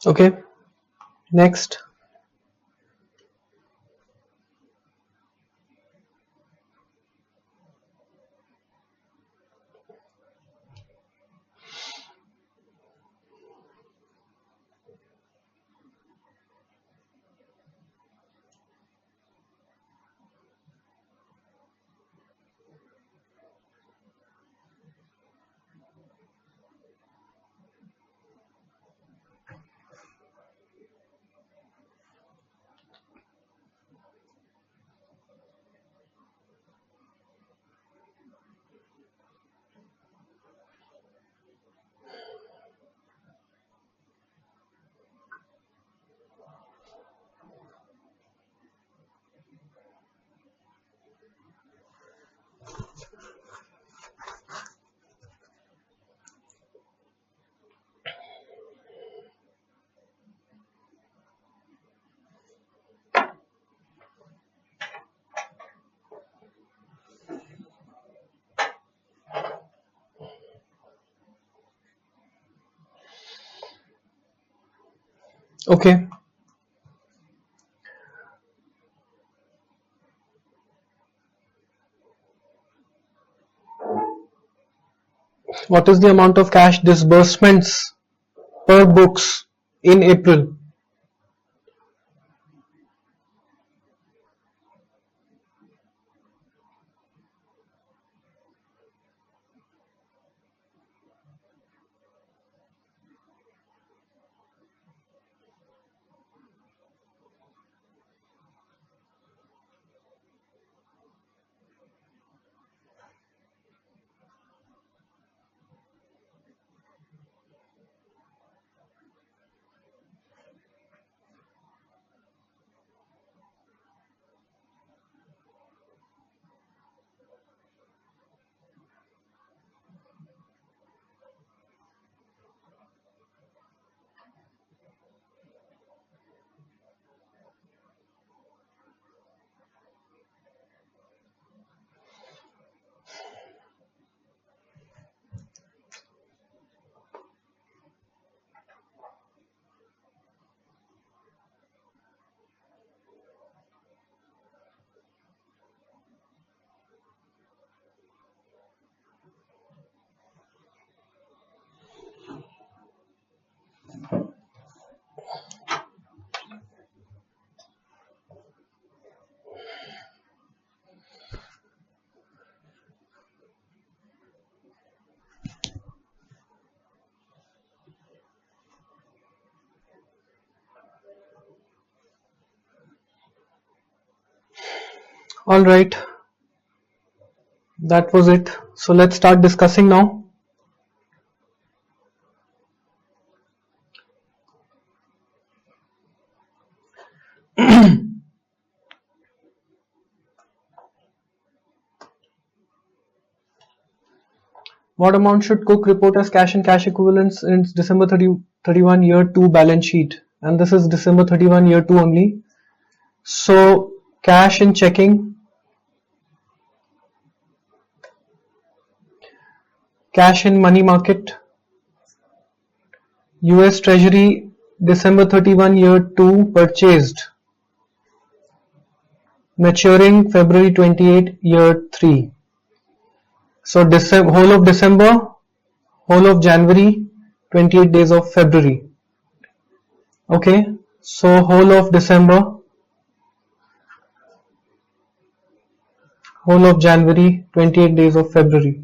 Okay. Next. Okay. What is the amount of cash disbursements per books in April? Alright, that was it. So let's start discussing now. What amount should Cook report as cash and cash equivalents in its December 31 year 2 balance sheet? And this is December 31 year 2 only. So cash in checking, cash in money market, US Treasury December 31 year 2 purchased, maturing February 28 year 3. So whole of December, whole of January, 28 days of February. Okay, so whole of December, whole of January, 28 days of February.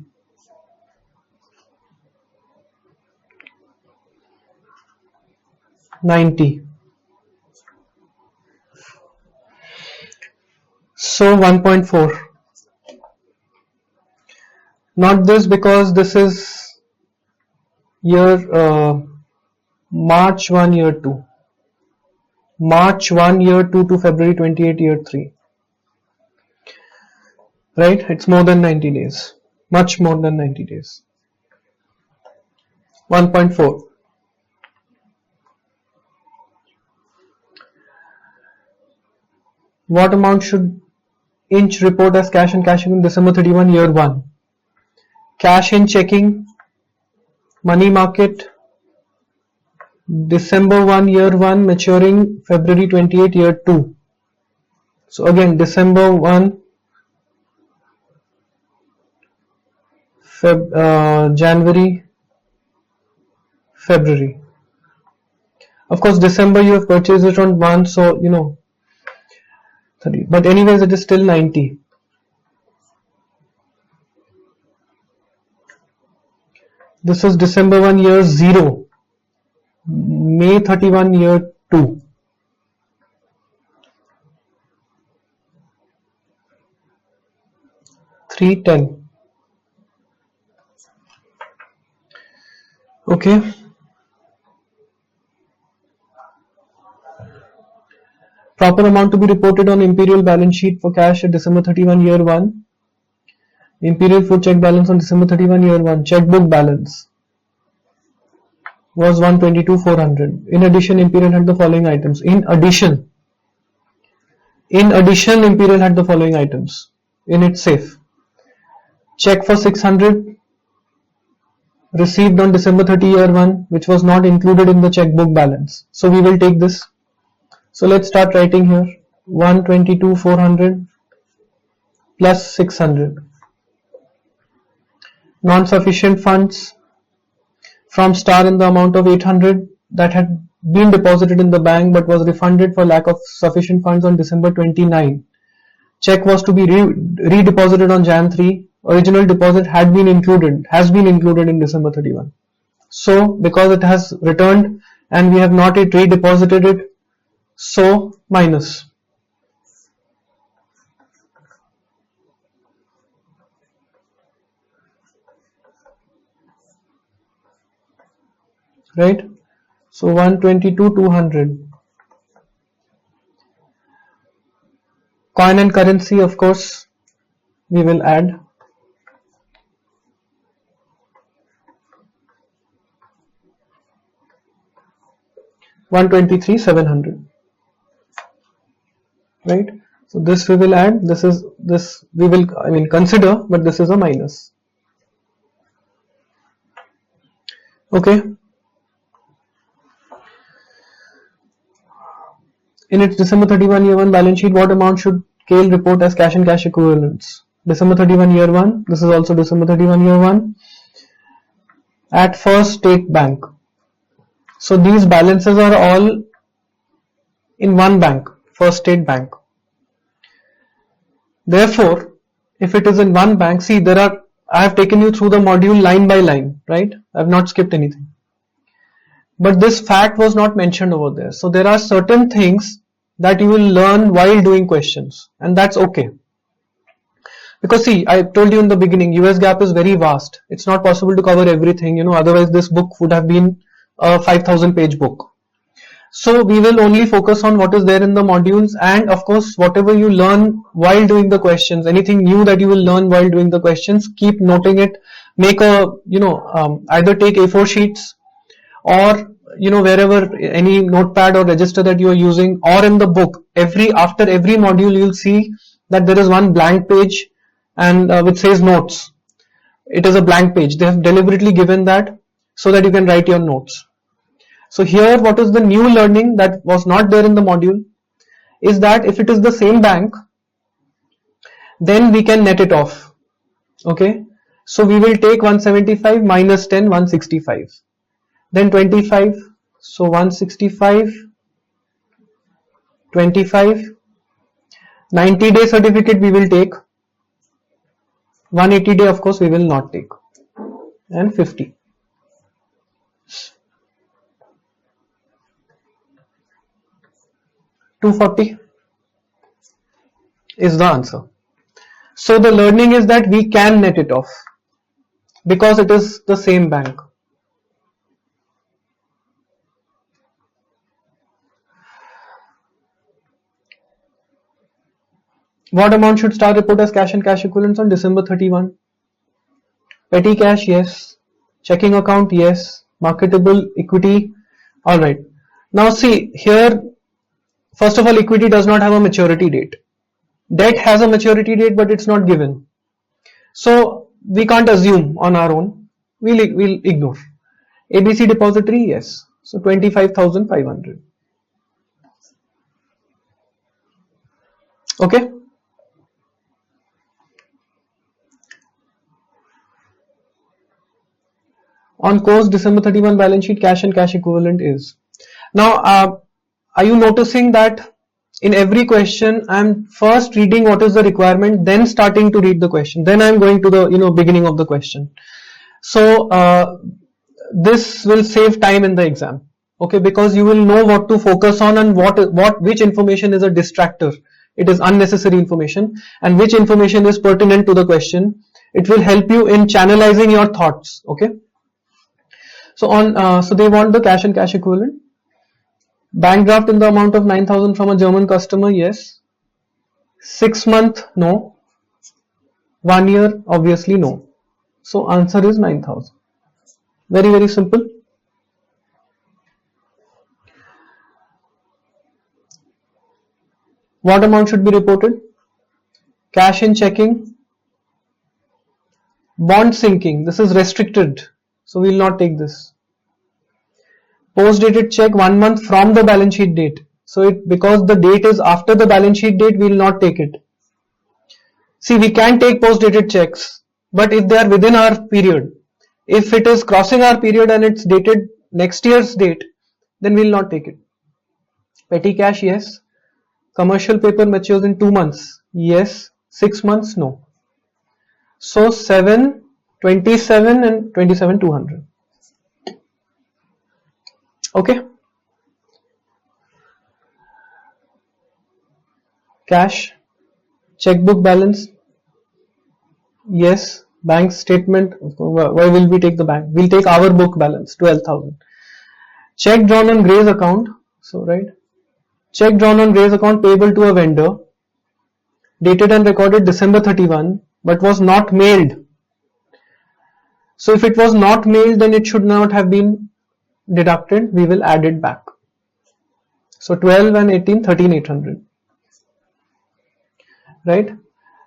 $90. So 1.4. Not this, because this is year March 1 year 2. March 1 year 2 to February 28 year 3. Right? It's more than 90 days. Much more than 90 days. 1.4. What amount should Inch report as cash and cash in December 31 year 1? Cash in checking, money market, December 1 year 1, maturing February 28 year 2. So again, December 1, January, February. Of course, December you have purchased it on 1, so 30. But anyways, it is still 90. This was December 1 year 0. May 31 year 2. 310. Okay. Proper amount to be reported on Imperial balance sheet for cash at December 31 year 1. Imperial food check balance on December 31 year 1. Checkbook balance was 122,400. In addition, Imperial had the following items. In addition, Imperial had the following items in its safe. Check for 600. received on December 30 year 1, which was not included in the checkbook balance. So we will take this. So let's start writing here. 122,400 plus 600. Non-sufficient funds from star in the amount of 800 that had been deposited in the bank but was refunded for lack of sufficient funds on December 29. Check was to be redeposited on Jan 3. Original deposit has been included in December 31. So because it has returned and we have not yet redeposited it, so minus. Right? So 122,200. Coin and currency, of course, we will add. $123,700. Right? So this we will add. This we will consider, but this is a minus. Okay. In its December 31 year 1 balance sheet, what amount should KL report as cash and cash equivalents? December 31 year 1, this is also December 31 year 1, at First State Bank. So these balances are all in one bank, First State Bank. Therefore, if it is in one bank, see I have taken you through the module line by line, right? I have not skipped anything. But this fact was not mentioned over there. So there are certain things that you will learn while doing questions, and that's okay. Because see, I told you in the beginning, US GAAP is very vast. It's not possible to cover everything, otherwise this book would have been a 5,000 page book. So we will only focus on what is there in the modules, and of course whatever you learn while doing the questions, anything new that you will learn while doing the questions, keep noting it. Make a, either take A4 sheets or wherever, any notepad or register that you are using, or in the book, after every module you'll see that there is one blank page and which says notes. It is a blank page. They have deliberately given that so that you can write your notes. So here, what is the new learning that was not there in the module is that if it is the same bank, then we can net it off. Okay, so we will take 175 minus 10, 165. Then 25, so 165, 25, 90-day certificate we will take, 180-day of course we will not take, and 50. $240 is the answer. So the learning is that we can net it off because it is the same bank. What amount should Star report as cash and cash equivalents on December 31? Petty cash, yes. Checking account, yes. Marketable equity, alright. Now see, here, first of all, equity does not have a maturity date. Debt has a maturity date, but it's not given. So we can't assume on our own. We'll ignore. ABC depository, yes. So 25,500. Okay. On course, December 31 balance sheet, cash and cash equivalent is. Now, are you noticing that in every question, I'm first reading what is the requirement, then starting to read the question. Then I'm going to the beginning of the question. So this will save time in the exam. Okay, because you will know what to focus on and which information is a distractor. It is unnecessary information, and which information is pertinent to the question. It will help you in channelizing your thoughts. Okay. So so they want the cash and cash equivalent. Bank draft in the amount of 9,000 from a German customer, yes. 6 month, no. 1 year, obviously no. So answer is 9,000. Very, very simple. What amount should be reported? Cash in checking. Bond sinking, this is restricted. so we will not take this. Post dated check 1 month from the balance sheet date, so because the date is after the balance sheet date, we will not take it. See, we can take post dated checks, but if they are within our period, if it is crossing our period and it's dated next year's date, then we will not take it. Petty cash, yes. Commercial paper matures in 2 months, yes. 6 months, no. So 7, 27 and 27 200. Okay. Cash, checkbook balance, yes. Bank statement, why will we take the bank? We'll take our book balance, 12,000. Check drawn on Gray's account, so right. Check drawn on Gray's account payable to a vendor, dated and recorded December 31, but was not mailed. So if it was not mailed, then it should not have been deducted. We will add it back. So 12 and 18, 13,800. Right?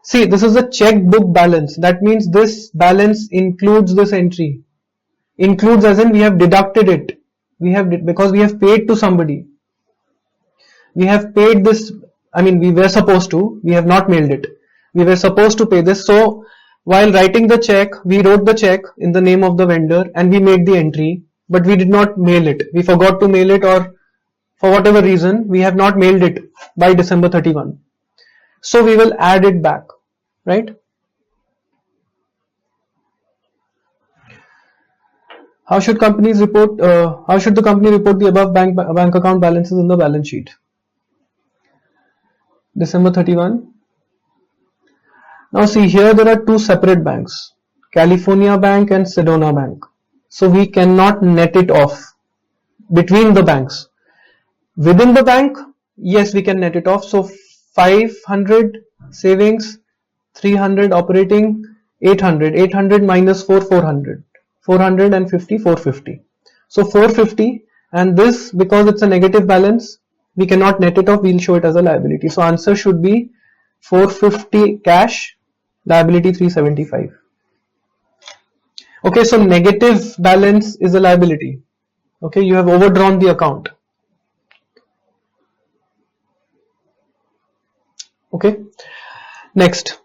See, this is a checkbook balance. That means this balance includes this entry. Includes as in we have deducted it. Because we have paid to somebody. We have paid this, we were supposed to, we have not mailed it. We were supposed to pay this. So while writing the check, we wrote the check in the name of the vendor and we made the entry, but we did not mail it. We forgot to mail it, or for whatever reason, we have not mailed it by December 31. So we will add it back, right? How should companies report? How should the company report the above bank account balances in the balance sheet? December 31. Now see, here there are two separate banks, California Bank and Sedona Bank. So we cannot net it off between the banks. Within the bank, yes, we can net it off. So 500 savings, 300 operating, 800. 800 minus 4, 400. 450, 450. So 450, and this, because it's a negative balance, we cannot net it off, we'll show it as a liability. So answer should be 450 cash, liability 375. Okay, so negative balance is a liability. Okay, you have overdrawn the account. Okay, next.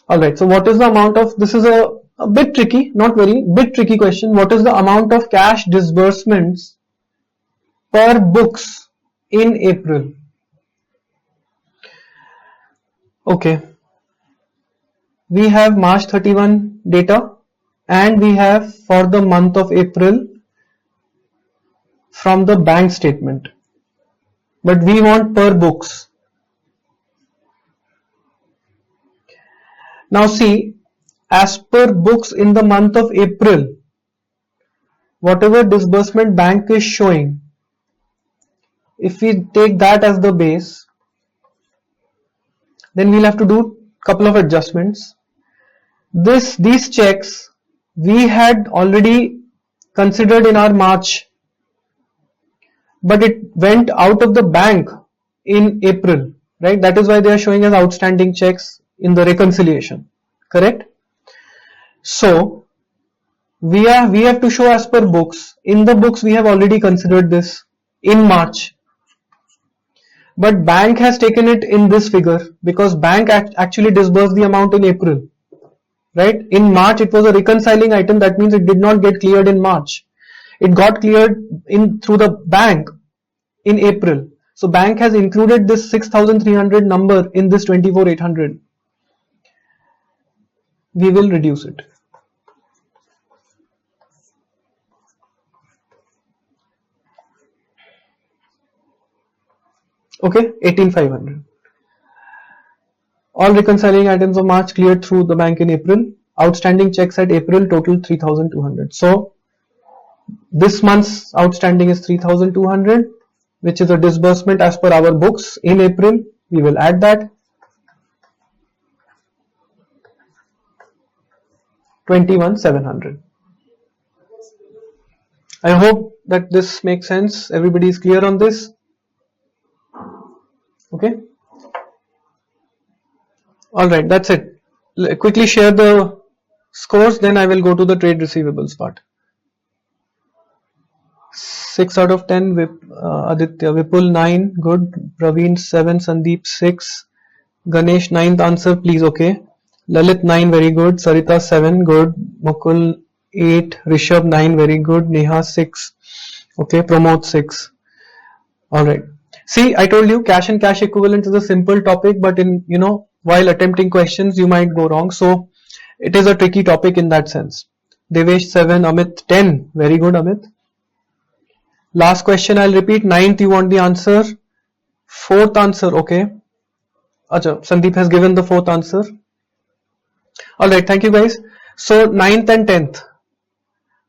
Alright, so what is the amount of, this is a bit tricky, not very, bit tricky question. What is the amount of cash disbursements per books in April? Okay, we have March 31 data and we have for the month of April from the bank statement, but we want per books. Now see, as per books in the month of April, whatever disbursement bank is showing, if we take that as the base, then we'll have to do a couple of adjustments. These checks we had already considered in our March, but it went out of the bank in April, right? That is why they are showing as outstanding checks in the reconciliation, correct? So we have to show as per books. In the books we have already considered this in March, but bank has taken it in this figure because bank actually disbursed the amount in April, right? In March it was a reconciling item, that means it did not get cleared in March. It got cleared through the bank in April. So bank has included this 6,300 number in this 24,800. We will reduce it. Okay, 18,500. All reconciling items of March cleared through the bank in April. Outstanding checks at April total 3,200. So this month's outstanding is 3,200, which is a disbursement as per our books in April. We will add that. 21,700. I hope that this makes sense. Everybody is clear on this. Okay. Alright, that's it. Quickly share the scores, then I will go to the trade receivables part. 6 out of 10, Aditya. Vipul 9, good. Praveen 7, Sandeep 6. Ganesh 9th answer, please, okay. Lalit 9, very good. Sarita 7, good. Mukul 8. Rishabh 9, very good. Neha 6. Okay, Pramod 6. Alright. See, I told you cash and cash equivalent is a simple topic, but in, while attempting questions, you might go wrong. So, it is a tricky topic in that sense. Devesh 7, Amit 10. Very good, Amit. Last question, I'll repeat. 9th, you want the answer. 4th answer, okay. Acha, Sandeep has given the 4th answer. Alright, thank you guys. So 9th and 10th.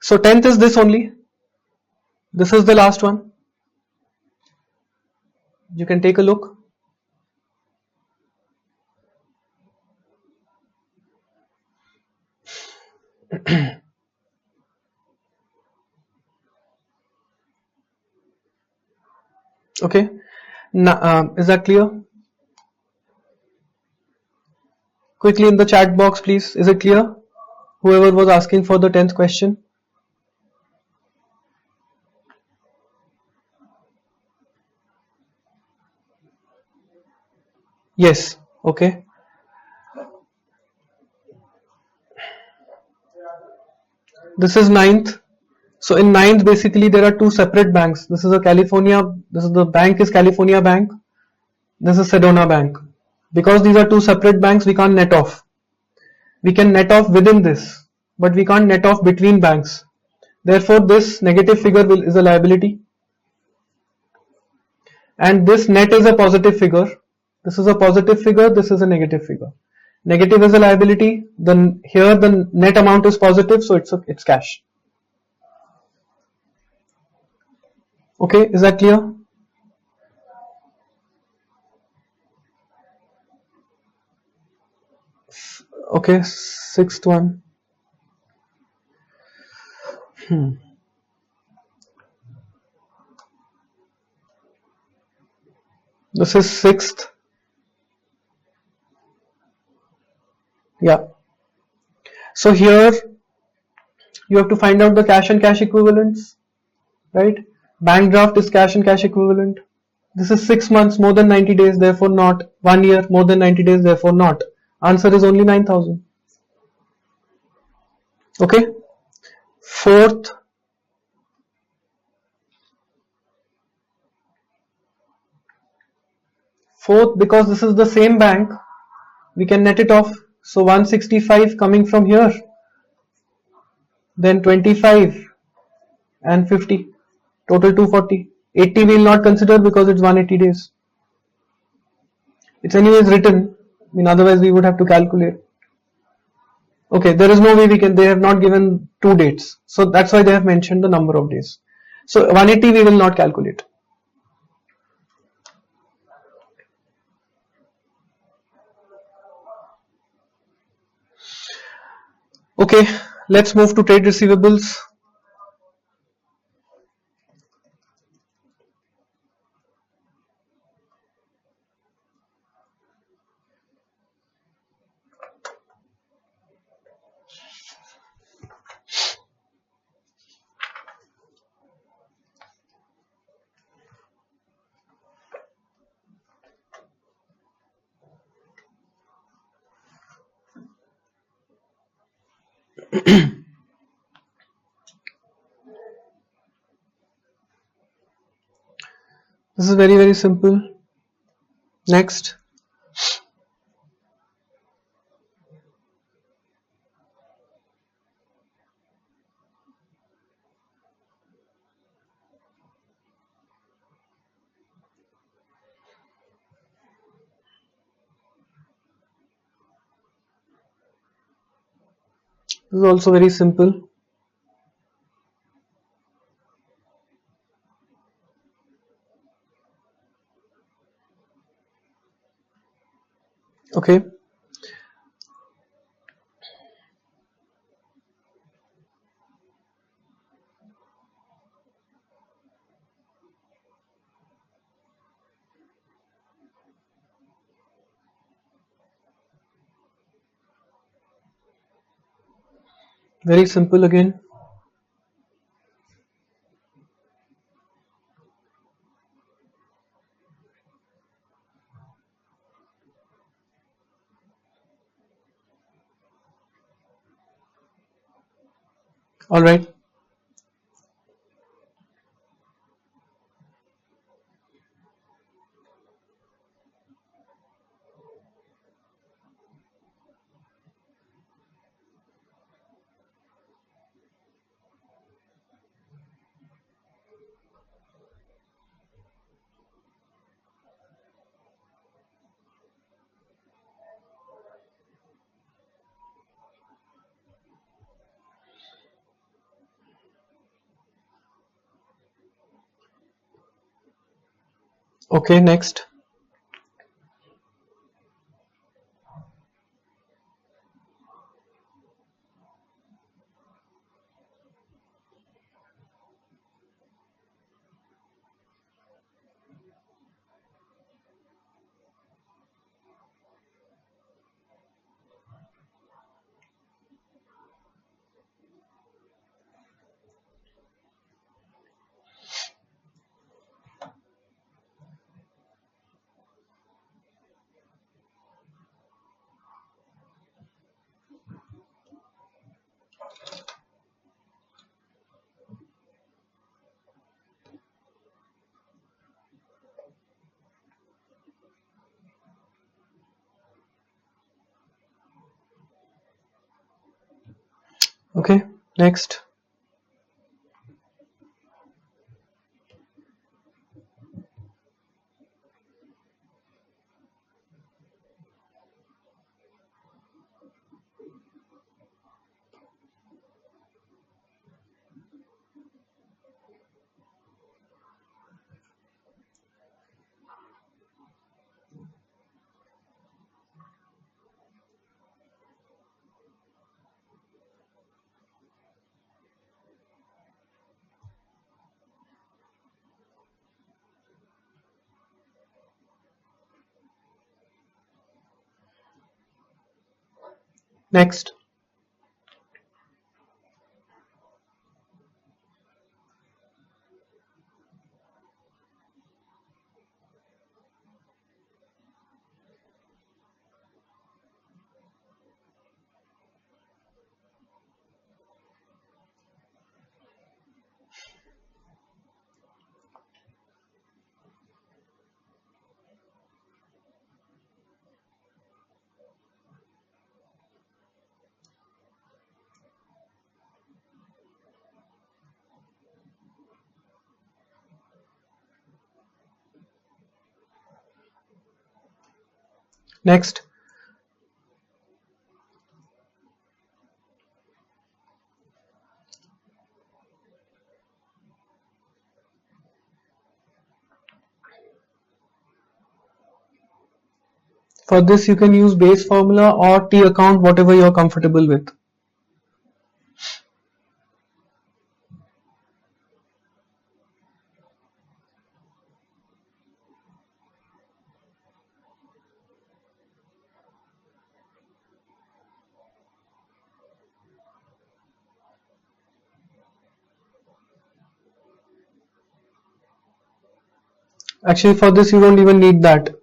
So 10th is this only. This is the last one. You can take a look. Okay. Now, is that clear? Quickly in the chat box, please. Is it clear? Whoever was asking for the 10th question. Yes. Okay. This is 9th. So in 9th, basically there are two separate banks. This is the bank is California Bank. This is Sedona Bank. Because these are two separate banks, we can't net off. We can net off within this, but we can't net off between banks. Therefore, this negative figure is a liability, and this net is a positive figure. This is a positive figure, this is a negative figure. Negative is a liability, then here the net amount is positive, so it's cash. Okay, is that clear? Okay, 6th one. This is 6th. Yeah. So here you have to find out the cash and cash equivalents, right? Bank draft is cash and cash equivalent. This is 6 months, more than 90 days, therefore not. 1 year, more than 90 days, therefore not. Answer is only 9,000. Okay. Fourth, because this is the same bank, we can net it off. So 165 coming from here, then 25 and 50, total 240. 80 we will not consider because it's 180 days. It's anyways written, otherwise we would have to calculate. Okay, there is no way they have not given two dates. So that's why they have mentioned the number of days. So 180 we will not calculate. Okay, let's move to trade receivables. This is very, very simple. Next. This is also very simple. Okay. Very simple again. All right. Okay, next. Okay, next. Next. Next. For this you can use base formula or T account, whatever you're comfortable with. Actually, for this you don't even need that.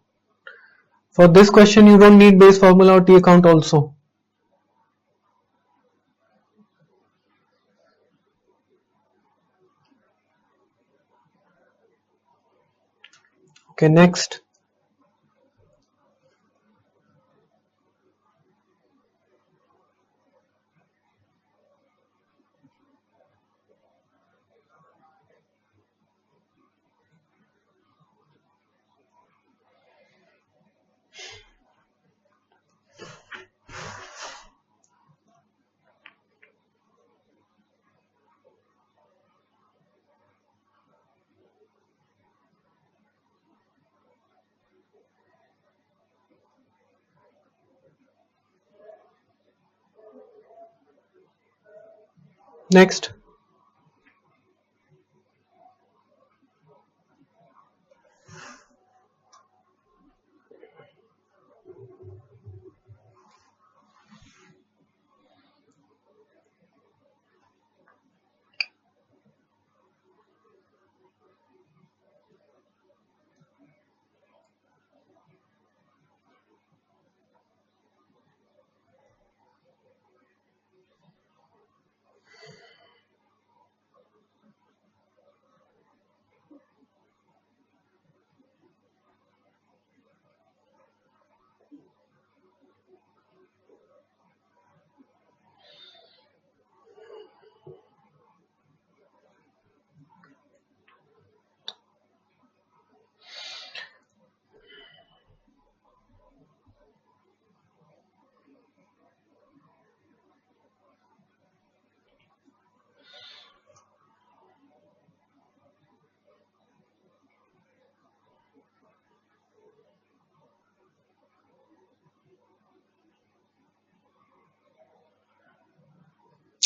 For this question you don't need base formula or T account also. Okay, next. Next.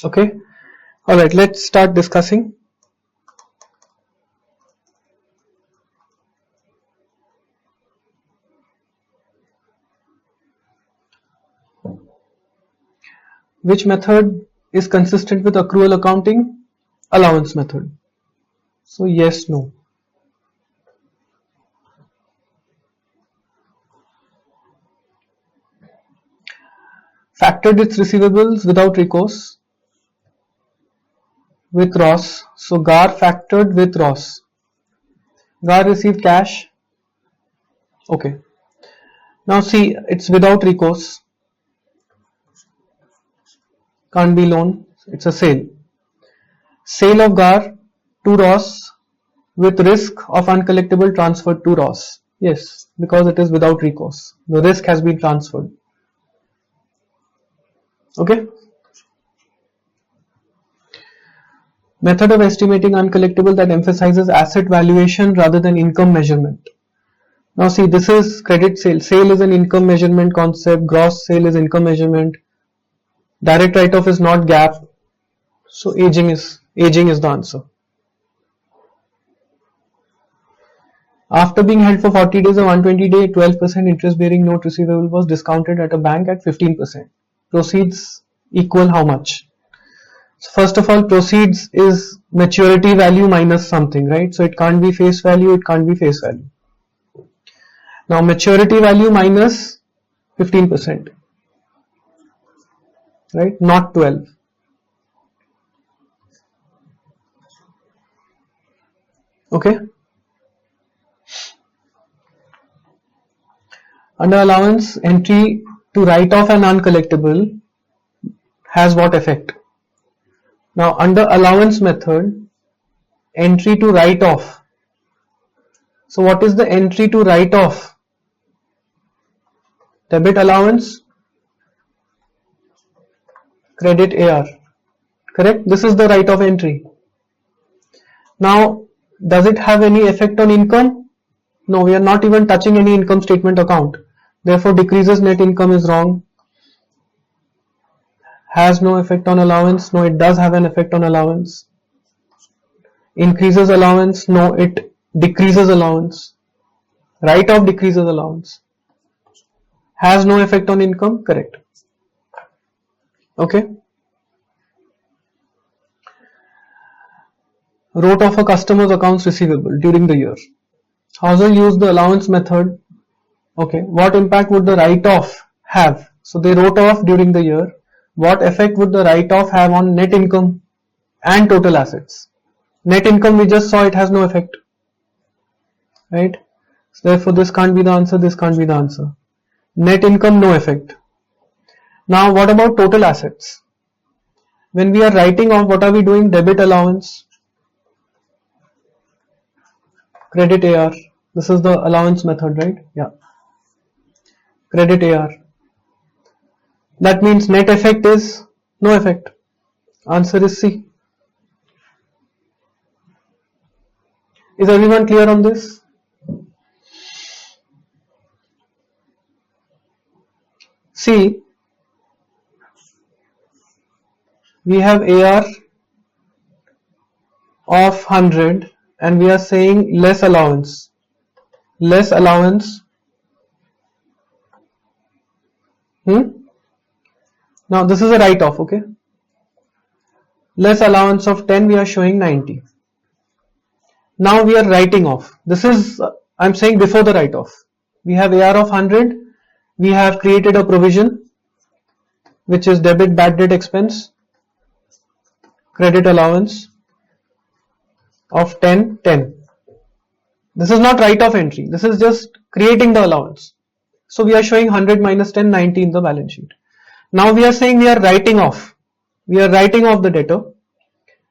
Okay. Alright, let's start discussing. Which method is consistent with accrual accounting? Allowance method. So yes, no. Factored its receivables without recourse with Ross. So GAR factored with Ross. GAR received cash. Okay. Now see, it's without recourse. Can't be loan. It's a sale. Sale of GAR to Ross with risk of uncollectible transferred to Ross. Yes, because it is without recourse. The risk has been transferred. Okay. Method of estimating uncollectible that emphasizes asset valuation rather than income measurement. Now see, this is credit sale. Sale is an income measurement concept. Gross sale is income measurement. Direct write-off is not gap. So aging is the answer. After being held for 40 days or 120 day, 12% interest bearing note receivable was discounted at a bank at 15%. Proceeds equal how much? So first of all, proceeds is maturity value minus something, right? So it can't be face value, it can't be face value. Now maturity value minus 15%, right? Not 12. Okay. Under allowance, entry to write off an uncollectible has what effect? Now under allowance method, entry to write off. So what is the entry to write off? Debit allowance, credit AR. Correct? This is the write off entry. Now, does it have any effect on income? No, we are not even touching any income statement account. Therefore, decreases net income is wrong. Has no effect on allowance. No, it does have an effect on allowance. Increases allowance. No, it decreases allowance. Write-off decreases allowance. Has no effect on income. Correct. Okay. Wrote off a customer's accounts receivable during the year. Hauser used the allowance method. Okay. What impact would the write-off have? So they wrote off during the year. What effect would the write-off have on net income and total assets? Net income, we just saw it has no effect, right? So therefore this can't be the answer, this can't be the answer. Net income, no effect. Now what about total assets? When we are writing off, what are we doing? Debit allowance, credit AR. This is the allowance method, right? Yeah. Credit AR. That means net effect is no effect. Answer is C. Is everyone clear on this? See, we have AR of 100 and we are saying less allowance. Less allowance. Now this is a write-off, okay? Less allowance of 10, we are showing 90. Now we are writing off. This is, I'm saying before the write-off. We have AR of 100. We have created a provision, which is debit bad debt expense, credit allowance of 10, 10. This is not write-off entry. This is just creating the allowance. So we are showing 100 minus 10, 90 in the balance sheet. Now we are saying we are writing off. We are writing off the debtor.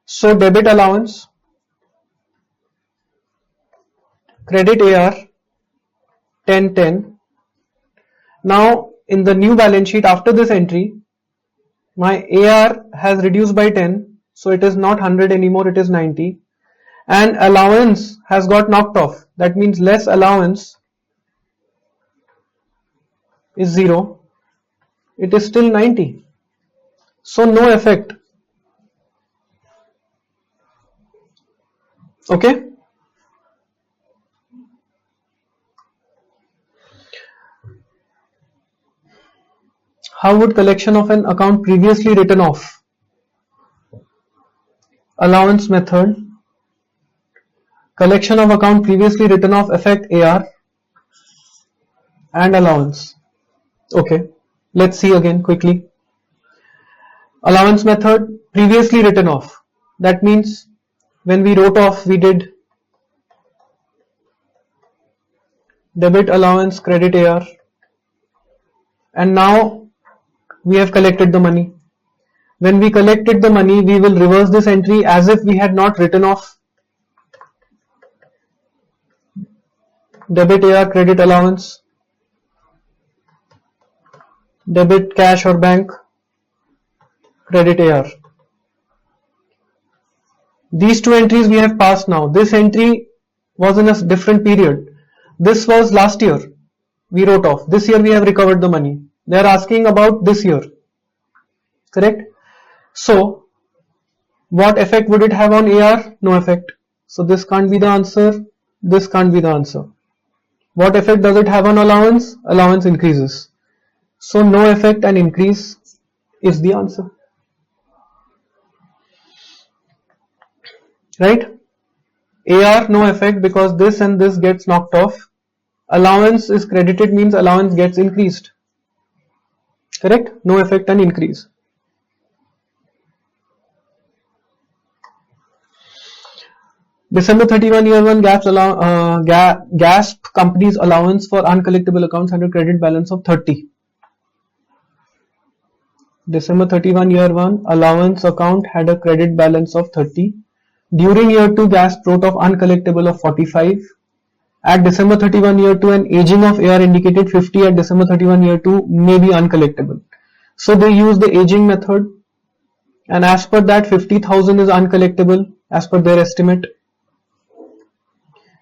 So debit allowance, credit AR, 10, 10. Now in the new balance sheet after this entry, my AR has reduced by 10. So it is not 100 anymore, it is 90. And allowance has got knocked off. That means less allowance is 0. It is still 90. So no effect. Okay. How would collection of an account previously written off? Allowance method. Collection of account previously written off affect AR and allowance. Okay, let's see again quickly. Allowance method, previously written off. That means when we wrote off, we did debit allowance, credit AR, and now we have collected the money. When we collected the money, we will reverse this entry as if we had not written off debit AR, credit allowance, debit cash or bank, credit AR. These two entries we have passed now. This entry was in a different period. This was last year. We wrote off. This year we have recovered the money. They are asking about this year. Correct? So, what effect would it have on AR? No effect. So this can't be the answer. This can't be the answer. What effect does it have on allowance? Allowance increases. So no effect and increase is the answer. Right? AR no effect because this and this gets knocked off. Allowance is credited means allowance gets increased. Correct? No effect and increase. December 31 year 1 GASP company's allowance for uncollectible accounts under credit balance of 30. December 31 year 1 allowance account had a credit balance of 30. During year 2 GASP wrote of uncollectible of 45. At December 31 year 2 an aging of AR indicated 50 at December 31 year 2 may be uncollectible. So they use the aging method and as per that 50,000 is uncollectible as per their estimate.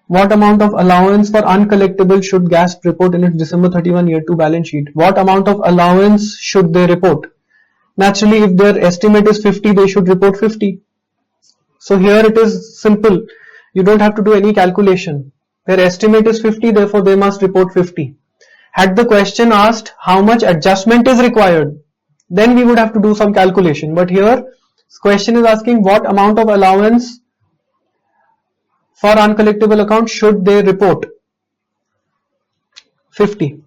What amount of allowance for uncollectible should GASP report in its December 31 year 2 balance sheet? What amount of allowance should they report? Naturally, if their estimate is 50, they should report 50. So here it is simple. You don't have to do any calculation. Their estimate is 50, therefore they must report 50. Had the question asked how much adjustment is required, then we would have to do some calculation. But here, this question is asking what amount of allowance for uncollectible account should they report? 50.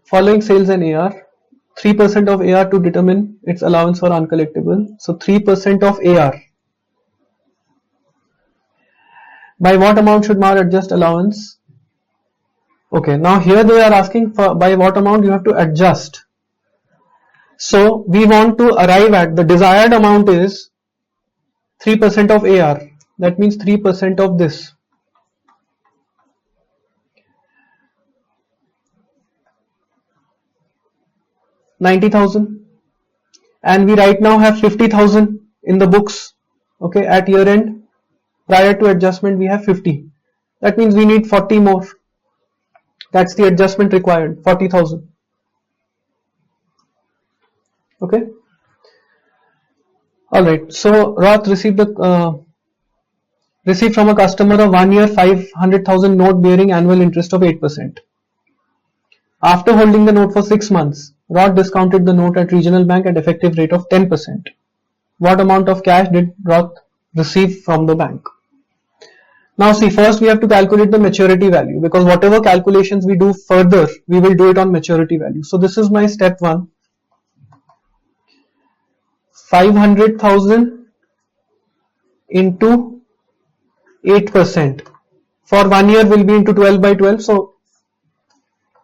Following sales and AR, 3% of AR to determine its allowance for uncollectible. So 3% of AR. By what amount should MAR adjust allowance? Okay, now here they are asking for by what amount you have to adjust. So we want to arrive at the desired amount is 3% of AR. That means 3% of this. $90,000, and we right now have 50,000 in the books. Okay, at year end, prior to adjustment, we have 50. That means we need 40 more. That's the adjustment required, 40,000. Okay. All right. So Roth received from a customer a 1 year 500,000 note bearing annual interest of 8%. After holding the note for 6 months, Roth discounted the note at regional bank at effective rate of 10%. What amount of cash did Roth receive from the bank? Now see, first we have to calculate the maturity value because whatever calculations we do further, we will do it on maturity value. So this is my step 1. 500,000 into 8%. For 1 year will be into 12 by 12, so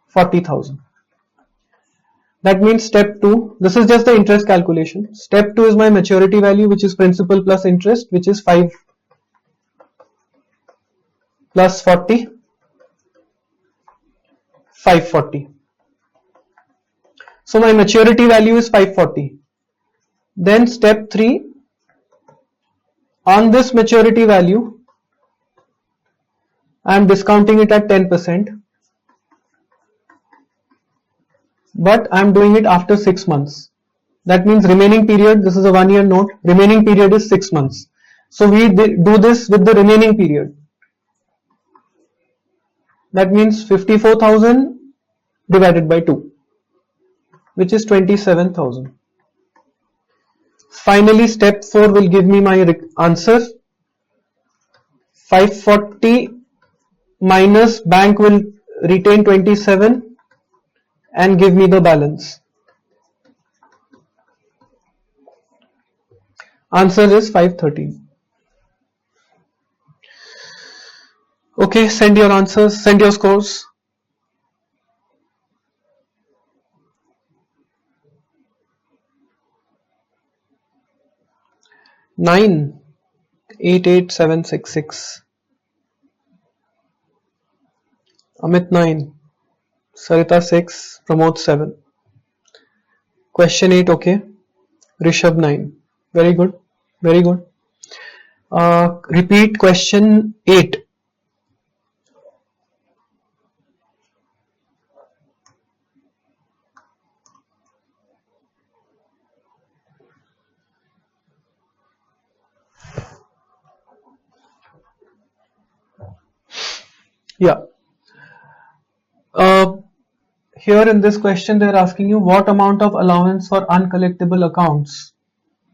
40,000. That means step 2, this is just the interest calculation. Step 2 is my maturity value, which is principal plus interest, which is 5 plus 40, 540. So my maturity value is 540. Then step 3, on this maturity value, I am discounting it at 10%. But I am doing it after 6 months. That means remaining period, this is a 1 year note, remaining period is 6 months. So we do this with the remaining period. That means 54,000 divided by 2, which is 27,000. Finally, step 4 will give me my answer. 540 minus bank will retain 27 and give me the balance. Answer is 513. Okay, send your answers, send your scores. Nine 88766. Amit 9. Sarita 6. Pramod 7. Question 8, okay. Rishabh 9. Very good. Very good. Repeat question 8. Yeah. Here in this question they are asking you what amount of allowance for uncollectible accounts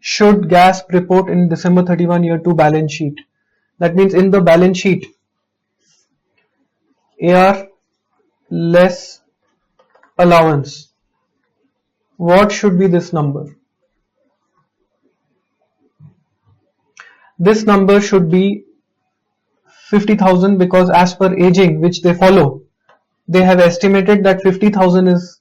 should GASP report in December 31 year 2 balance sheet. That means in the balance sheet AR less allowance. What should be this number? This number should be 50,000 because as per aging which they follow, they have estimated that 50,000 is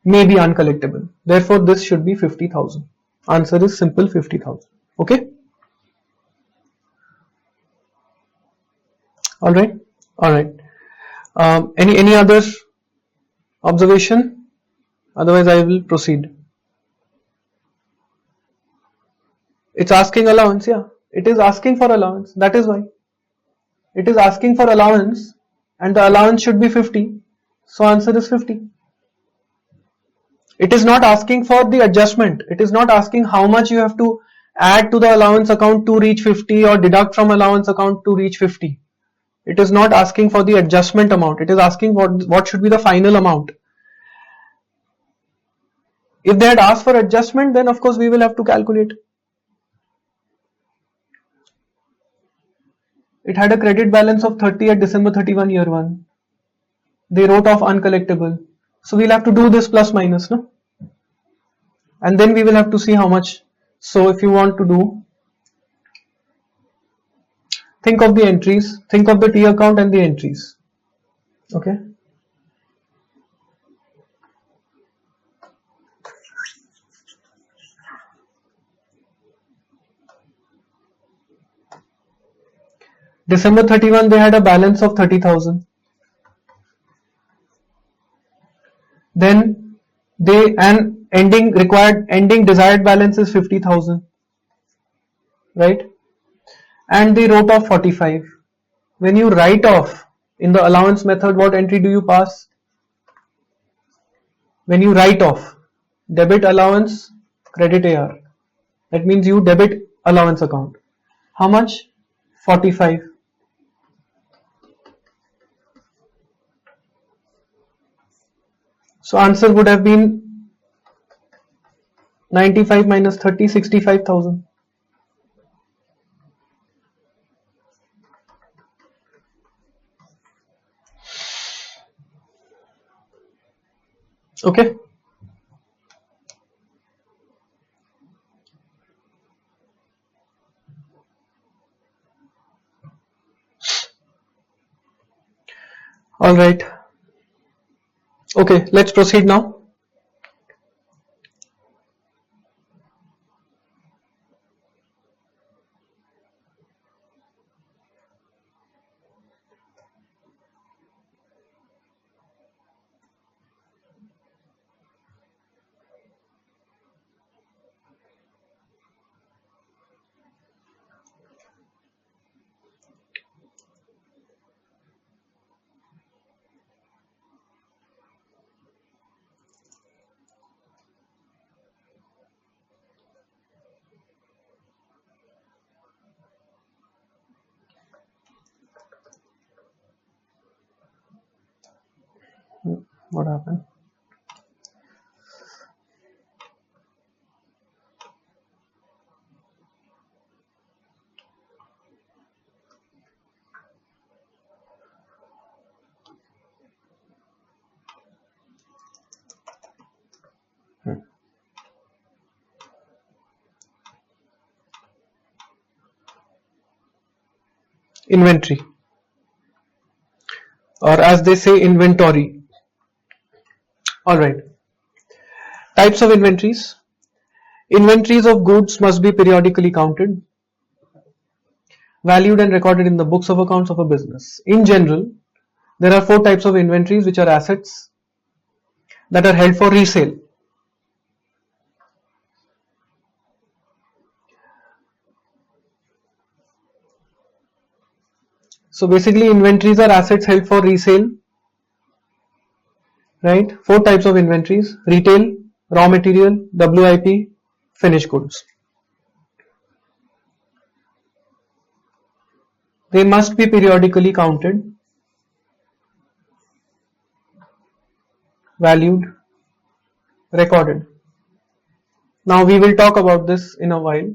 maybe uncollectible. Therefore, this should be 50,000. Answer is simple 50,000. Okay. All right. All right. Any other observation? Otherwise, I will proceed. It's asking allowance. Yeah, it is asking for allowance. That is why it is asking for allowance, and the allowance should be 50. So answer is 50. It is not asking for the adjustment. It is not asking how much you have to add to the allowance account to reach 50 or deduct from allowance account to reach 50. It is not asking for the adjustment amount. It is asking what should be the final amount. If they had asked for adjustment, then of course we will have to calculate. It had a credit balance of 30 at December 31 year 1. They wrote off uncollectible. So we'll have to do this plus minus, no? And then we will have to see how much. So if you want to do, think of the entries, think of the T account and the entries. Okay. December 31 they had a balance of 30,000. Then ending desired balance is 50,000. Right? And they wrote off 45. When you write off in the allowance method, what entry do you pass? When you write off, debit allowance, credit AR. That means you debit allowance account. How much? 45. So answer would have been 95 minus 30, 65,000. Okay. All right. Okay, let's proceed now. What happened? Inventory, or as they say, inventory. Alright. Types of inventories. Inventories of goods must be periodically counted, valued and recorded in the books of accounts of a business. In general, there are 4 types of inventories, which are assets that are held for resale. So basically inventories are assets held for resale, right? 4 types of inventories: retail, raw material, WIP, finished goods. They must be periodically counted, valued, recorded. Now we will talk about this in a while.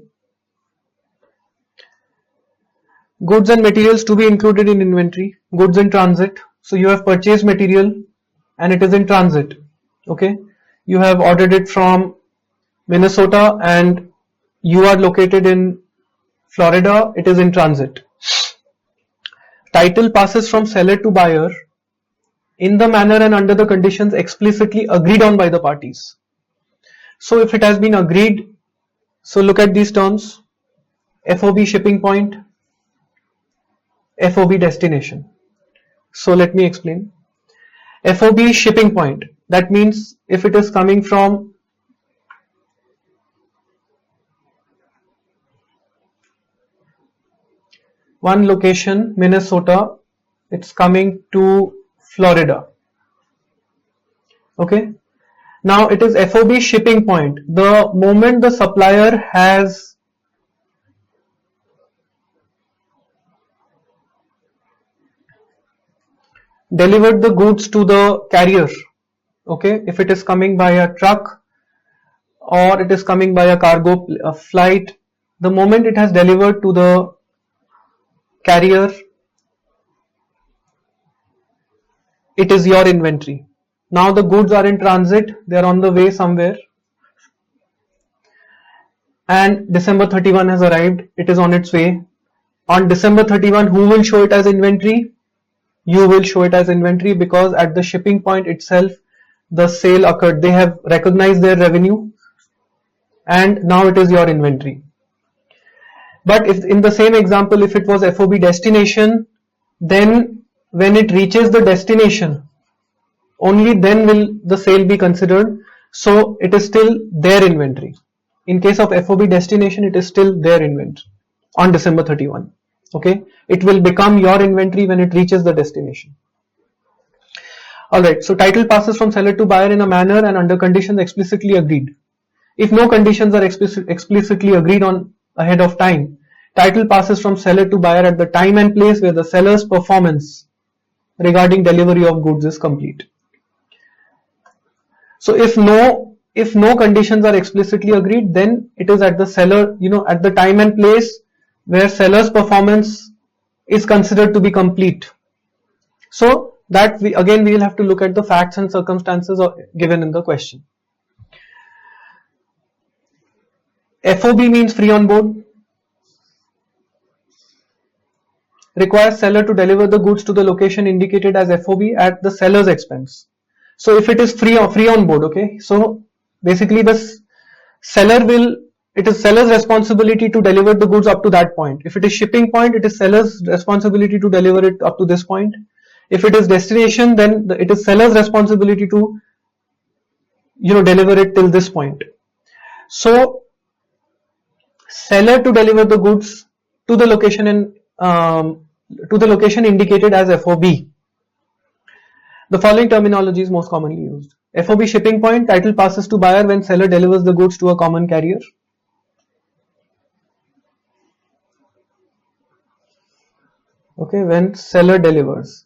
Goods and materials to be included in inventory. Goods in transit. So you have purchased material and it is in transit. Okay. You have ordered it from Minnesota and you are located in Florida. It is in transit. Title passes from seller to buyer in the manner and under the conditions explicitly agreed on by the parties. So if it has been agreed, so look at these terms: FOB shipping point, FOB destination. So let me explain. FOB shipping point, that means if it is coming from one location, Minnesota, it's coming to Florida. Okay. Now it is FOB shipping point. The moment the supplier has delivered the goods to the carrier, okay, if it is coming by a truck or it is coming by a cargo flight, the moment it has delivered to the carrier, it is your inventory. Now the goods are in transit, they are on the way somewhere, and December 31 has arrived, it is on its way. On December 31, who will show it as inventory? You will show it as inventory, because at the shipping point itself the sale occurred. They have recognized their revenue and now it is your inventory. But if in the same example, if it was FOB destination, then when it reaches the destination, only then will the sale be considered. So it is still their inventory. In case of FOB destination, it is still their inventory on December 31. Okay, it will become your inventory when it reaches the destination. Alright, so title passes from seller to buyer in a manner and under conditions explicitly agreed. If no conditions are explicitly agreed on ahead of time, title passes from seller to buyer at the time and place where the seller's performance regarding delivery of goods is complete. So if no conditions are explicitly agreed, then it is at the seller, at the time and place where seller's performance is considered to be complete. So that we will have to look at the facts and circumstances given in the question. FOB means free on board. Requires seller to deliver the goods to the location indicated as FOB at the seller's expense. So if it is free on board, okay, so basically it is seller's responsibility to deliver the goods up to that point. If it is shipping point, it is seller's responsibility to deliver it up to this point. If it is destination, then it is seller's responsibility to deliver it till this point. So seller to deliver the goods to the location indicated as FOB. The following terminology is most commonly used. FOB shipping point, title passes to buyer when seller delivers the goods to a common carrier. Okay, when seller delivers.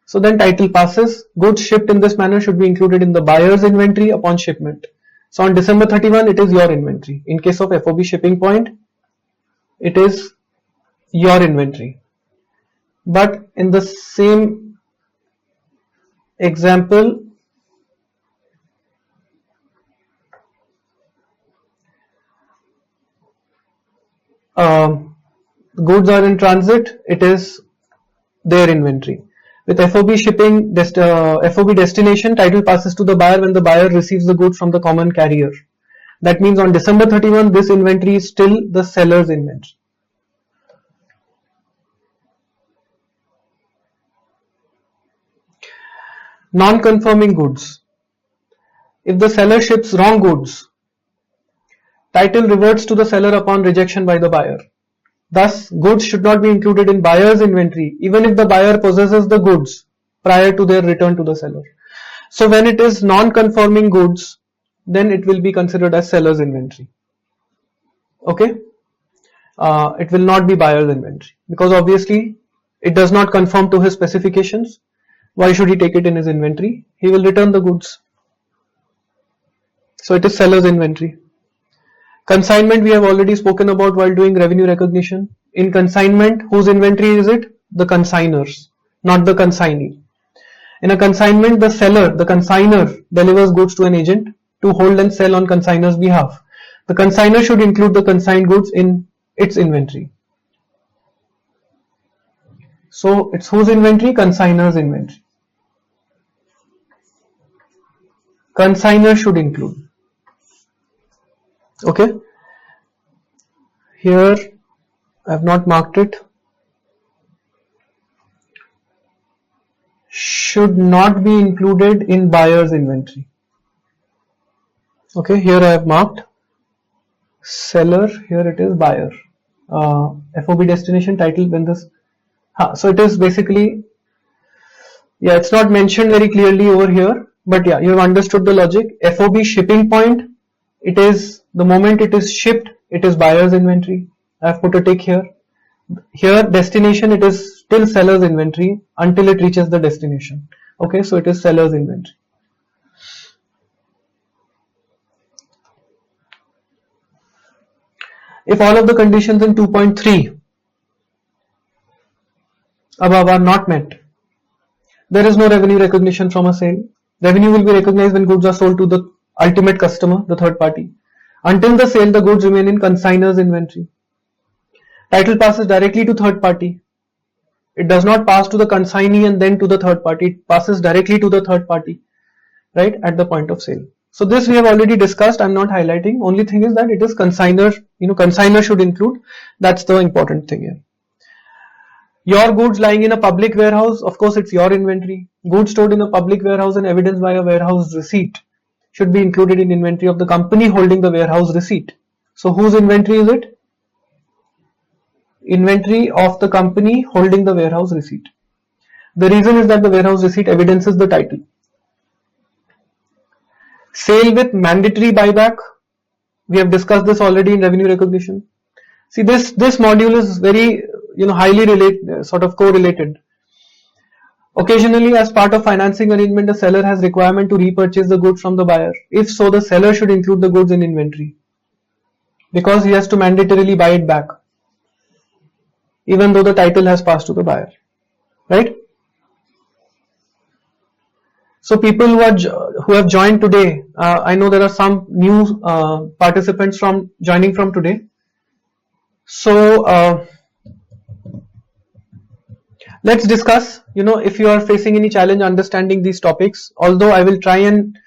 So then title passes. Goods shipped in this manner should be included in the buyer's inventory upon shipment. So on December 31, it is your inventory. In case of FOB shipping point, it is your inventory. But in the same example, goods are in transit, it is their inventory. With FOB shipping, FOB destination, title passes to the buyer when the buyer receives the goods from the common carrier. That means on December 31, this inventory is still the seller's inventory. Non-conforming goods. If the seller ships wrong goods, title reverts to the seller upon rejection by the buyer. Thus, goods should not be included in buyer's inventory even if the buyer possesses the goods prior to their return to the seller. So when it is non-conforming goods, then it will be considered as seller's inventory. Okay? It will not be buyer's inventory because obviously it does not conform to his specifications. Why should he take it in his inventory? He will return the goods. So it is seller's inventory. Consignment we have already spoken about while doing revenue recognition. In consignment, whose inventory is it? The consignors, not the consignee. In a consignment, the seller, the consigner, delivers goods to an agent to hold and sell on consignor's behalf. The consigner should include the consigned goods in its inventory. So it's whose inventory? Consignor's inventory. Consignor should include. Okay, here I have not marked it. Should not be included in buyer's inventory. Okay, here I have marked seller, here it is buyer. FOB destination, title, when this. So it is basically, yeah, it's not mentioned very clearly over here, but yeah, you have understood the logic. FOB shipping point, it is the moment it is shipped, it is buyer's inventory. I have put a tick here. Here destination, it is still seller's inventory until it reaches the destination. Okay, so it is seller's inventory. If all of the conditions in 2.3 above are not met, there is no revenue recognition from a sale. Revenue will be recognized when goods are sold to the ultimate customer, the third party. Until the sale, the goods remain in consignor's inventory. Title passes directly to third party. It does not pass to the consignee and then to the third party. It passes directly to the third party, right, at the point of sale. So this we have already discussed. I'm not highlighting. Only thing is that it is consignor. Consignor should include. That's the important thing here. Your goods lying in a public warehouse, of course, it's your inventory. Goods stored in a public warehouse and evidenced by a warehouse receipt should be included in inventory of the company holding the warehouse receipt. So whose inventory is it? Inventory of the company holding the warehouse receipt. The reason is that the warehouse receipt evidences the title. Sale with mandatory buyback. We have discussed this already in revenue recognition. See, this module is very highly related, sort of correlated. Occasionally, as part of financing arrangement, the seller has requirement to repurchase the goods from the buyer. If so, the seller should include the goods in inventory because he has to mandatorily buy it back, even though the title has passed to the buyer, right? So people who have joined today, I know there are some new participants joining from today. So let's discuss, if you are facing any challenge understanding these topics, although I will try and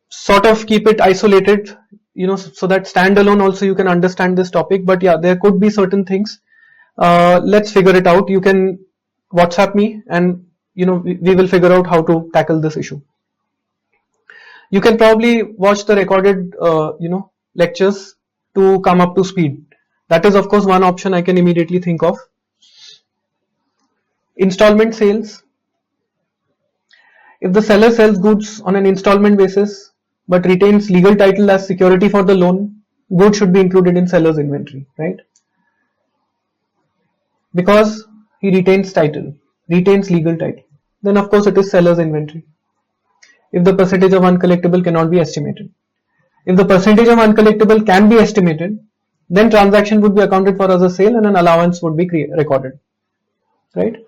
sort of keep it isolated, so that standalone also you can understand this topic. But yeah, there could be certain things. Let's figure it out. You can WhatsApp me and we will figure out how to tackle this issue. You can probably watch the recorded lectures to come up to speed. That is of course one option I can immediately think of. Installment sales. If the seller sells goods on an installment basis but retains legal title as security for the loan, goods should be included in seller's inventory, right? Because he retains title. retains legal title, then of course it is seller's inventory. If the percentage of uncollectible cannot be estimated. If the percentage of uncollectible can be estimated, then transaction would be accounted for as a sale and an allowance would be recorded. Right?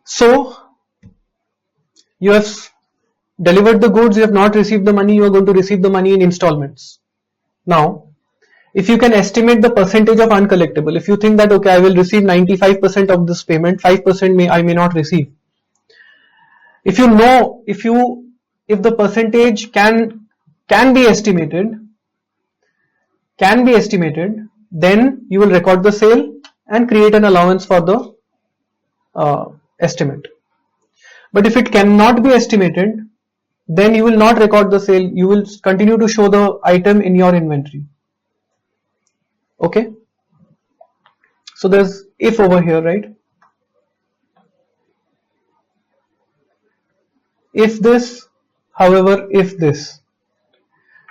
So, you have delivered the goods, you have not received the money, you are going to receive the money in installments. Now, if you can estimate the percentage of uncollectible, if you think that okay, I will receive 95% of this payment, 5% I may not receive. If you know, if the percentage can be estimated, then you will record the sale and create an allowance for the estimate. But if it cannot be estimated, then you will not record the sale, you will continue to show the item in your inventory. Okay, so there's if over here, right? If this, however, if this.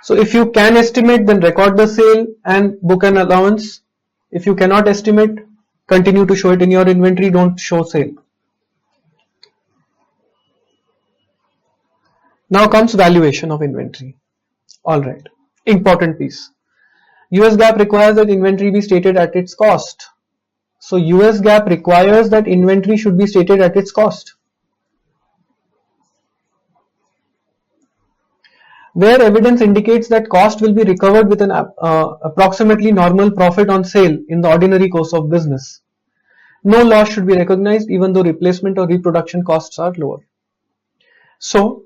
So if you can estimate, then record the sale and book an allowance. If you cannot estimate, continue to show it in your inventory, don't show sale. Now comes valuation of inventory. Alright, important piece. US GAAP requires that inventory be stated at its cost. So US GAAP requires that inventory should be stated at its cost. Where evidence indicates that cost will be recovered with an approximately normal profit on sale in the ordinary course of business, no loss should be recognized even though replacement or reproduction costs are lower. So,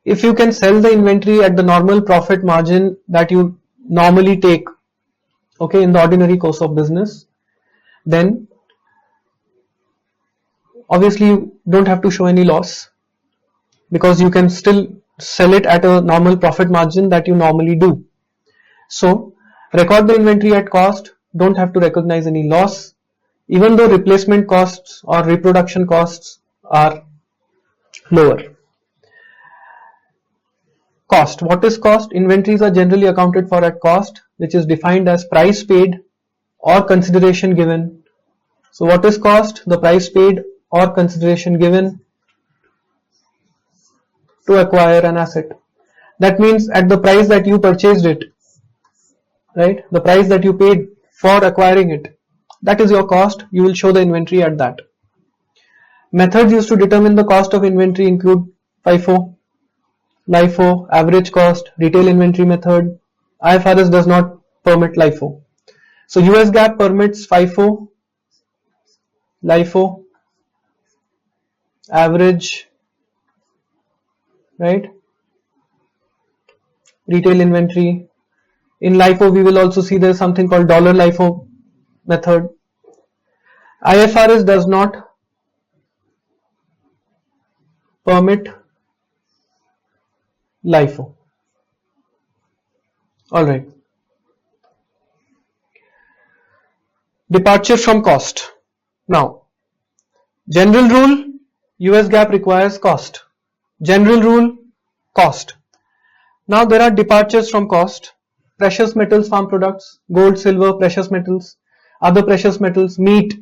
if you can sell the inventory at the normal profit margin that you normally take, okay, in the ordinary course of business, then obviously you don't have to show any loss because you can still sell it at a normal profit margin that you normally do. So, record the inventory at cost, don't have to recognize any loss, even though replacement costs or reproduction costs are lower. Cost. What is cost? Inventories are generally accounted for at cost, which is defined as price paid or consideration given. So, what is cost? The price paid or consideration given to acquire an asset. That means at the price that you purchased it, right? The price that you paid for acquiring it, that is your cost. You will show the inventory at that. Methods used to determine the cost of inventory include FIFO, LIFO, average cost, retail inventory method. IFRS does not permit LIFO. So US GAAP permits FIFO, LIFO, average, right? Retail inventory. In LIFO, we will also see there is something called dollar LIFO method. IFRS does not permit LIFO. Alright. Departure from cost. Now, general rule, US GAAP requires cost. General rule, cost. Now there are departures from cost. Precious metals, farm products, gold, silver, precious metals, other precious metals, meat,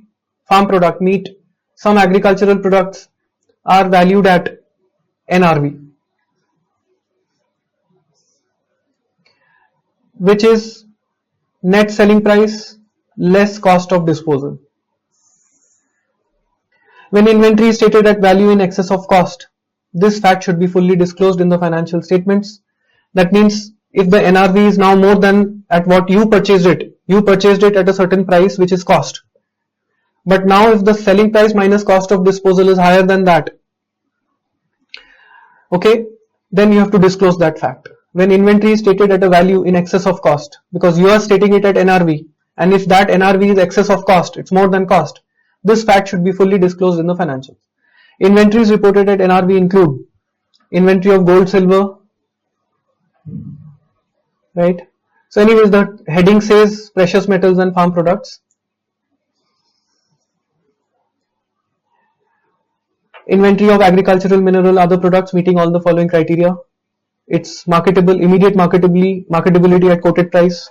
farm product, meat, some agricultural products are valued at NRV, which is net selling price less cost of disposal. When inventory is stated at value in excess of cost, this fact should be fully disclosed in the financial statements. That means if the NRV is now more than at what you purchased it at a certain price which is cost. But now if the selling price minus cost of disposal is higher than that, okay, then you have to disclose that fact. When inventory is stated at a value in excess of cost, because you are stating it at NRV, and if that NRV is excess of cost, it's more than cost, this fact should be fully disclosed in the financials. Inventories reported at NRV include inventory of gold, silver, right? So anyways, the heading says precious metals and farm products. Inventory of agricultural, mineral, other products meeting all the following criteria. It's marketable, immediate marketability at quoted price,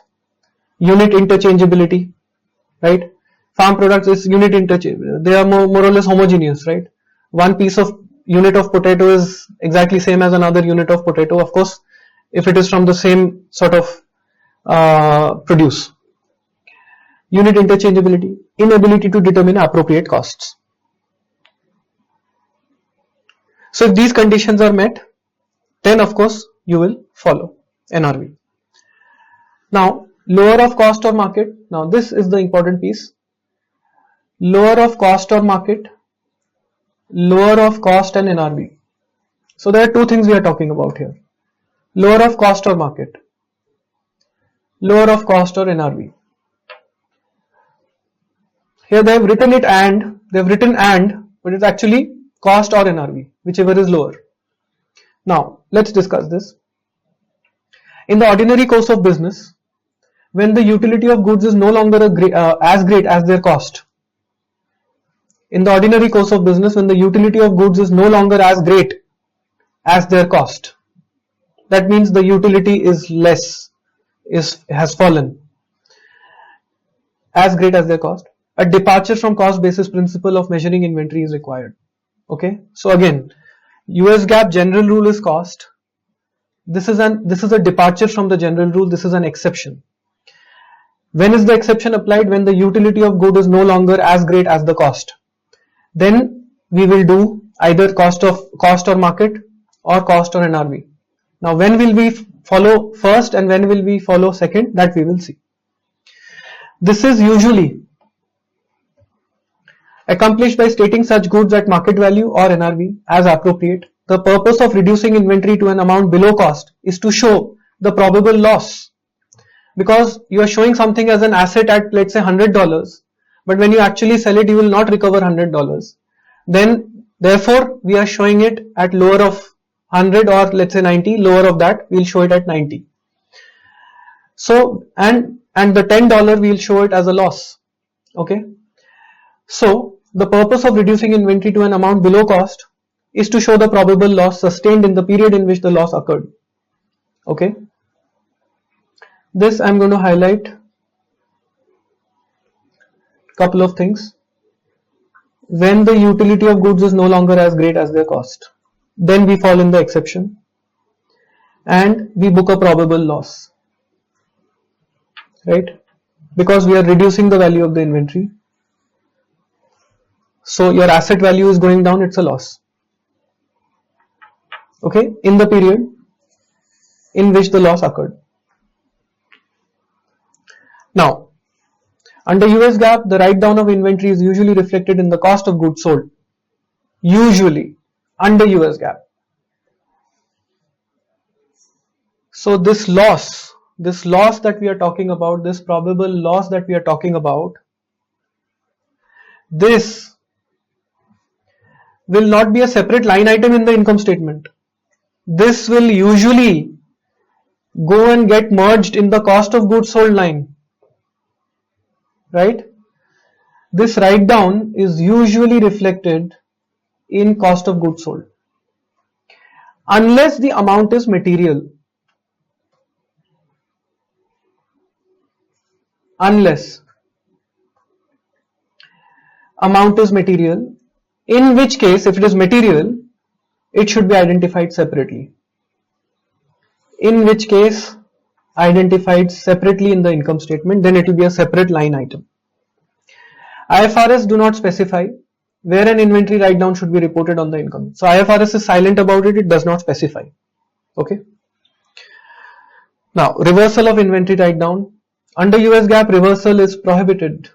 unit interchangeability, right? farm products is unit interchangeable. They are more or less homogeneous, right? One piece of unit of potato is exactly same as another unit of potato, of course, if it is from the same sort of produce. Unit interchangeability, inability to determine appropriate costs. So if these conditions are met, then of course you will follow NRV. Now, lower of cost or market. Now this is the important piece. Lower of cost or market, lower of cost and NRV. So there are two things we are talking about here. Lower of cost or market, lower of cost or NRV. Here they have written it and, but it's actually cost or NRV, whichever is lower. Now let's discuss this. In the ordinary course of business, when the utility of goods is no longer as great as their cost. In the ordinary course of business, when the utility of goods is no longer as great as their cost, that means the utility is less, has fallen, as great as their cost. A departure from cost basis principle of measuring inventory is required. Okay, so again, US GAAP general rule is cost. This is a departure from the general rule. This is an exception. When is the exception applied? When the utility of good is no longer as great as the cost. Then we will do either cost or market or cost or NRV. Now when will we follow first and when will we follow second, that we will see. This is usually accomplished by stating such goods at market value or NRV as appropriate. The purpose of reducing inventory to an amount below cost is to show the probable loss, because you are showing something as an asset at, let's say, $100, but when you actually sell it you will not recover $100. Then therefore we are showing it at lower of 100 or let's say 90, lower of that we will show it at 90. So and the $10 we will show it as a loss. Okay, so the purpose of reducing inventory to an amount below cost is to show the probable loss sustained in the period in which the loss occurred. Okay, this I am going to highlight couple of things. When the utility of goods is no longer as great as their cost, then we fall in the exception and we book a probable loss, right? Because we are reducing the value of the inventory. So your asset value is going down, it's a loss. Okay, in the period in which the loss occurred. Now, under US GAAP, the write down of inventory is usually reflected in the cost of goods sold. Usually, under US GAAP. So this loss that we are talking about, this probable loss that we are talking about, this will not be a separate line item in the income statement. This will usually go and get merged in the cost of goods sold line. Right? This write down is usually reflected in cost of goods sold, unless the amount is material. Unless amount is material, in which case if it is material, it should be identified separately. In which case identified separately in the income statement, then it will be a separate line item. IFRS do not specify where an inventory write down should be reported on the income. So IFRS is silent about it, it does not specify. Okay. Now, reversal of inventory write down. Under US GAAP, reversal is prohibited.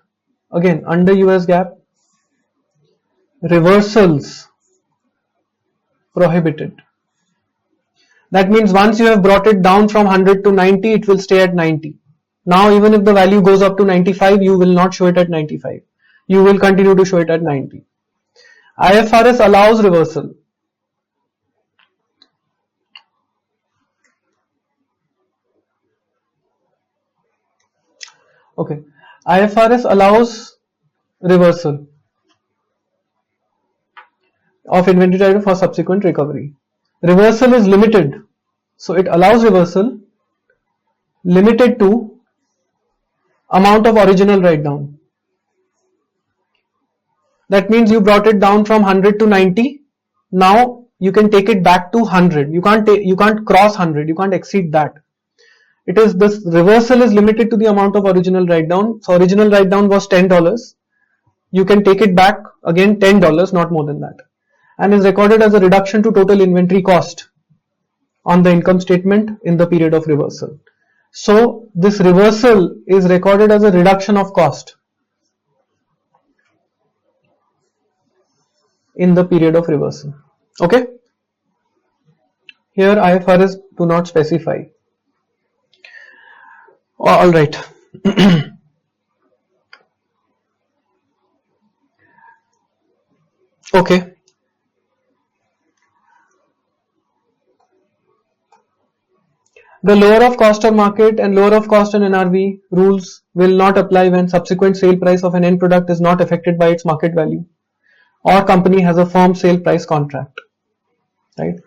Again, under US GAAP, reversals prohibited. That means once you have brought it down from 100 to 90, it will stay at 90. Now even if the value goes up to 95, you will not show it at 95. You will continue to show it at 90. IFRS allows reversal. Okay. IFRS allows reversal of inventory item for subsequent recovery. Reversal is limited, so it allows reversal limited to amount of original write down. That means you brought it down from 100 to 90. Now you can take it back to 100. You can't cross 100. You can't exceed that. It is this reversal is limited to the amount of original write down. So original write down was $10. You can take it back again $10, not more than that, and is recorded as a reduction to total inventory cost on the income statement in the period of reversal. So this reversal is recorded as a reduction of cost in the period of reversal. Okay. Here IFRS do not specify. All right. Okay. The lower of cost or market and lower of cost and NRV rules will not apply when subsequent sale price of an end product is not affected by its market value or company has a firm sale price contract, right?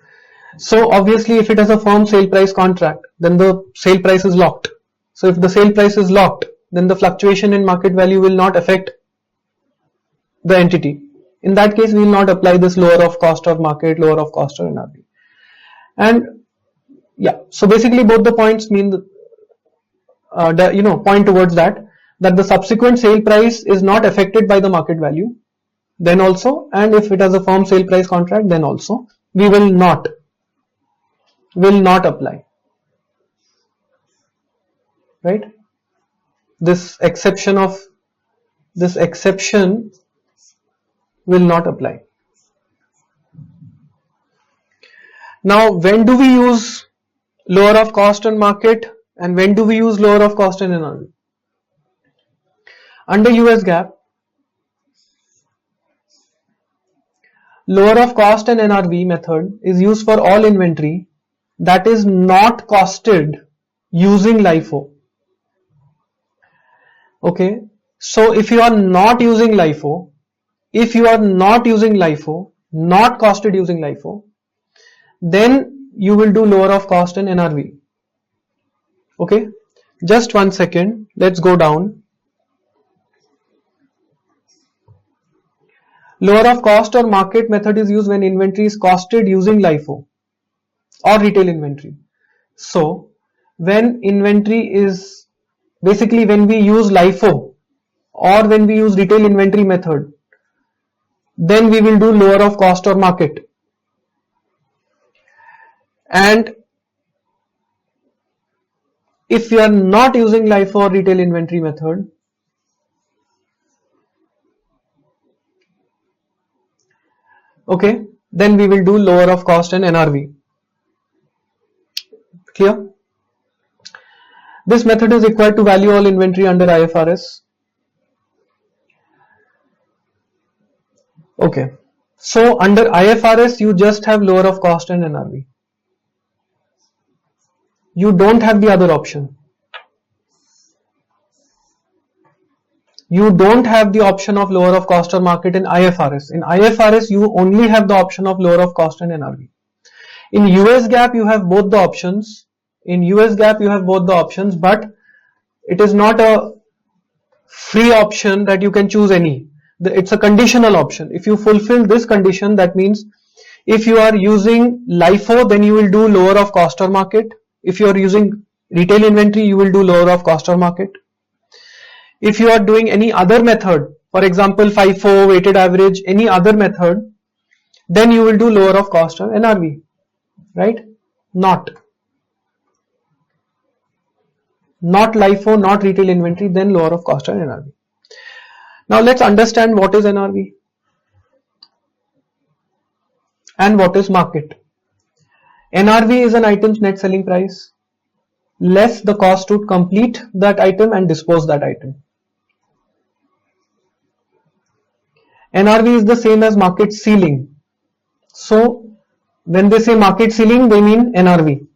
So obviously if it has a firm sale price contract, then the sale price is locked. So if the sale price is locked, then the fluctuation in market value will not affect the entity. In that case, we will not apply this lower of cost or market, lower of cost or NRV. And yeah, so basically both the points mean point towards that the subsequent sale price is not affected by the market value, then also, and if it has a firm sale price contract, then also we will not apply, right? This exception will not apply. Now, when do we use lower of cost and market and when do we use lower of cost and NRV? Under US GAAP, lower of cost and NRV method is used for all inventory that is not costed using LIFO. Okay, so if you are not using LIFO, not costed using LIFO, then you will do lower of cost and NRV. Okay, just 1 second, let's go down. Lower of cost or market method is used when inventory is costed using LIFO or retail inventory. So when inventory is basically when we use LIFO or when we use retail inventory method, then we will do lower of cost or market. And if we are not using LIFO or retail inventory method, okay, then we will do lower of cost and NRV. Clear? This method is required to value all inventory under IFRS. Okay, so under IFRS you just have lower of cost and NRV. You don't have the other option. You don't have the option of lower of cost or market in IFRS. In IFRS, you only have the option of lower of cost and NRV. In US GAAP, you have both the options. But it is not a free option that you can choose any. It's a conditional option. If you fulfill this condition, that means if you are using LIFO, then you will do lower of cost or market. If you are using retail inventory, you will do lower of cost or market. If you are doing any other method, for example FIFO, weighted average, any other method, then you will do lower of cost or NRV, right? Not LIFO, not retail inventory, then lower of cost or NRV. Now let's understand what is NRV and what is market. NRV is an item's net selling price less the cost to complete that item and dispose that item. NRV is the same as market ceiling. So when they say market ceiling, they mean NRV,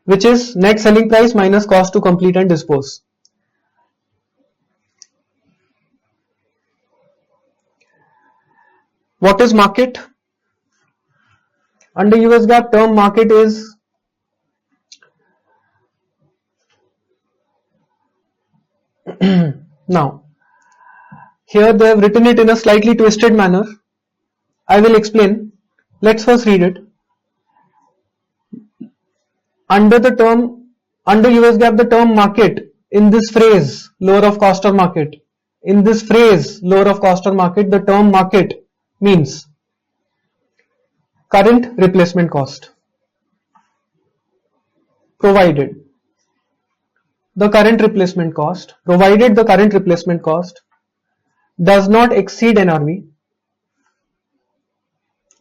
which is net selling price minus cost to complete and dispose. What is market? Under US GAAP, term market is now Here they have written it in a slightly twisted manner. I will explain. Let's first read it. Under US GAAP, the term market in this phrase, lower of cost or market, in this phrase, lower of cost or market, the term market means current replacement cost, provided the current replacement cost does not exceed NRV,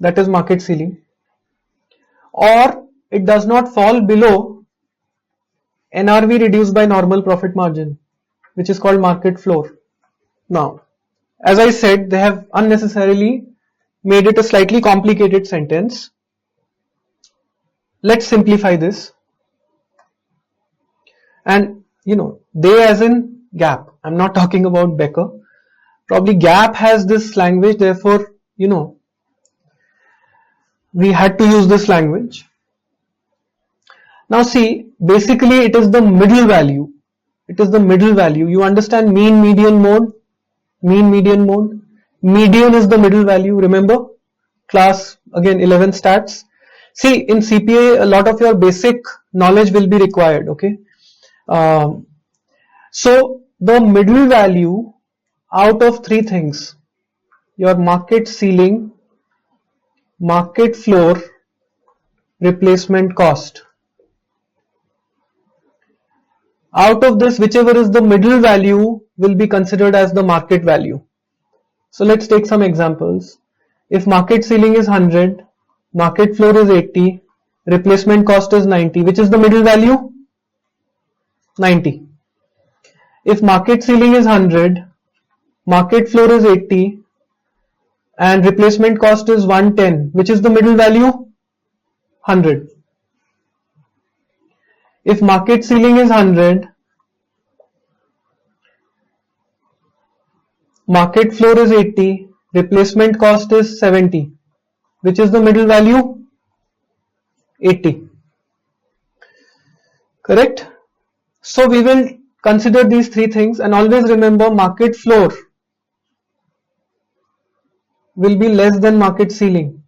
that is market ceiling, or it does not fall below NRV reduced by normal profit margin, which is called market floor. Now, as I said, they have unnecessarily made it a slightly complicated sentence. Let's simplify this. And they as in GAAP. I'm not talking about Becker. Probably GAAP has this language, therefore, we had to use this language. Now see, basically it is the middle value. You understand mean, median, mode? Median is the middle value. Remember? Class, again, 11 stats. See, in CPA, a lot of your basic knowledge will be required, okay? So, the middle value out of three things, your market ceiling, market floor, replacement cost. Out of this, whichever is the middle value will be considered as the market value. So let's take some examples. If market ceiling is 100, market floor is 80, replacement cost is 90, which is the middle value? 90. If market ceiling is 100, market floor is 80, and replacement cost is 110, which is the middle value? 100. If market ceiling is 100, market floor is 80, replacement cost is 70, which is the middle value? 80. Correct? So we will consider these three things, and always remember market floor will be less than market ceiling.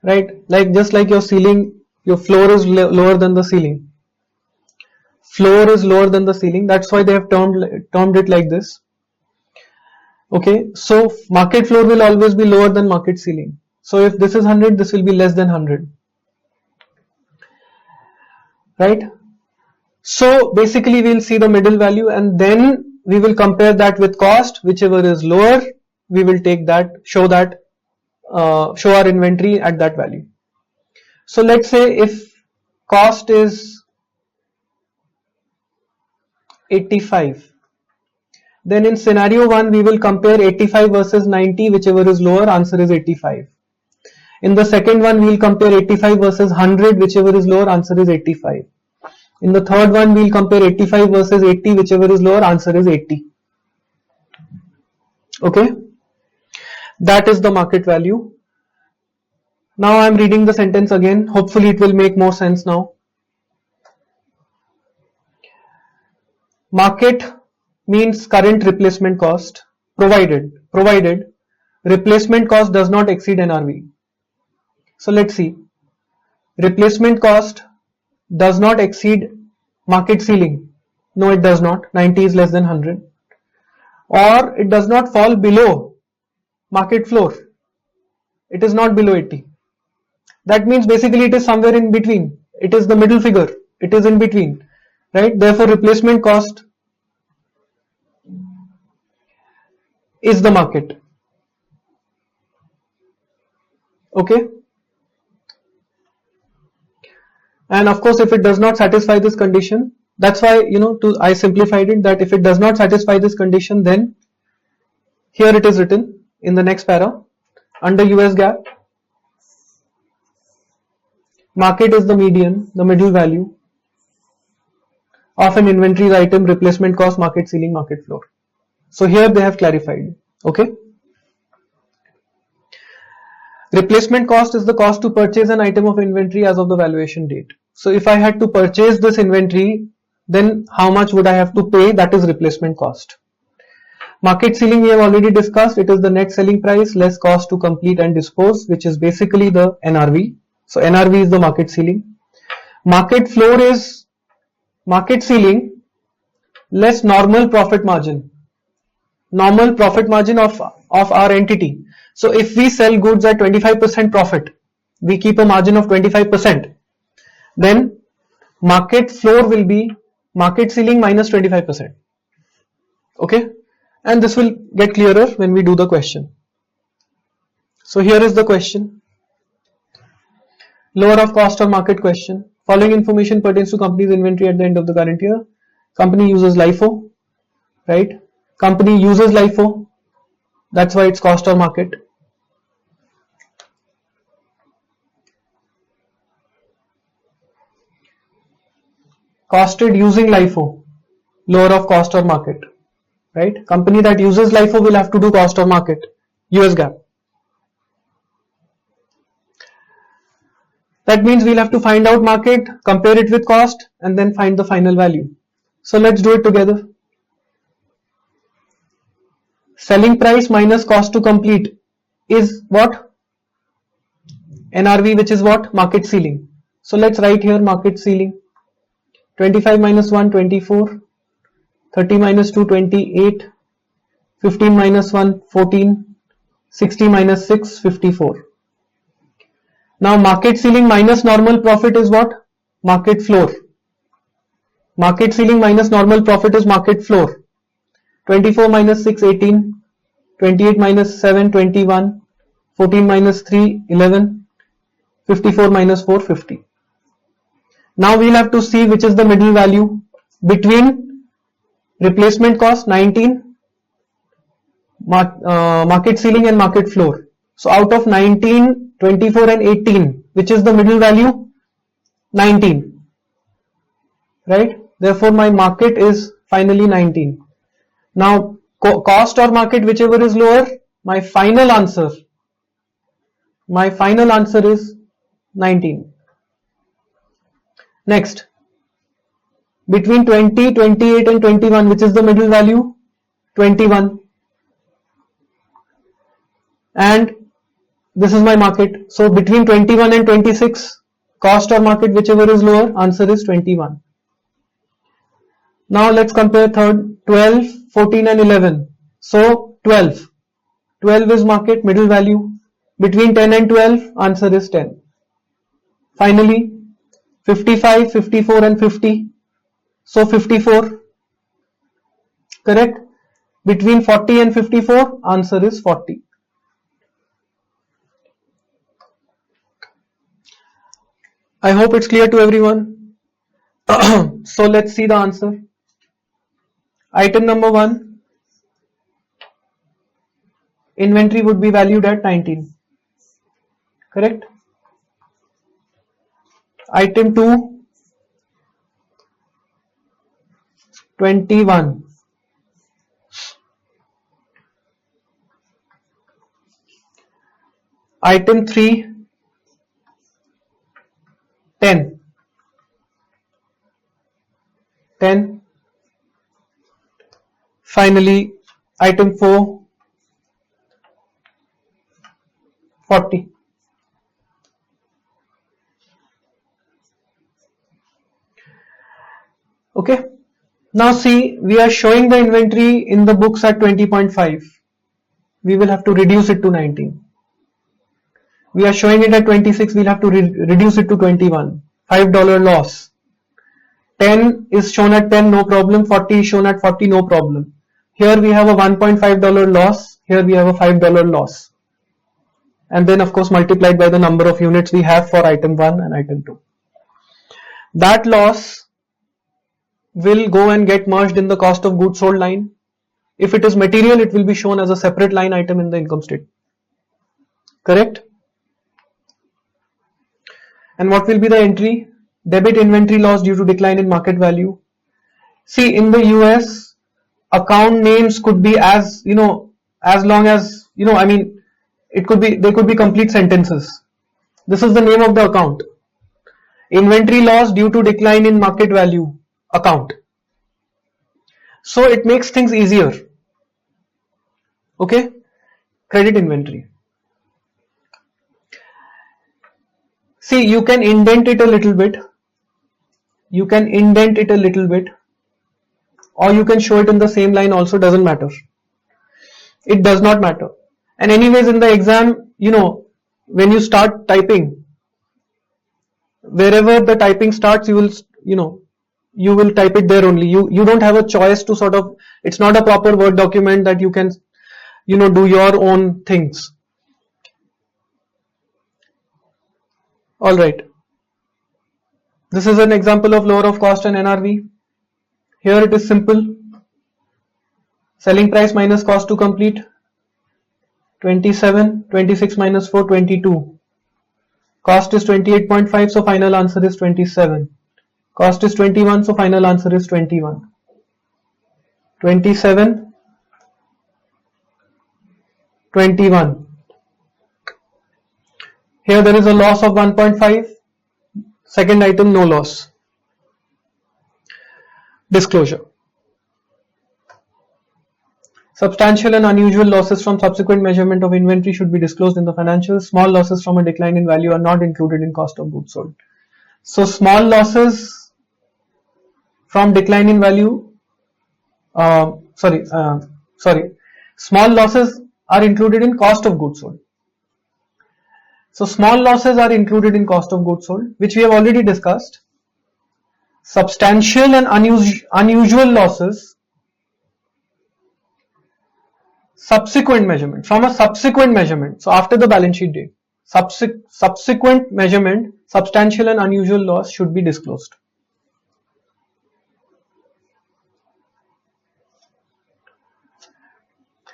Right? Just like your ceiling, your floor is lower than the ceiling. Floor is lower than the ceiling. That's why they have termed it like this. Okay, so market floor will always be lower than market ceiling. So if this is 100, this will be less than 100. Right? So basically we'll see the middle value, and then we will compare that with cost. Whichever is lower, we will take that, show our inventory at that value. So let's say if cost is 85, then in scenario 1 we will compare 85 versus 90, whichever is lower, answer is 85. In the second one we will compare 85 versus 100, whichever is lower, answer is 85. In the third one we will compare 85 versus 80, whichever is lower, answer is 80. Okay, that is the market value. Now I am reading the sentence again. Hopefully it will make more sense now. Market means current replacement cost, provided replacement cost does not exceed NRV. So let's see. Replacement cost does not exceed market ceiling. No, it does not. 90 is less than 100. Or it does not fall below market floor. It is not below 80. That means basically it is somewhere in between. It is the middle figure. It is in between. Right? Therefore, replacement cost is the market. Okay? And of course, if it does not satisfy this condition, that's why, I simplified it, that if it does not satisfy this condition, then here it is written in the next para, under US GAAP, market is the median, the middle value of an inventory item, replacement cost, market ceiling, market floor. So here they have clarified. Okay. Replacement cost is the cost to purchase an item of inventory as of the valuation date. So if I had to purchase this inventory, then how much would I have to pay? That is replacement cost. Market ceiling we have already discussed. It is the net selling price less cost to complete and dispose, which is basically the NRV. So NRV is the market ceiling. Market floor is market ceiling less normal profit margin. Normal profit margin of our entity. So if we sell goods at 25% profit, we keep a margin of 25%. Then market floor will be market ceiling minus 25%. Okay, and this will get clearer when we do the question. So here is the question. Lower of cost or market question. Following information pertains to company's inventory at the end of the current year. Company uses LIFO, right? Company uses LIFO. That's why it's cost or market. Costed using LIFO, lower of cost or market, right? Company that uses LIFO will have to do cost or market, US GAAP. That means we'll have to find out market, compare it with cost, and then find the final value. So let's do it together. Selling price minus cost to complete is what? NRV, which is what? Market ceiling. So let's write here market ceiling. 25 minus 1, 24. 30 minus 2, 28. 15 minus 1, 14. 60 minus 6, 54. Now market ceiling minus normal profit is what? Market floor. Market ceiling minus normal profit is market floor. 24 minus 6, 18. 28 minus 7, 21. 14 minus 3, 11. 54 minus 4, 50. Now we'll have to see which is the middle value between replacement cost 19, market ceiling and market floor. So out of 19, 24 and 18, which is the middle value? 19, right? Therefore my market is finally 19. Now cost or market, whichever is lower, my final answer is 19. Next, between 20, 28 and 21, which is the middle value? 21. And this is my market. So between 21 and 26, cost or market, whichever is lower, answer is 21. Now let's compare third, 12, 14 and 11. So 12. 12 is market, middle value. Between 10 and 12, answer is 10. Finally, 55, 54 and 50. So 54. Correct? Between 40 and 54, answer is 40. I hope it's clear to everyone. So let's see the answer. Item number 1. Inventory would be valued at 19. Correct? Item 2. 21. Item 3. 10. 10. Finally, item 4. 40. Okay. Now see, we are showing the inventory in the books at 20.5. We will have to reduce it to 19. We are showing it at 26. We'll have to reduce it to 21. $5 loss. 10 is shown at 10, no problem. 40 is shown at 40, no problem. Here we have a $1.5 loss. Here we have a $5 loss. And then of course multiplied by the number of units we have for item 1 and item 2. That loss will go and get merged in the cost of goods sold line. If it is material, it will be shown as a separate line item in the income statement. Correct? And what will be the entry? Debit inventory loss due to decline in market value. See, in the US, account names could be as long as, they could be complete sentences. This is the name of the account. Inventory loss due to decline in market value account. So it makes things easier. Okay, credit inventory. See, you can indent it a little bit. You can indent it a little bit, or you can show it in the same line also, doesn't matter. It does not matter. And anyways, in the exam, when you start typing, wherever the typing starts, you will type it there only. You don't have a choice to sort of, it's not a proper Word document that you can, do your own things. Alright. This is an example of lower of cost and NRV. Here it is simple. Selling price minus cost to complete. 27, 26 minus 4, 22. Cost is 28.5, so final answer is 27. Cost is 21, so final answer is 21. 27, 21. Here there is a loss of 1.5. Second item, no loss. Disclosure. Substantial and unusual losses from subsequent measurement of inventory should be disclosed in the financials. Small losses from a decline in value are not included in cost of goods sold. So small losses from decline in value, small losses are included in cost of goods sold. So small losses are included in cost of goods sold, which we have already discussed. Substantial and unusual losses, subsequent measurement, from a subsequent measurement, so after the balance sheet date, subsequent measurement, substantial and unusual loss should be disclosed.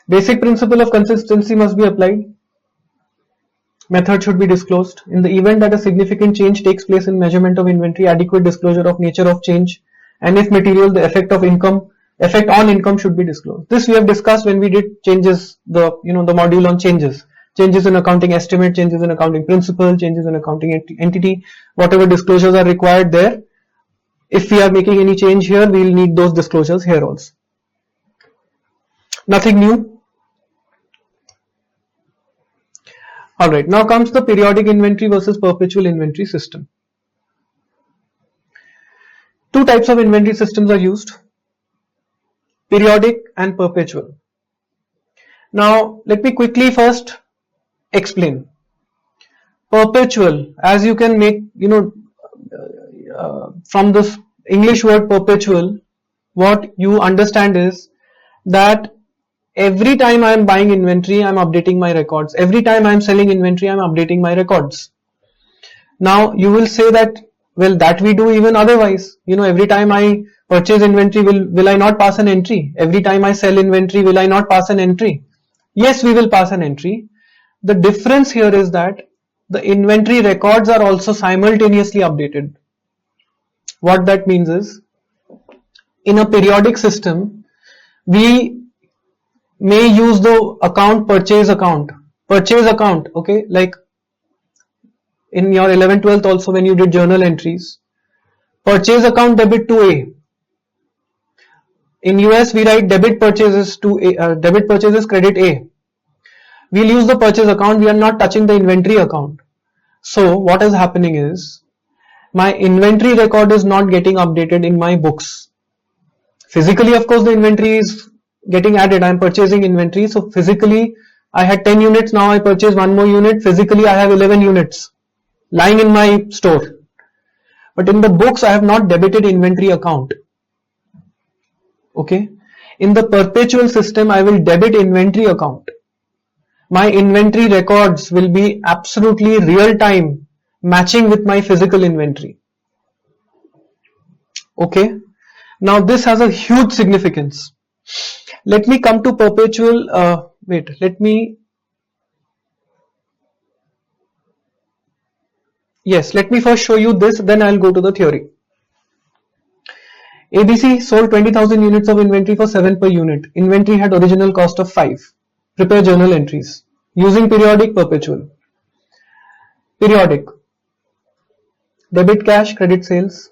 Basic principle of consistency must be applied. Method should be disclosed. In the event that a significant change takes place in measurement of inventory, adequate disclosure of nature of change, and if material, the effect on income should be disclosed. This we have discussed when we did changes, the module on changes. Changes in accounting estimate, changes in accounting principle, changes in accounting entity, whatever disclosures are required there. If we are making any change here, we will need those disclosures here also. Nothing new. Alright, now comes the periodic inventory versus perpetual inventory system. Two types of inventory systems are used, periodic and perpetual. Now, let me quickly first explain. Perpetual, as you can make, from this English word perpetual, what you understand is that every time I am buying inventory, I am updating my records. Every time I am selling inventory, I am updating my records. Now, you will say that, well, that we do even otherwise. Every time I purchase inventory, will I not pass an entry? Every time I sell inventory, will I not pass an entry? Yes, we will pass an entry. The difference here is that the inventory records are also simultaneously updated. What that means is, in a periodic system, we may use the account purchase account, okay, like in your 11th 12th also when you did journal entries, purchase account debit to A. In US we write debit purchases to A, debit purchases credit A. We'll use the purchase account, we are not touching the inventory account. So what is happening is, my inventory record is not getting updated in my books. Physically, of course, the inventory is getting added. I am purchasing inventory. So physically, I had 10 units. Now I purchase one more unit. Physically, I have 11 units lying in my store. But in the books, I have not debited inventory account. Okay. In the perpetual system, I will debit inventory account. My inventory records will be absolutely real time, matching with my physical inventory. Okay. Now this has a huge significance. Let me come to perpetual, let me first show you this, then I'll go to the theory. ABC sold 20,000 units of inventory for 7 per unit. Inventory had original cost of 5. Prepare journal entries using periodic, perpetual. Periodic. Debit cash, credit sales.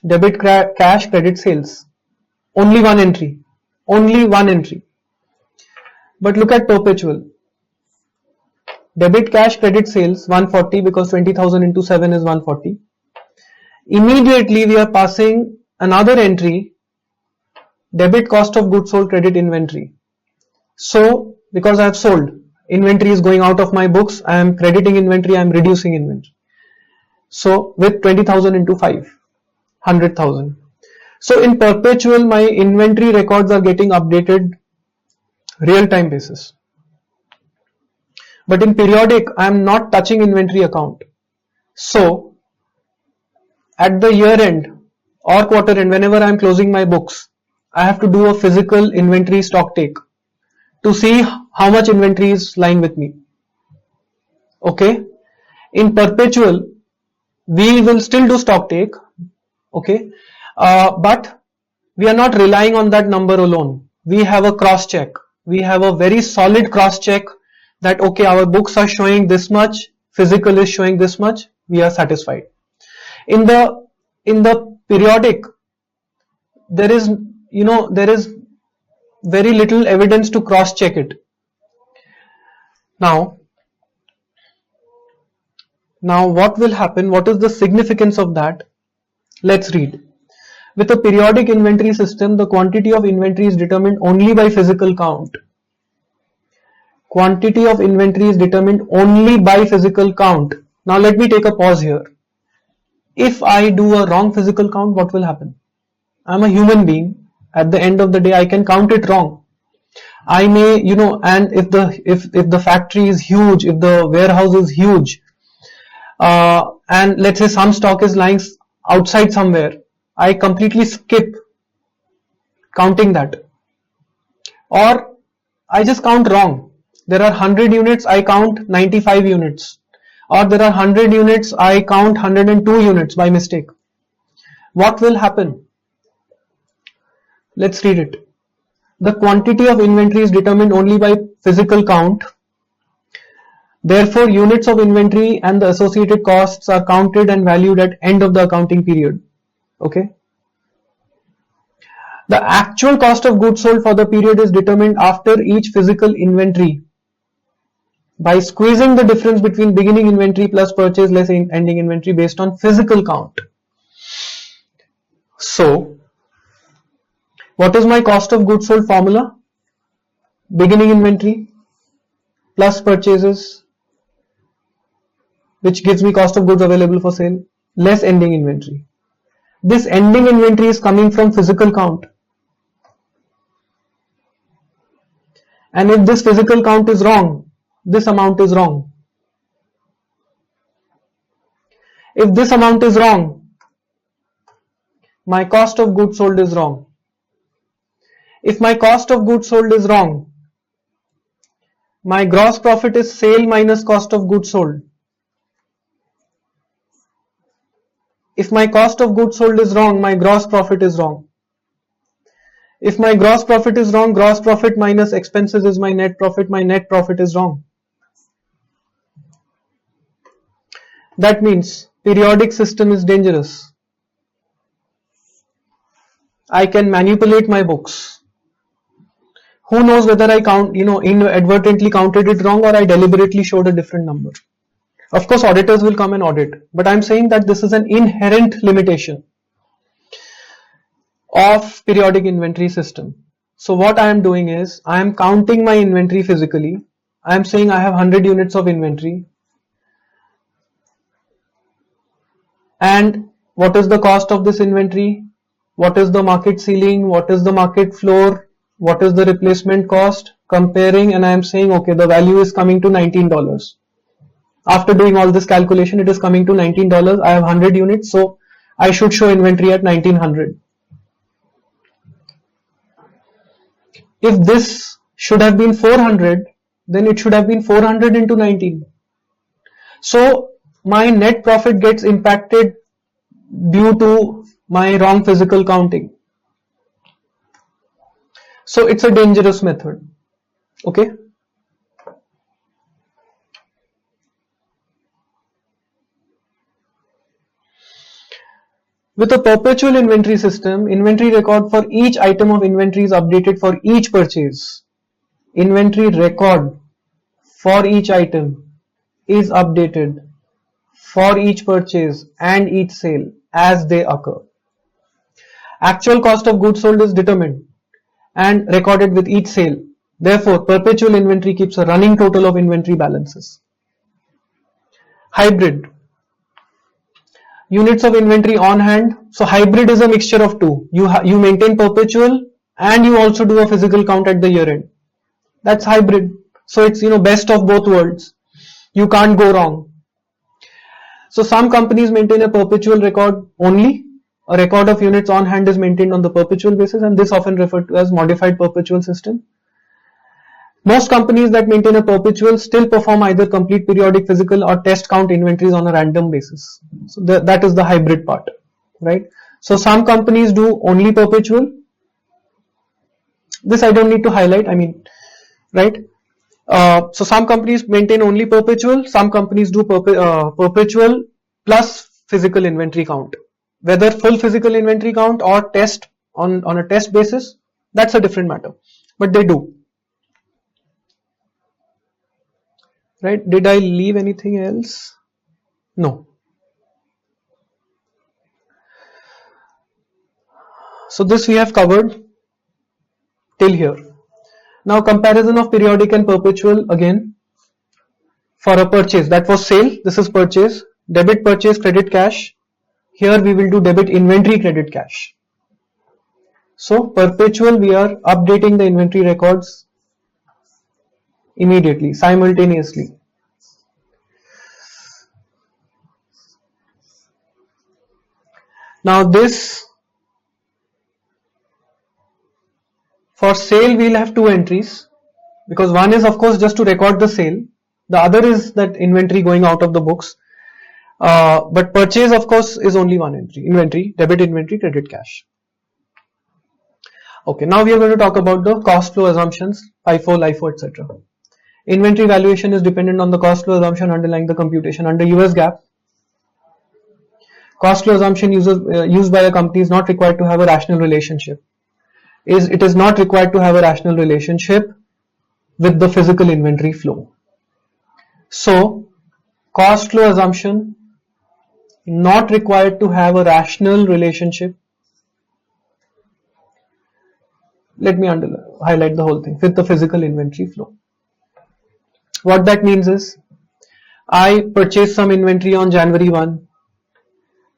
Debit cash, credit sales. Only one entry. But look at perpetual. Debit cash, credit sales 140 because 20,000 into 7 is 140. Immediately we are passing another entry, debit cost of goods sold, credit inventory. So because I have sold, inventory is going out of my books, I am crediting inventory, I am reducing inventory. So with 20,000 into 5, 100,000. So in perpetual, my inventory records are getting updated real-time basis. But in periodic, I am not touching inventory account. So at the year end or quarter end, whenever I am closing my books, I have to do a physical inventory stock take to see how much inventory is lying with me. Okay. In perpetual, we will still do stock take. Okay. But we are not relying on that number alone. We have a cross check. We have a very solid cross check that okay, our books are showing this much, physical is showing this much, we are satisfied. In the periodic, there is very little evidence to cross check it. Now what will happen? What is the significance of that? Let's read. With a periodic inventory system, the quantity of inventory is determined only by physical count. Quantity of inventory is determined only by physical count. Now let me take a pause here. If I do a wrong physical count, what will happen? I'm a human being. At the end of the day, I can count it wrong. I may, and if the factory is huge, if the warehouse is huge, and let's say some stock is lying outside somewhere, I completely skip counting that. Or I just count wrong. There are 100 units, I count 95 units. Or there are 100 units, I count 102 units by mistake. What will happen? Let's read it. The quantity of inventory is determined only by physical count. Therefore, units of inventory and the associated costs are counted and valued at end of the accounting period. Okay. The actual cost of goods sold for the period is determined after each physical inventory by squeezing the difference between beginning inventory plus purchase less ending inventory based on physical count. So, what is my cost of goods sold formula? Beginning inventory plus purchases, which gives me cost of goods available for sale, less ending inventory. This ending inventory is coming from physical count. And if this physical count is wrong, this amount is wrong. If this amount is wrong, my cost of goods sold is wrong. If my cost of goods sold is wrong, my gross profit is sale minus cost of goods sold. If my cost of goods sold is wrong, my gross profit is wrong. If my gross profit is wrong, gross profit minus expenses is my net profit is wrong. That means periodic system is dangerous. I can manipulate my books. Who knows whether I inadvertently counted it wrong or I deliberately showed a different number. Of course, auditors will come and audit, but I'm saying that this is an inherent limitation of periodic inventory system. So what I am doing is, I am counting my inventory physically. I am saying I have 100 units of inventory. And what is the cost of this inventory? What is the market ceiling? What is the market floor? What is the replacement cost? Comparing, and I am saying, okay, the value is coming to $19. After doing all this calculation, it is coming to $19. I have 100 units, so I should show inventory at 1900. If this should have been 400, then it should have been 400 into 19. So my net profit gets impacted due to my wrong physical counting. So it's a dangerous method. Okay. With a perpetual inventory system, inventory record for each item of inventory is updated for each purchase. inventory record for each item is updated for each purchase and each sale as they occur. Actual cost of goods sold is determined and recorded with each sale. Therefore, perpetual inventory keeps a running total of inventory balances. Hybrid. Units of inventory on hand. So hybrid is a mixture of two. You maintain perpetual and you also do a physical count at the year end. That's hybrid. So it's best of both worlds. You can't go wrong. So some companies maintain a perpetual record only. A record of units on hand is maintained on the perpetual basis, and this often referred to as modified perpetual system. Most companies that maintain a perpetual still perform either complete periodic physical or test count inventories on a random basis. So that is the hybrid part, right? So some companies do only perpetual. This I don't need to highlight, right? So some companies maintain only perpetual, some companies do perpetual plus physical inventory count. Whether full physical inventory count or test on a test basis, that's a different matter, but they do. Right? Did I leave anything else? No. So this we have covered till here. Now comparison of periodic and perpetual again. For a purchase, that was sale, this is purchase, debit purchase, credit cash. Here we will do debit inventory, credit cash. So perpetual, we are updating the inventory records immediately, simultaneously. Now this, for sale we'll have two entries, because one is of course just to record the sale, the other is that inventory going out of the books, but purchase of course is only one entry, inventory, debit inventory, credit cash. Okay, now we are going to talk about the cost flow assumptions, FIFO, LIFO, etc. Inventory valuation is dependent on the cost flow assumption underlying the computation. Under US GAAP, cost flow assumption used by a company is not required to have a rational relationship. It is not required to have a rational relationship with the physical inventory flow. So, cost flow assumption not required to have a rational relationship. Let me highlight the whole thing with the physical inventory flow. What that means is, I purchase some inventory on January 1.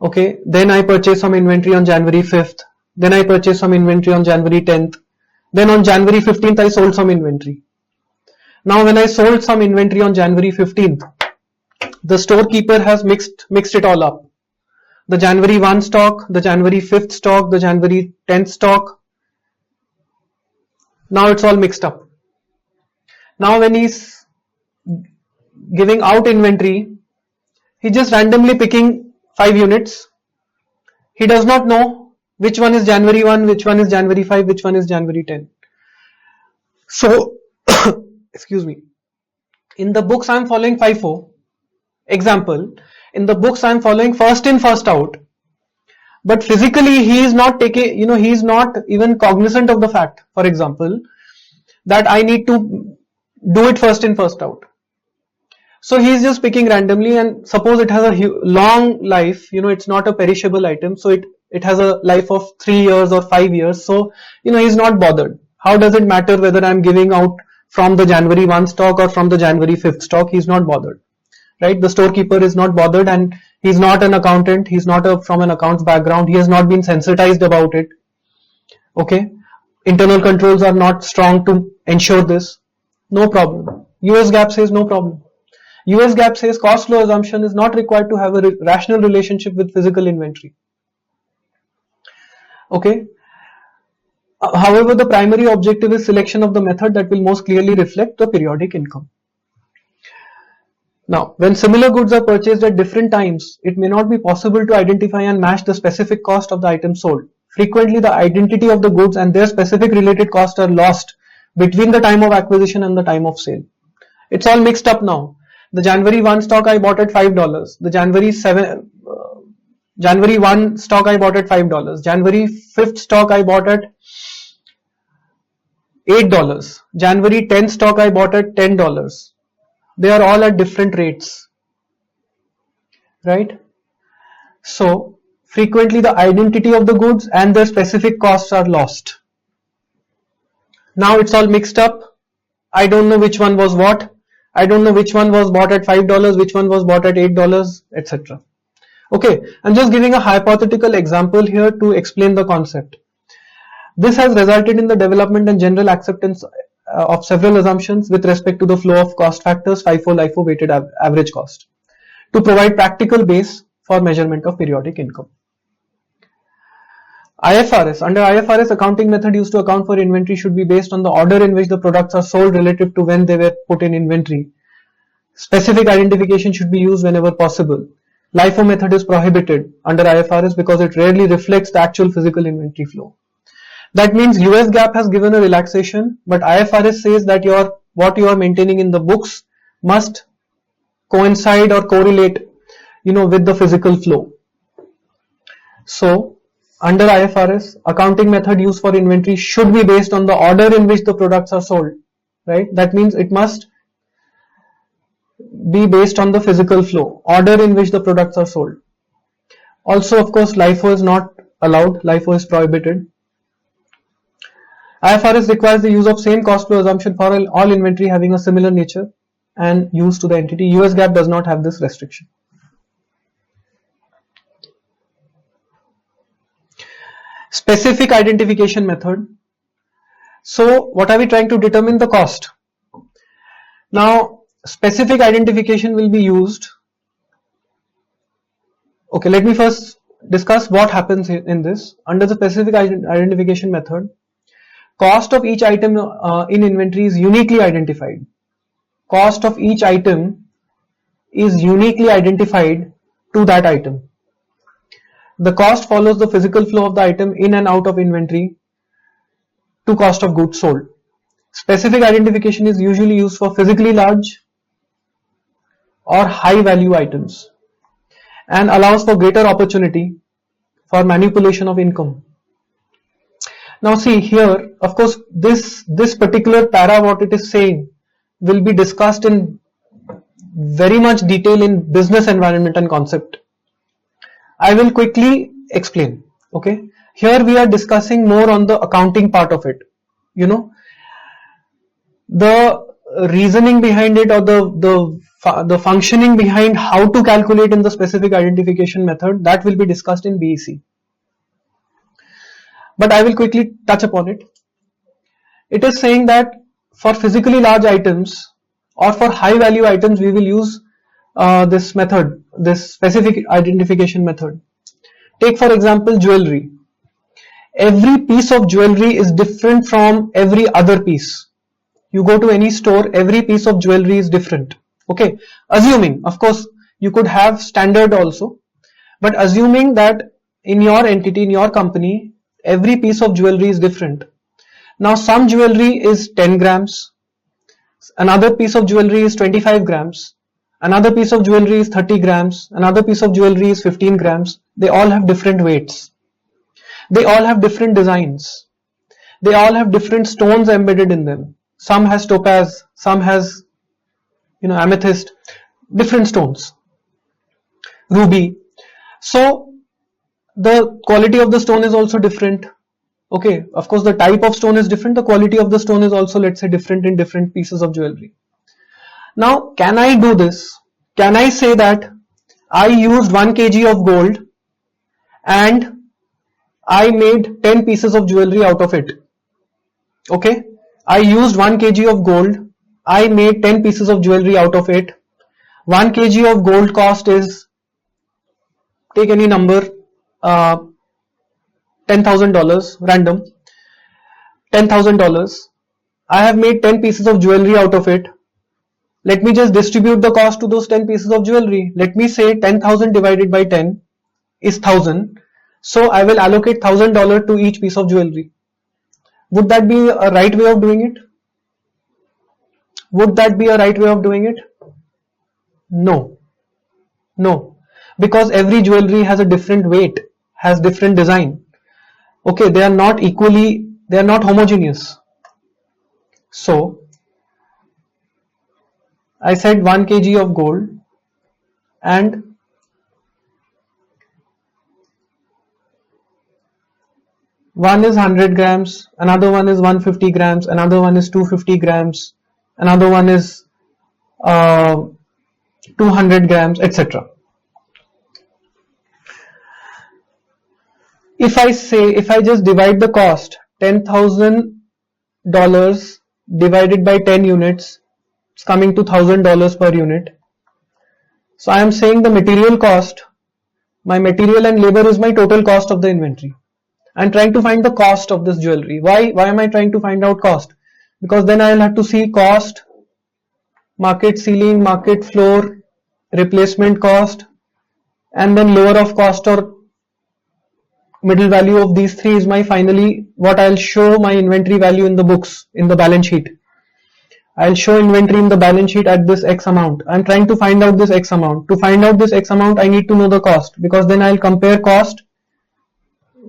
Okay, then I purchase some inventory on January 5th. Then I purchase some inventory on January 10th. Then on January 15th, I sold some inventory. Now, when I sold some inventory on January 15th, the storekeeper has mixed it all up. The January 1 stock, the January 5th stock, the January 10th stock. Now it's all mixed up. Now when he's giving out inventory, he's just randomly picking 5 units. He does not know which one is January 1, which one is January 5, which one is January 10. So, excuse me, in the books I am following FIFO. Example, in the books I am following first in, first out. But physically he is not taking, he is not even cognizant of the fact, for example, that I need to do it first in, first out. So he is just picking randomly, and suppose it has a long life, it's not a perishable item, so it has a life of 3 years or 5 years, so he is not bothered. How does it matter whether I am giving out from the January 1 stock or from the January 5th stock? He is not bothered, right? The storekeeper is not bothered, and he is not an accountant, he is not from an accounts background, he has not been sensitized about it. Okay, internal controls are not strong to ensure this. No problem. US GAAP says no problem. US GAAP says cost flow assumption is not required to have a rational relationship with physical inventory. Okay. However, the primary objective is selection of the method that will most clearly reflect the periodic income. Now, when similar goods are purchased at different times, it may not be possible to identify and match the specific cost of the item sold. Frequently, the identity of the goods and their specific related costs are lost between the time of acquisition and the time of sale. It's all mixed up now. The January 1 stock I bought at $5. The January 1 stock I bought at $5. January 5th stock I bought at $8. January 10 stock I bought at $10. They are all at different rates, right? So frequently the identity of the goods and their specific costs are lost. Now it's all mixed up. I don't know which one was what. I don't know which one was bought at $5, which one was bought at $8, etc. Okay, I'm just giving a hypothetical example here to explain the concept. This has resulted in the development and general acceptance of several assumptions with respect to the flow of cost factors, FIFO, LIFO, weighted average cost, to provide practical base for measurement of periodic income. IFRS. Under IFRS, accounting method used to account for inventory should be based on the order in which the products are sold relative to when they were put in inventory. Specific identification should be used whenever possible. LIFO method is prohibited under IFRS because it rarely reflects the actual physical inventory flow. That means US GAAP has given a relaxation, but IFRS says that what you are maintaining in the books must coincide or correlate, with the physical flow. So under IFRS, accounting method used for inventory should be based on the order in which the products are sold, right? That means it must be based on the physical flow, order in which the products are sold. Also, of course, LIFO is not allowed, LIFO is prohibited. IFRS requires the use of same cost flow assumption for all inventory having a similar nature and use to the entity. US GAAP does not have this restriction. Specific identification method. So what are we trying to determine? The cost. Now specific identification will be used. Okay, let me first discuss what happens in this. Under the specific identification method, cost of each item in inventory is uniquely identified. Cost of each item is uniquely identified to that item. The cost follows the physical flow of the item in and out of inventory to cost of goods sold. Specific identification is usually used for physically large or high value items and allows for greater opportunity for manipulation of income. Now see here, of course, this particular para, what it is saying, will be discussed in very much detail in business environment and concept. I will quickly explain. Okay, here we are discussing more on the accounting part of it. The reasoning behind it, or the functioning behind how to calculate in the specific identification method, that will be discussed in BEC. But I will quickly touch upon it. It is saying that for physically large items or for high value items, we will use this method, this specific identification method. Take for example jewelry. Every piece of jewelry is different from every other piece. You go to any store, every piece of jewelry is different. Okay, assuming, of course, you could have standard also, but assuming that in your entity, in your company, every piece of jewelry is different. Now some jewelry is 10 grams, another piece of jewelry is 25 grams, another piece of jewelry is 30 grams, another piece of jewelry is 15 grams. They all have different weights. They all have different designs. They all have different stones embedded in them. Some has topaz, some has amethyst, different stones, ruby. So the quality of the stone is also different. Okay, of course the type of stone is different, the quality of the stone is also, let's say, different in different pieces of jewelry. Now can I do this? Can I say that I used 1 kg of gold and I made 10 pieces of jewelry out of it? Okay, I used 1 kg of gold, I made 10 pieces of jewelry out of it. 1 kg of gold cost is, take any number, $10,000, random, $10,000. I have made 10 pieces of jewelry out of it. Let me just distribute the cost to those 10 pieces of jewelry. Let me say 10,000 divided by 10 is 1,000. So I will allocate $1,000 to each piece of jewelry. Would that be a right way of doing it? Would that be a right way of doing it? No. No. Because every jewelry has a different weight, has different design. Okay, they are not equally, they are not homogeneous. So I said 1 kg of gold, and one is 100 grams, another one is 150 grams, another one is 250 grams, another one is 200 grams, etc. If I just divide the cost, $10,000 divided by 10 units, it's coming to $1,000 per unit. So I am saying the material cost, my material and labor is my total cost of the inventory. I'm trying to find the cost of this jewelry. Why am I trying to find out cost? Because then I'll have to see cost, market ceiling, market floor, replacement cost, and then lower of cost or middle value of these three is my finally what I'll show my inventory value in the books, in the balance sheet. I'll show inventory in the balance sheet at this X amount. I'm trying to find out this X amount. To find out this X amount, I need to know the cost, because then I'll compare cost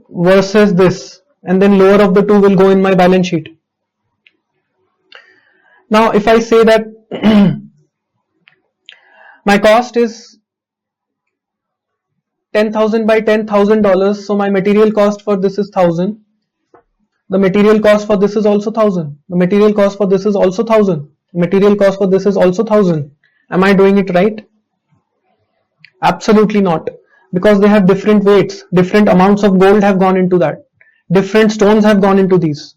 versus this, and then lower of the two will go in my balance sheet. Now if I say that my cost is 10,000 by $10,000, so my material cost for this is 1,000. The material cost for this is also 1,000. The material cost for this is also 1,000. The material cost for this is also 1,000. Am I doing it right? Absolutely not, because they have different weights, different amounts of gold have gone into that, different stones have gone into these.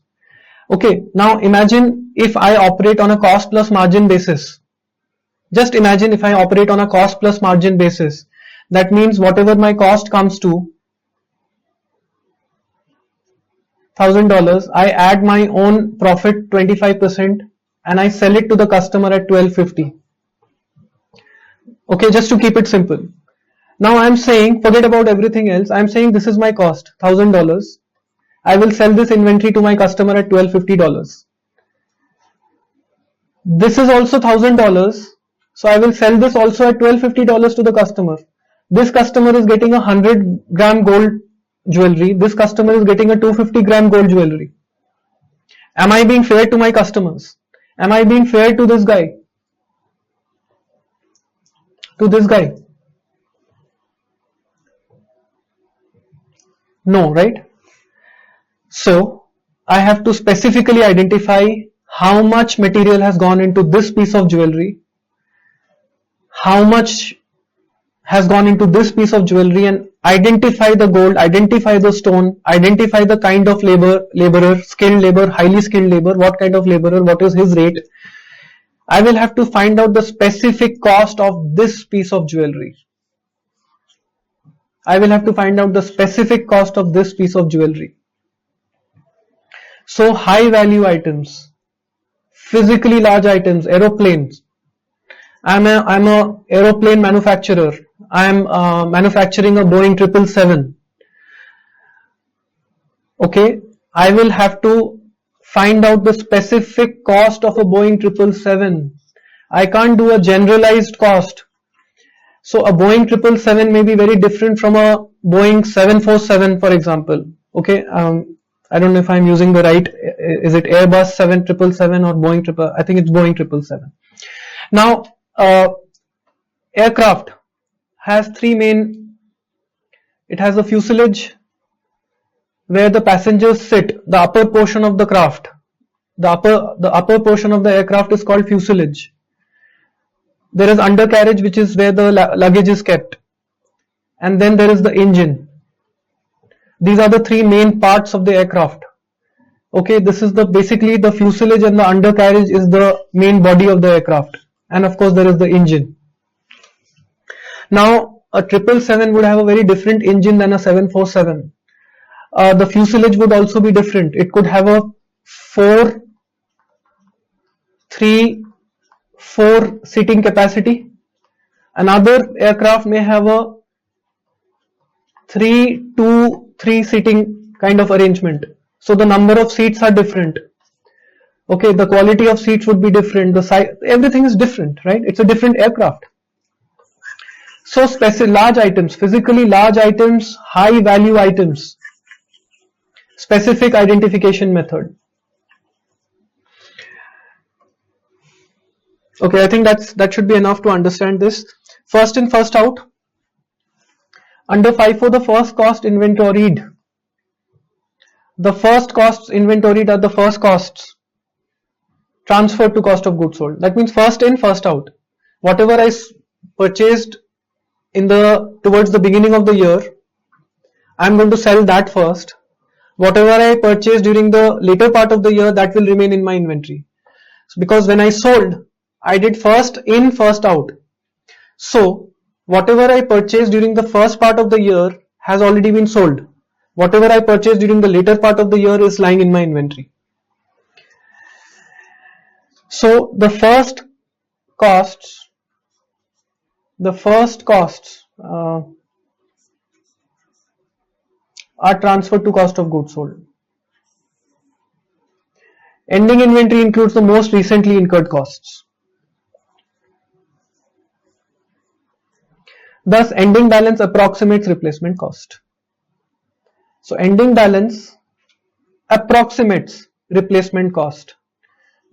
Okay, now imagine if I operate on a cost plus margin basis. Just imagine if I operate on a cost plus margin basis. That means whatever my cost comes to, $1,000, I add my own profit 25% and I sell it to the customer at $1,250. Okay, just to keep it simple. Now I am saying, forget about everything else, I am saying this is my cost, $1,000. I will sell this inventory to my customer at $1,250. This is also $1,000, so I will sell this also at $1,250 to the customer. This customer is getting a 100 gram gold jewelry. This customer is getting a 250 gram gold jewelry. Am I being fair to my customers? Am I being fair to this guy? To this guy? No, right? So I have to specifically identify how much material has gone into this piece of jewelry, how much has gone into this piece of jewelry, and identify the gold, identify the stone, identify the kind of laborer, skilled labor, highly skilled labor, what kind of laborer, what is his rate. I will have to find out the specific cost of this piece of jewelry. I will have to find out the specific cost of this piece of jewelry. So high value items, physically large items, aeroplanes. I'm a aeroplane manufacturer. I'm manufacturing a Boeing 777. Okay, I will have to find out the specific cost of a Boeing 777. I can't do a generalized cost. So a Boeing 777 may be very different from a Boeing 747, for example. Okay, I don't know if I'm using the right, is it Airbus 777 or Boeing 777? I think it's Boeing 777. Now, aircraft has three main, it has a fuselage where the passengers sit, the upper portion of the craft. The upper portion of the aircraft is called fuselage. There is undercarriage, which is where the luggage is kept. And then there is the engine. These are the three main parts of the aircraft. Okay, this is basically the fuselage, and the undercarriage is the main body of the aircraft. And of course there is the engine. Now a 777 would have a very different engine than a 747. The fuselage would also be different. It could have a 4 seating capacity. Another aircraft may have a 3 seating kind of arrangement. So the number of seats are different. Okay, the quality of seats would be different. The size, everything is different, right? It's a different aircraft. So large items, physically large items, high value items, specific identification method. Okay, I think that should be enough to understand this. First in, first out. Under FIFO, the first cost inventoried. The first costs inventoried are the first costs transferred to cost of goods sold. That means first in, first out. Whatever I purchased towards the beginning of the year, I'm going to sell that first. Whatever I purchased during the later part of the year, that will remain in my inventory. So because when I sold, I did first in, first out. So whatever I purchased during the first part of the year has already been sold. Whatever I purchased during the later part of the year is lying in my inventory. So the first costs are transferred to cost of goods sold. Ending inventory includes the most recently incurred costs. Thus, ending balance approximates replacement cost. So, ending balance approximates replacement cost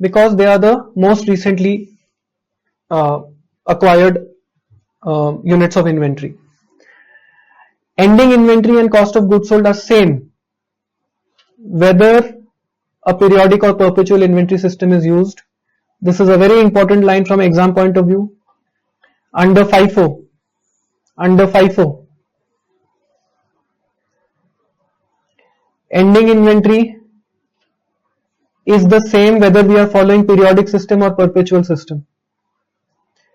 because they are the most recently acquired units of inventory. Ending inventory and cost of goods sold are same whether a periodic or perpetual inventory system is used. This is a very important line from exam point of view. Under FIFO, ending inventory is the same whether we are following periodic system or perpetual system.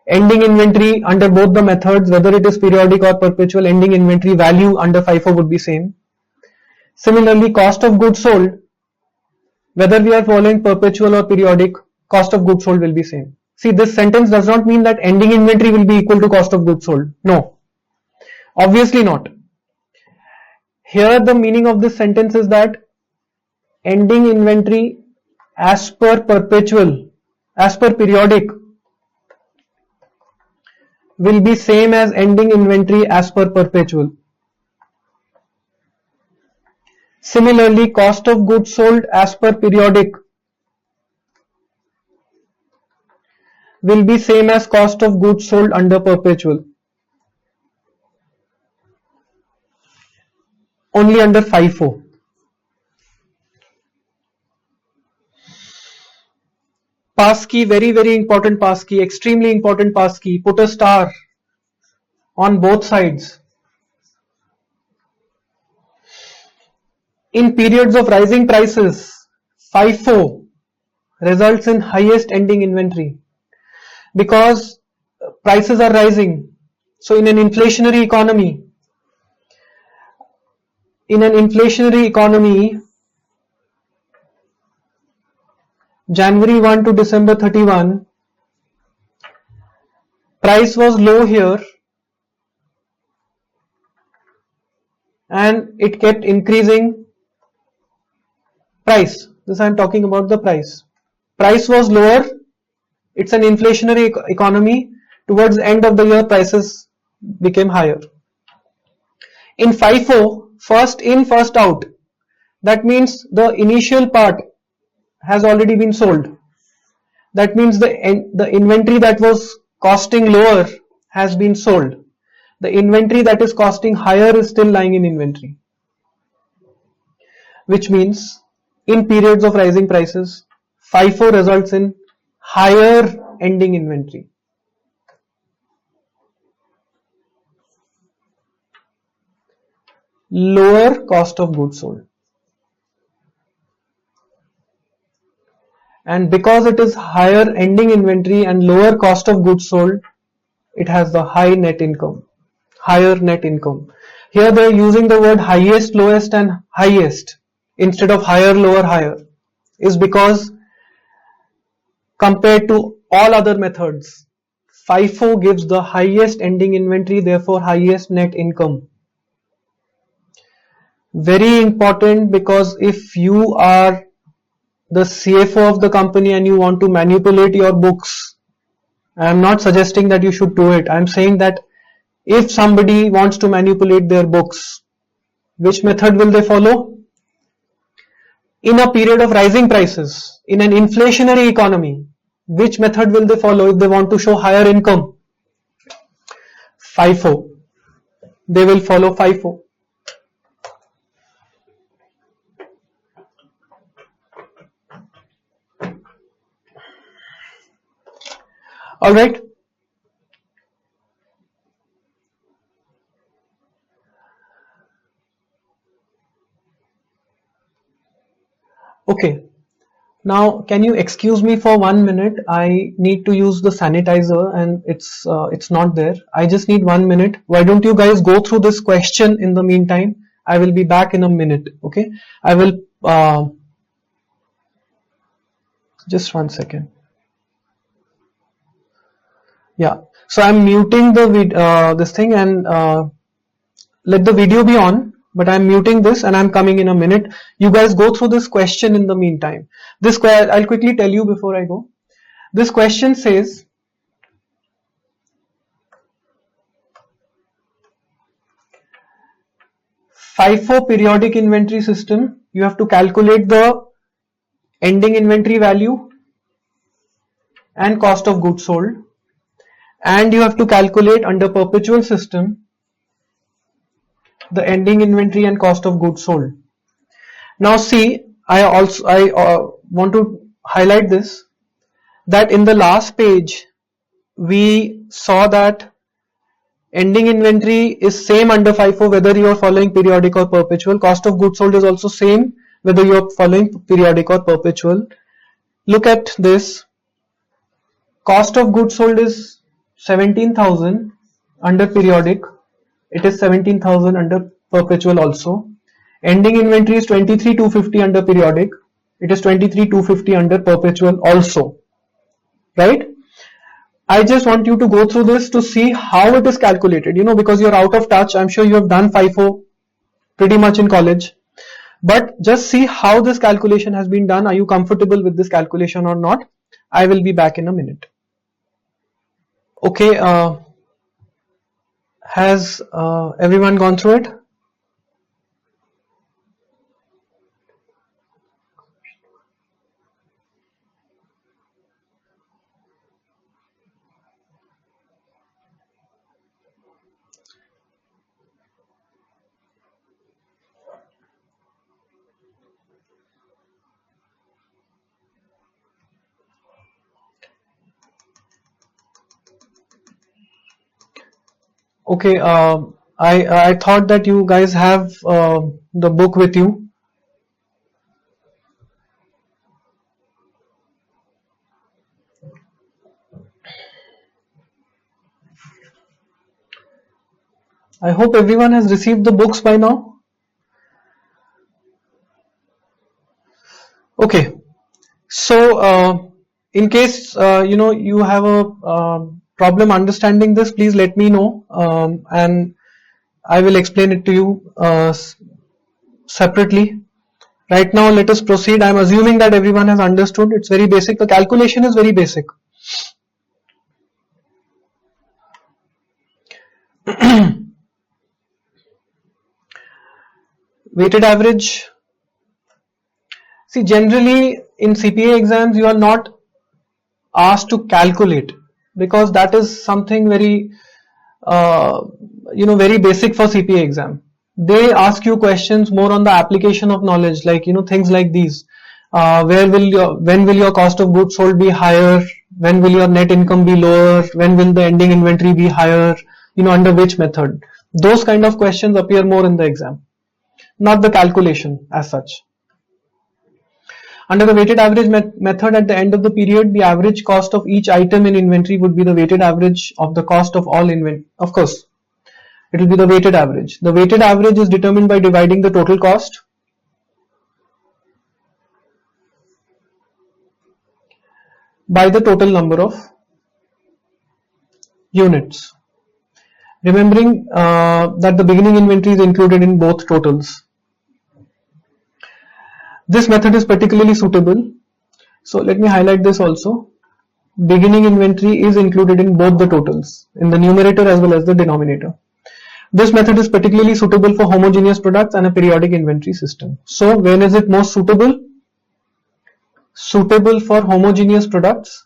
Ending inventory under both the methods, whether it is periodic or perpetual, ending inventory value under FIFO would be same. Similarly, cost of goods sold, whether we are following perpetual or periodic, cost of goods sold will be same. See, this sentence does not mean that ending inventory will be equal to cost of goods sold. No, obviously not. Here the meaning of this sentence is that ending inventory as per perpetual, as per periodic, will be same as ending inventory as per perpetual. Similarly, cost of goods sold as per periodic will be same as cost of goods sold under perpetual. Only under FIFO. Passkey, very very important passkey, extremely important passkey. Put a star on both sides. In periods of rising prices, FIFO results in highest ending inventory because prices are rising. So in an inflationary economy, January 1 to December 31, price was low here and it kept increasing. Price, this I am talking about the price. Price was lower, it's an inflationary economy. Towards the end of the year, prices became higher. In FIFO, first in, first out. That means the initial part has already been sold. That means the inventory that was costing lower has been sold. The inventory that is costing higher is still lying in inventory. Which means in periods of rising prices, FIFO results in higher ending inventory. Lower cost of goods sold. And because it is higher ending inventory and lower cost of goods sold, it has the high net income, higher net income. Here they are using the word highest, lowest and highest instead of higher, lower, higher, is because compared to all other methods, FIFO gives the highest ending inventory, therefore highest net income. Very important, because if you are the CFO of the company and you want to manipulate your books, I am not suggesting that you should do it. I am saying that if somebody wants to manipulate their books, which method will they follow? In a period of rising prices, in an inflationary economy, Which method will they follow if they want to show higher income? FIFO. They will follow FIFO. Alright. Okay. Now, can you excuse me for 1 minute? I need to use the sanitizer and it's not there. I just need 1 minute. Why don't you guys go through this question in the meantime? I will be back in a minute. Okay. I will just 1 second. Yeah. So I'm muting the this thing and let the video be on. But I'm muting this and I'm coming in a minute. You guys go through this question in the meantime. I'll quickly tell you before I go. This question says, FIFO periodic inventory system, you have to calculate the ending inventory value and cost of goods sold, and you have to calculate under perpetual system the ending inventory and cost of goods sold. Now see, I want to highlight this, that in the last page we saw that ending inventory is same under FIFO whether you are following periodic or perpetual. Cost of goods sold is also same whether you are following periodic or perpetual. Look at this. Cost of goods sold is 17,000 under periodic. It is 17,000 under perpetual also. Ending inventory is 23,250 under periodic. It is 23,250 under perpetual also. Right? I just want you to go through this to see how it is calculated. You know, because you're out of touch. I'm sure you have done FIFO pretty much in college. But just see how this calculation has been done. Are you comfortable with this calculation or not? I will be back in a minute. Okay. Has everyone gone through it? Okay, I thought that you guys have the book with you. I hope everyone has received the books by now. Okay, so in case you have a problem understanding this, please let me know and I will explain it to you separately. Right now, let us proceed. I am assuming that everyone has understood. It's very basic. The calculation is very basic. Weighted average. See, generally in CPA exams, you are not asked to calculate because that is something very, very basic for CPA exam. They ask you questions more on the application of knowledge, like things like these. When will your cost of goods sold be higher? When will your net income be lower? When will the ending inventory be higher? Under which method? Those kind of questions appear more in the exam, not the calculation as such. Under the weighted average method, at the end of the period, the average cost of each item in inventory would be the weighted average of the cost of all inventory. Of course, it will be the weighted average. The weighted average is determined by dividing the total cost by the total number of units. Remembering that the beginning inventory is included in both totals. This method is particularly suitable. So let me highlight this also. Beginning inventory is included in both the totals, in the numerator as well as the denominator. This method is particularly suitable for homogeneous products and a periodic inventory system. So when is it most suitable? Suitable for homogeneous products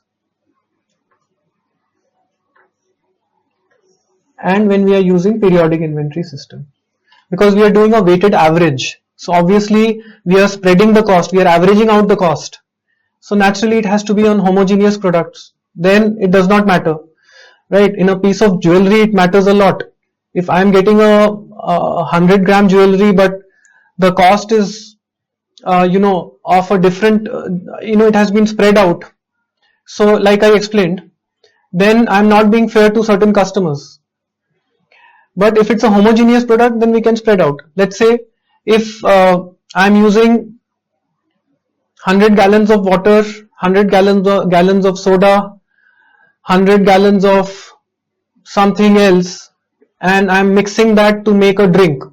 and when we are using periodic inventory system, because we are doing a weighted average. So obviously we are spreading the cost, we are averaging out the cost. So naturally it has to be on homogeneous products. Then it does not matter, right? In a piece of jewelry it matters a lot. If I am getting a 100-gram jewelry, but the cost is of a different, it has been spread out. So like I explained, then I'm not being fair to certain customers. But if it's a homogeneous product, then we can spread out. Let's say if I'm using 100 gallons of water, 100 gallons of soda, 100 gallons of something else, and I'm mixing that to make a drink,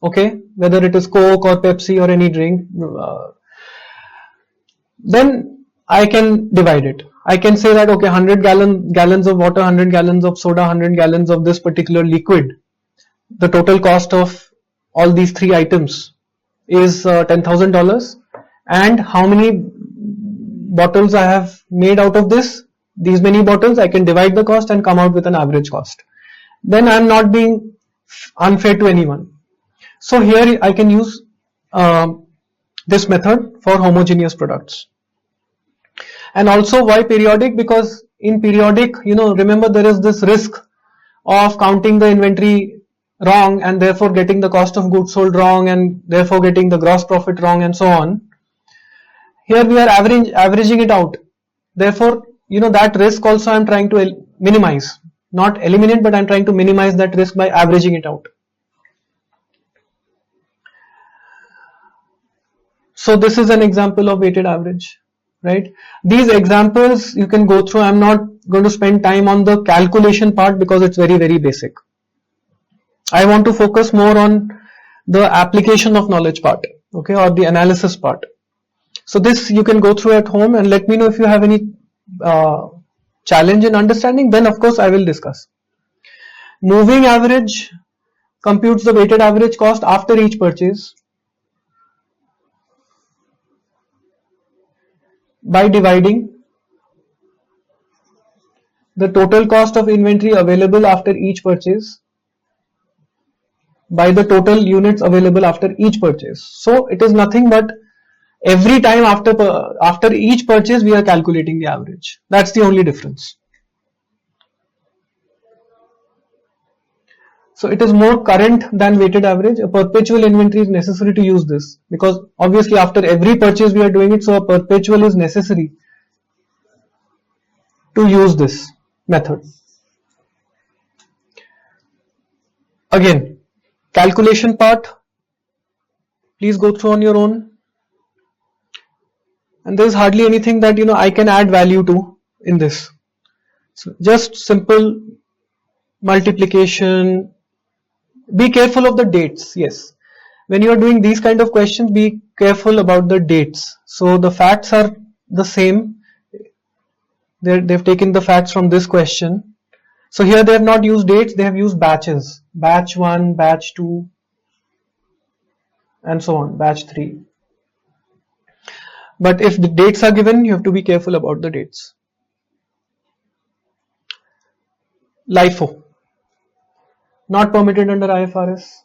okay, whether it is Coke or Pepsi or any drink, then I can divide it. I can say that, okay, 100 gallons of water, 100 gallons of soda, 100 gallons of this particular liquid, the total cost of all these three items is $10,000, and how many bottles I have made out of these many bottles, I can divide the cost and come out with an average cost. Then I am not being unfair to anyone. So here I can use this method for homogeneous products. And also why periodic? Because in periodic, remember there is this risk of counting the inventory wrong and therefore getting the cost of goods sold wrong and therefore getting the gross profit wrong and so on. Here we are averaging it out. Therefore, that risk also I am trying to minimize. Not eliminate, but I am trying to minimize that risk by averaging it out. So this is an example of weighted average, right? These examples you can go through. I'm not going to spend time on the calculation part because it's very, very basic. I want to focus more on the application of knowledge part, okay, or the analysis part. So this you can go through at home and let me know if you have any challenge in understanding. Then of course I will discuss. Moving average computes the weighted average cost after each purchase by dividing the total cost of inventory available after each purchase by the total units available after each purchase. So it is nothing but every time after each purchase we are calculating the average. That's the only difference. So it is more current than weighted average. A perpetual inventory is necessary to use this because obviously after every purchase we are doing it, so a perpetual is necessary to use this method. Again, calculation part, please go through on your own. And there is hardly anything that I can add value to in this. So just simple multiplication. Be careful of the dates. Yes, when you are doing these kind of questions, be careful about the dates. So the facts are the same. They've taken the facts from this question. So here they have not used dates, they have used batches. Batch 1, batch 2 and so on, batch 3. But if the dates are given, you have to be careful about the dates. LIFO, not permitted under IFRS.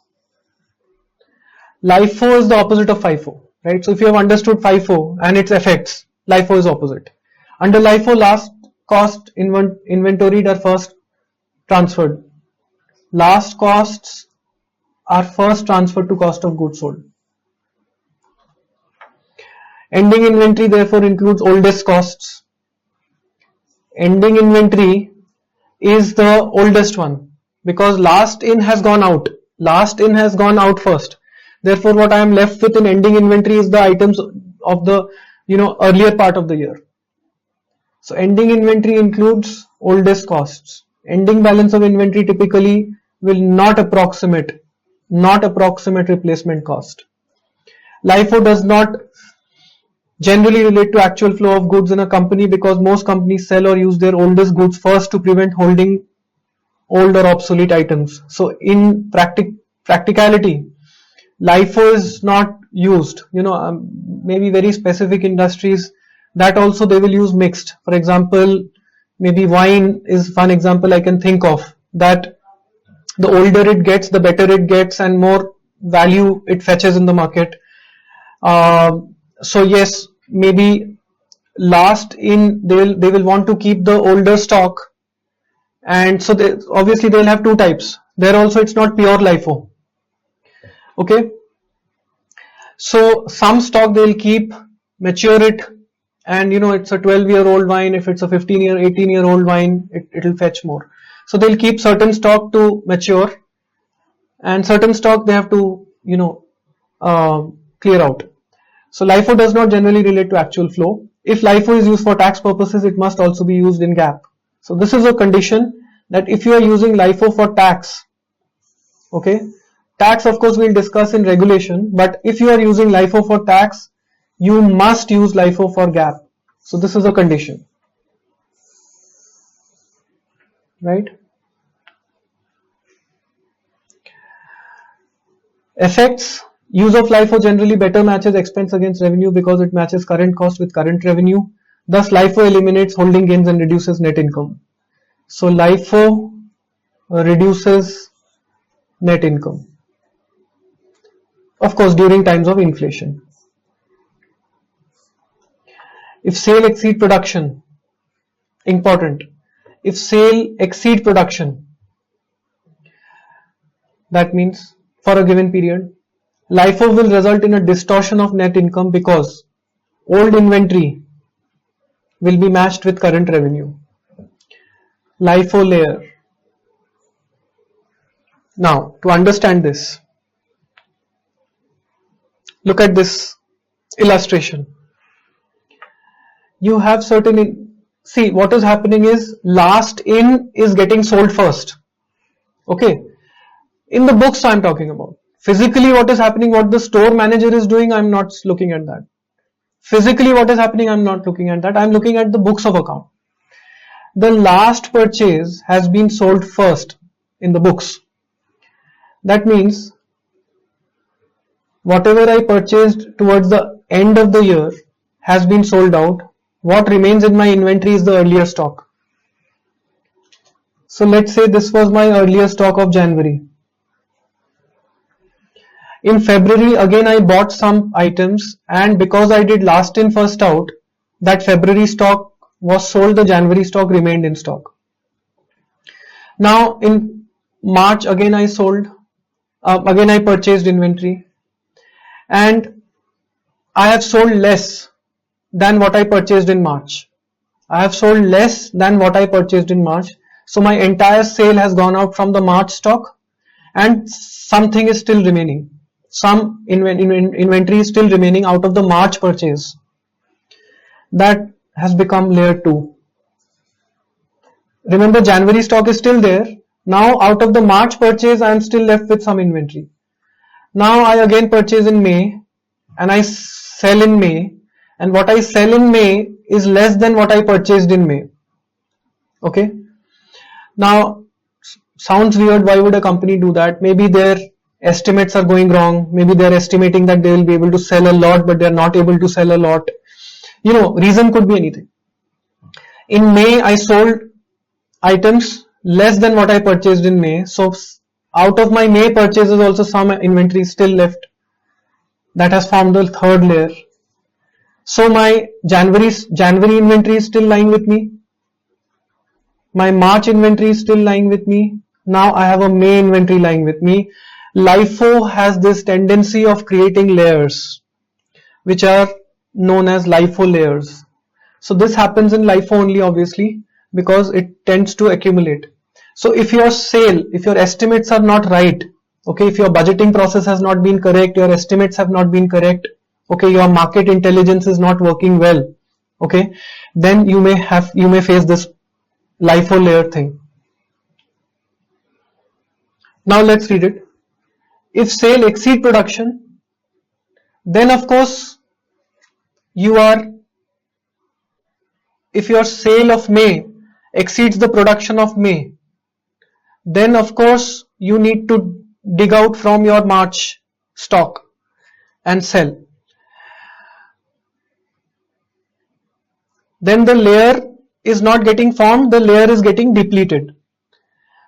LIFO is the opposite of FIFO, right? So if you have understood FIFO and its effects, LIFO is opposite. Under LIFO, last cost inventoried are first transferred. Last costs are first transferred to cost of goods sold. Ending inventory therefore includes oldest costs. Ending inventory is the oldest one because last in has gone out. Last in has gone out first. Therefore what I am left with in ending inventory is the items of the earlier part of the year. So ending inventory includes oldest costs. Ending balance of inventory typically will not approximate replacement cost. LIFO does not generally relate to actual flow of goods in a company because most companies sell or use their oldest goods first to prevent holding old or obsolete items. So in practicality, LIFO is not used. Maybe very specific industries that also they will use mixed. For example, maybe wine is one example I can think of that The older it gets, the better it gets, and more value it fetches in the market. So yes, maybe last in they will want to keep the older stock, and so obviously they'll have two types. There also it's not pure LIFO. Okay, so some stock they'll keep, mature it, and it's a 12-year-old wine. If it's a 15-year, 18-year-old wine, it'll fetch more. So they'll keep certain stock to mature, and certain stock they have to clear out. So LIFO does not generally relate to actual flow. If LIFO is used for tax purposes, it must also be used in GAAP. So this is a condition that if you are using LIFO for tax, okay, tax of course we'll discuss in regulation, but if you are using LIFO for tax, you must use LIFO for GAAP. So this is a condition, right? Effects. Use of LIFO generally better matches expense against revenue because it matches current cost with current revenue. Thus LIFO eliminates holding gains and reduces net income. So LIFO reduces net income, of course, during times of inflation. If sale exceed production, important. If sale exceed production, that means for a given period, LIFO will result in a distortion of net income because old inventory will be matched with current revenue. LIFO layer. Now, to understand this, look at this illustration. You have certain, see what is happening is last in is getting sold first. Okay, in the books I'm talking about. Physically what is happening, what the store manager is doing, I'm not looking at that. Physically what is happening, I'm not looking at that. I'm looking at the books of account. The last purchase has been sold first in the books. That means whatever I purchased towards the end of the year has been sold out. What remains in my inventory is the earlier stock. So let's say this was my earlier stock of January. In February again I bought some items, and because I did last in first out, that February stock was sold, the January stock remained in stock. Now in March again I sold, again I purchased inventory, and I have sold less than what I purchased in March. I have sold less than what I purchased in March. So my entire sale has gone out from the March stock, and something is still remaining. Some inventory is still remaining out of the March purchase. That has become layer 2. Remember, January stock is still there. Now out of the March purchase, I am still left with some inventory. Now I again purchase in May and I sell in May, and what I sell in May is less than what I purchased in May. Okay. Now sounds weird. Why would a company do that? Maybe their estimates are going wrong. Maybe they're estimating that they will be able to sell a lot, but they're not able to sell a lot. Reason could be anything. In May, I sold items less than what I purchased in May. So out of my May purchases also some inventory is still left. That has formed the third layer. So my January inventory is still lying with me. My March inventory is still lying with me. Now I have a May inventory lying with me. LIFO has this tendency of creating layers, which are known as LIFO layers. So this happens in LIFO only, obviously, because it tends to accumulate. So if your estimates are not right, okay, if your budgeting process has not been correct, your estimates have not been correct, okay, your market intelligence is not working well, okay, then you may face this LIFO layer thing. Now let's read it. If sale exceed production, then of course if your sale of May exceeds the production of May, then of course you need to dig out from your March stock and sell. Then the layer is not getting formed, the layer is getting depleted.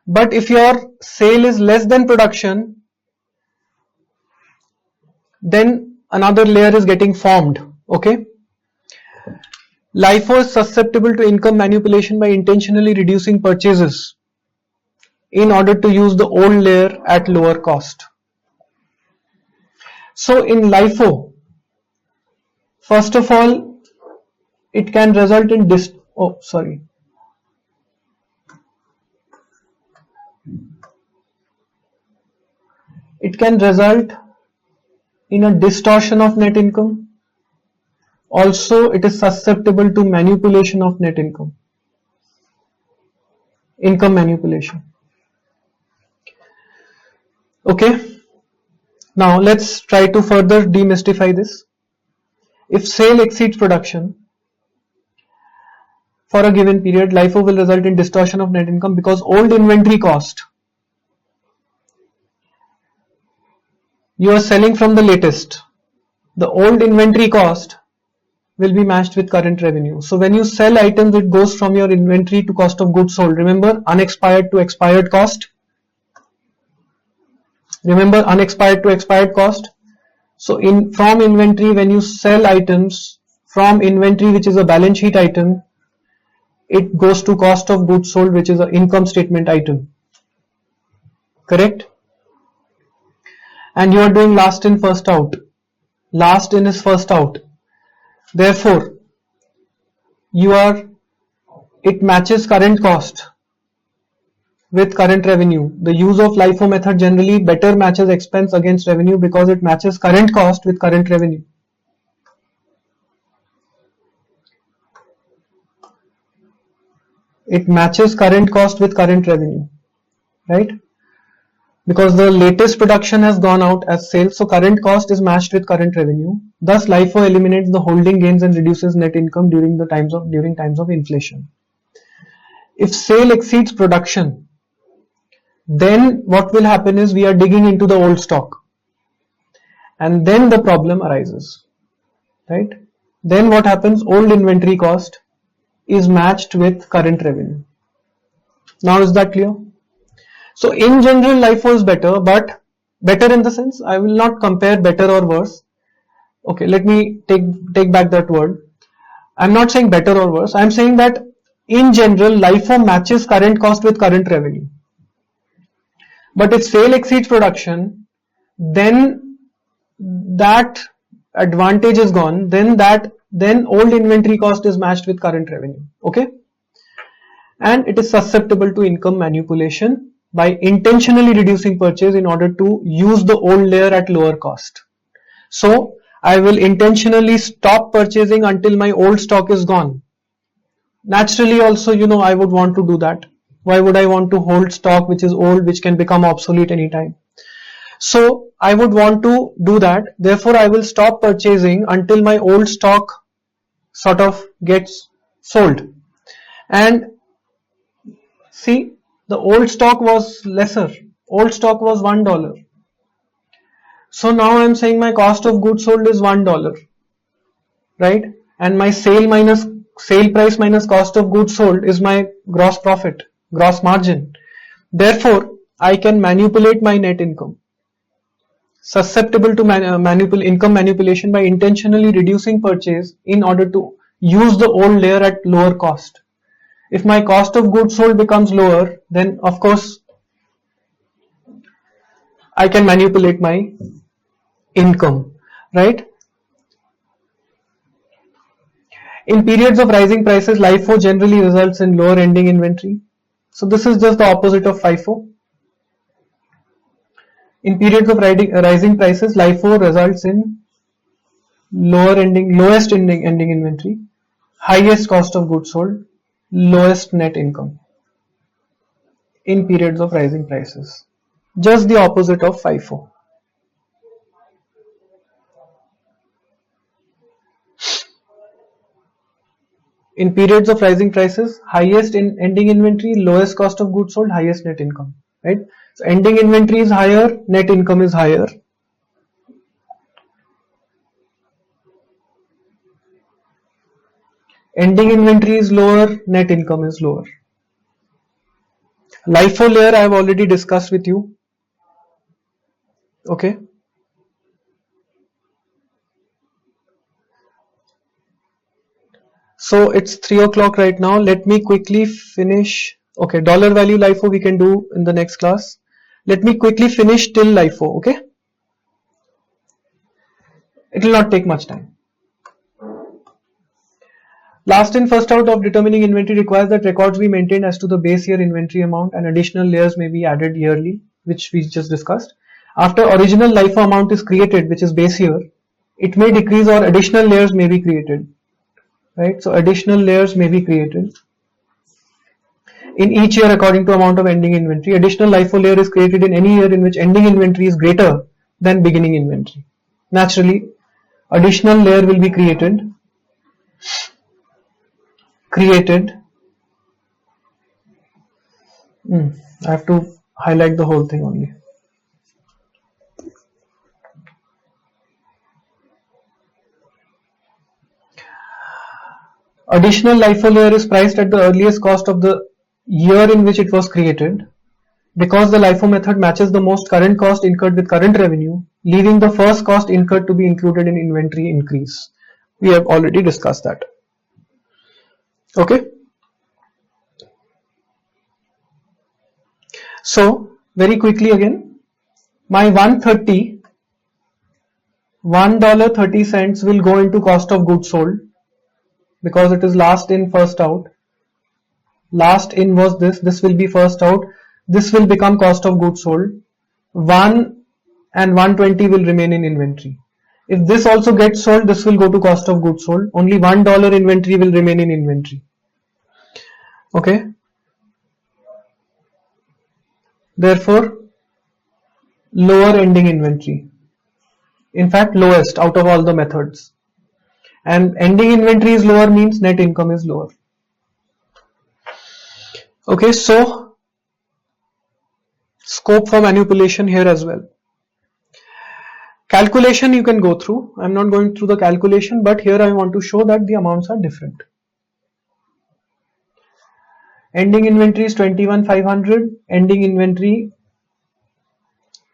But if your sale is less than production, then another layer is getting formed. Okay. LIFO is susceptible to income manipulation by intentionally reducing purchases in order to use the old layer at lower cost. So in LIFO, first of all, it can result in it can result in a distortion of net income. Also, it is susceptible to manipulation of net income manipulation. Okay, now let's try to further demystify this. If sale exceeds production for a given period, LIFO will result in distortion of net income because old inventory cost, you are selling from the latest, the old inventory cost will be matched with current revenue. So when you sell items, it goes from your inventory to cost of goods sold. Remember, unexpired to expired cost. So from inventory, when you sell items from inventory, which is a balance sheet item, it goes to cost of goods sold, which is an income statement item. Correct? And you are doing last in, first out. Last in is first out. Therefore, it matches current cost with current revenue. The use of LIFO method generally better matches expense against revenue because it matches current cost with current revenue. It matches current cost with current revenue, right? Because the latest production has gone out as sales, so current cost is matched with current revenue. Thus, LIFO eliminates the holding gains and reduces net income during times of inflation. If sale exceeds production, then what will happen is we are digging into the old stock, and then the problem arises, right? Then what happens? Old inventory cost is matched with current revenue. Now is that clear? So in general, LIFO is better, but better in the sense, I will not compare better or worse. Okay, let me take back that word. I'm not saying better or worse. I'm saying that in general, LIFO matches current cost with current revenue. But if sale exceeds production, then that advantage is gone. Then old inventory cost is matched with current revenue. Okay, and it is susceptible to income manipulation by intentionally reducing purchase in order to use the old layer at lower cost. So I will intentionally stop purchasing until my old stock is gone. Naturally also, I would want to do that. Why would I want to hold stock which is old, which can become obsolete anytime? So I would want to do that. Therefore, I will stop purchasing until my old stock sort of gets sold. And see, the old stock was lesser. Old stock was $1. So now I am saying my cost of goods sold is $1, right? And my sale price minus cost of goods sold is my gross profit, gross margin. Therefore, I can manipulate my net income. Susceptible to income manipulation by intentionally reducing purchase in order to use the old layer at lower cost. If my cost of goods sold becomes lower, then of course I can manipulate my income, right? In periods of rising prices, LIFO generally results in lower ending inventory. So this is just the opposite of FIFO. In periods of rising prices, LIFO results in lowest ending inventory, highest cost of goods sold, lowest net income in periods of rising prices. Just the opposite of FIFO. In periods of rising prices, highest ending inventory, lowest cost of goods sold, highest net income, right? So ending inventory is higher, net income is higher. Ending inventory is lower, net income is lower. LIFO layer I have already discussed with you. Okay. So it's 3 o'clock right now. Let me quickly finish. Okay, dollar value LIFO we can do in the next class. Let me quickly finish till LIFO. Okay. It will not take much time. Last in first out of determining inventory requires that records be maintained as to the base year inventory amount and additional layers may be added yearly, which we just discussed. After original LIFO amount is created, which is base year, it may decrease or additional layers may be created. Right? So additional layers may be created in each year according to amount of ending inventory. Additional LIFO layer is created in any year in which ending inventory is greater than beginning inventory. Naturally, additional layer will be created I have to highlight the whole thing only. Additional LIFO layer is priced at the earliest cost of the year in which it was created. Because the LIFO method matches the most current cost incurred with current revenue, leaving the first cost incurred to be included in inventory increase. We have already discussed that. Okay. So very quickly again, my $1.30 will go into cost of goods sold because it is last in first out. Last in was this will be first out, this will become cost of goods sold. 1 and 120 will remain in inventory. If this also gets sold, this will go to cost of goods sold. Only $1 inventory will remain in inventory. Okay. Therefore, lower ending inventory. In fact, lowest out of all the methods. And ending inventory is lower means net income is lower. Okay, so scope for manipulation here as well. Calculation you can go through. I'm not going through the calculation, but here I want to show that the amounts are different. Ending inventory is 21,500. Ending inventory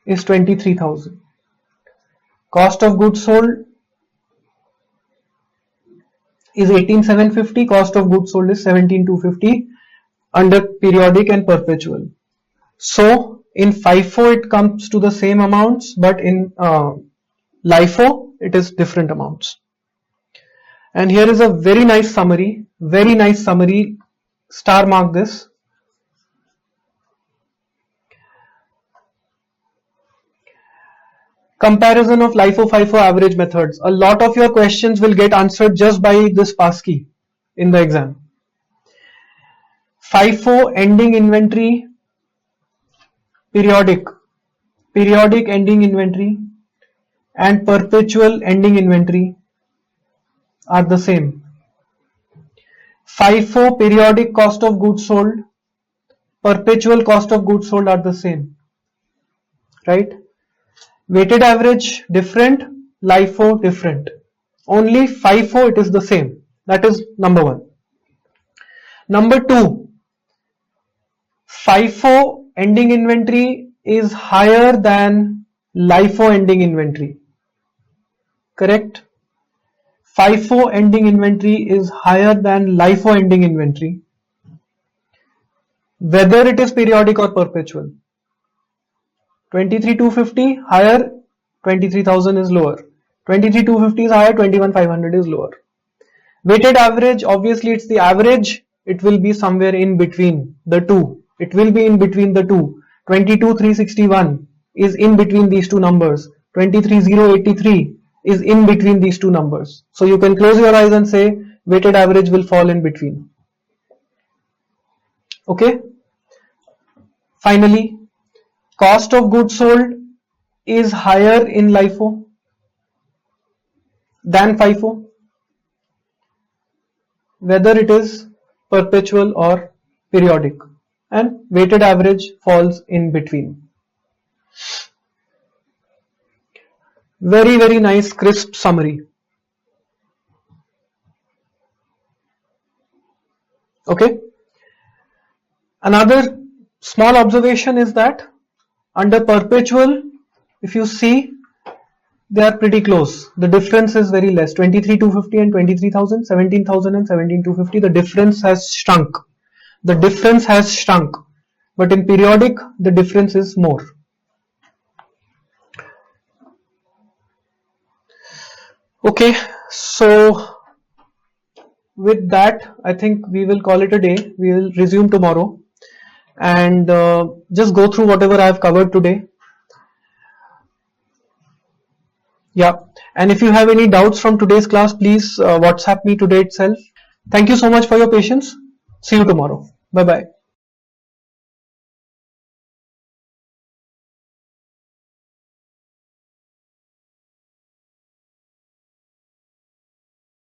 is 23,000. Cost of goods sold is 18,750. Cost of goods sold is 17,250 under periodic and perpetual. So in FIFO it comes to the same amounts, but in LIFO it is different amounts. And here is a very nice summary. Star mark this. Comparison of LIFO FIFO average methods. A lot of your questions will get answered just by this passkey in the exam. FIFO ending inventory, periodic ending inventory and perpetual ending inventory are the same. FIFO periodic cost of goods sold, perpetual cost of goods sold are the same, right? Weighted average different, LIFO different. Only FIFO it is the same. That is number one. Number two, FIFO ending inventory is higher than LIFO ending inventory. Correct? FIFO ending inventory is higher than LIFO ending inventory, whether it is periodic or perpetual. 23,250 higher, 23,000 is lower. 23,250 is higher, 21,500 is lower. Weighted average, obviously it's the average, it will be somewhere in between the two. It will be in between the two. 22,361 is in between these two numbers. 23,083 is in between these two numbers. So you can close your eyes and say weighted average will fall in between. Okay. Finally, cost of goods sold is higher in LIFO than FIFO, whether it is perpetual or periodic, and weighted average falls in between. Very, very nice crisp summary. Okay. Another Small observation is that under perpetual, if you see, they are pretty close. The difference is very less. 23,250 and 23,000, 17,000 and 17,250. The difference has shrunk. The difference has shrunk. But in periodic, the difference is more. Okay, so with that, I think we will call it a day. We will resume tomorrow and just go through whatever I have covered today. Yeah, and if you have any doubts from today's class, please WhatsApp me today itself. Thank you so much for your patience. See you tomorrow. Bye bye.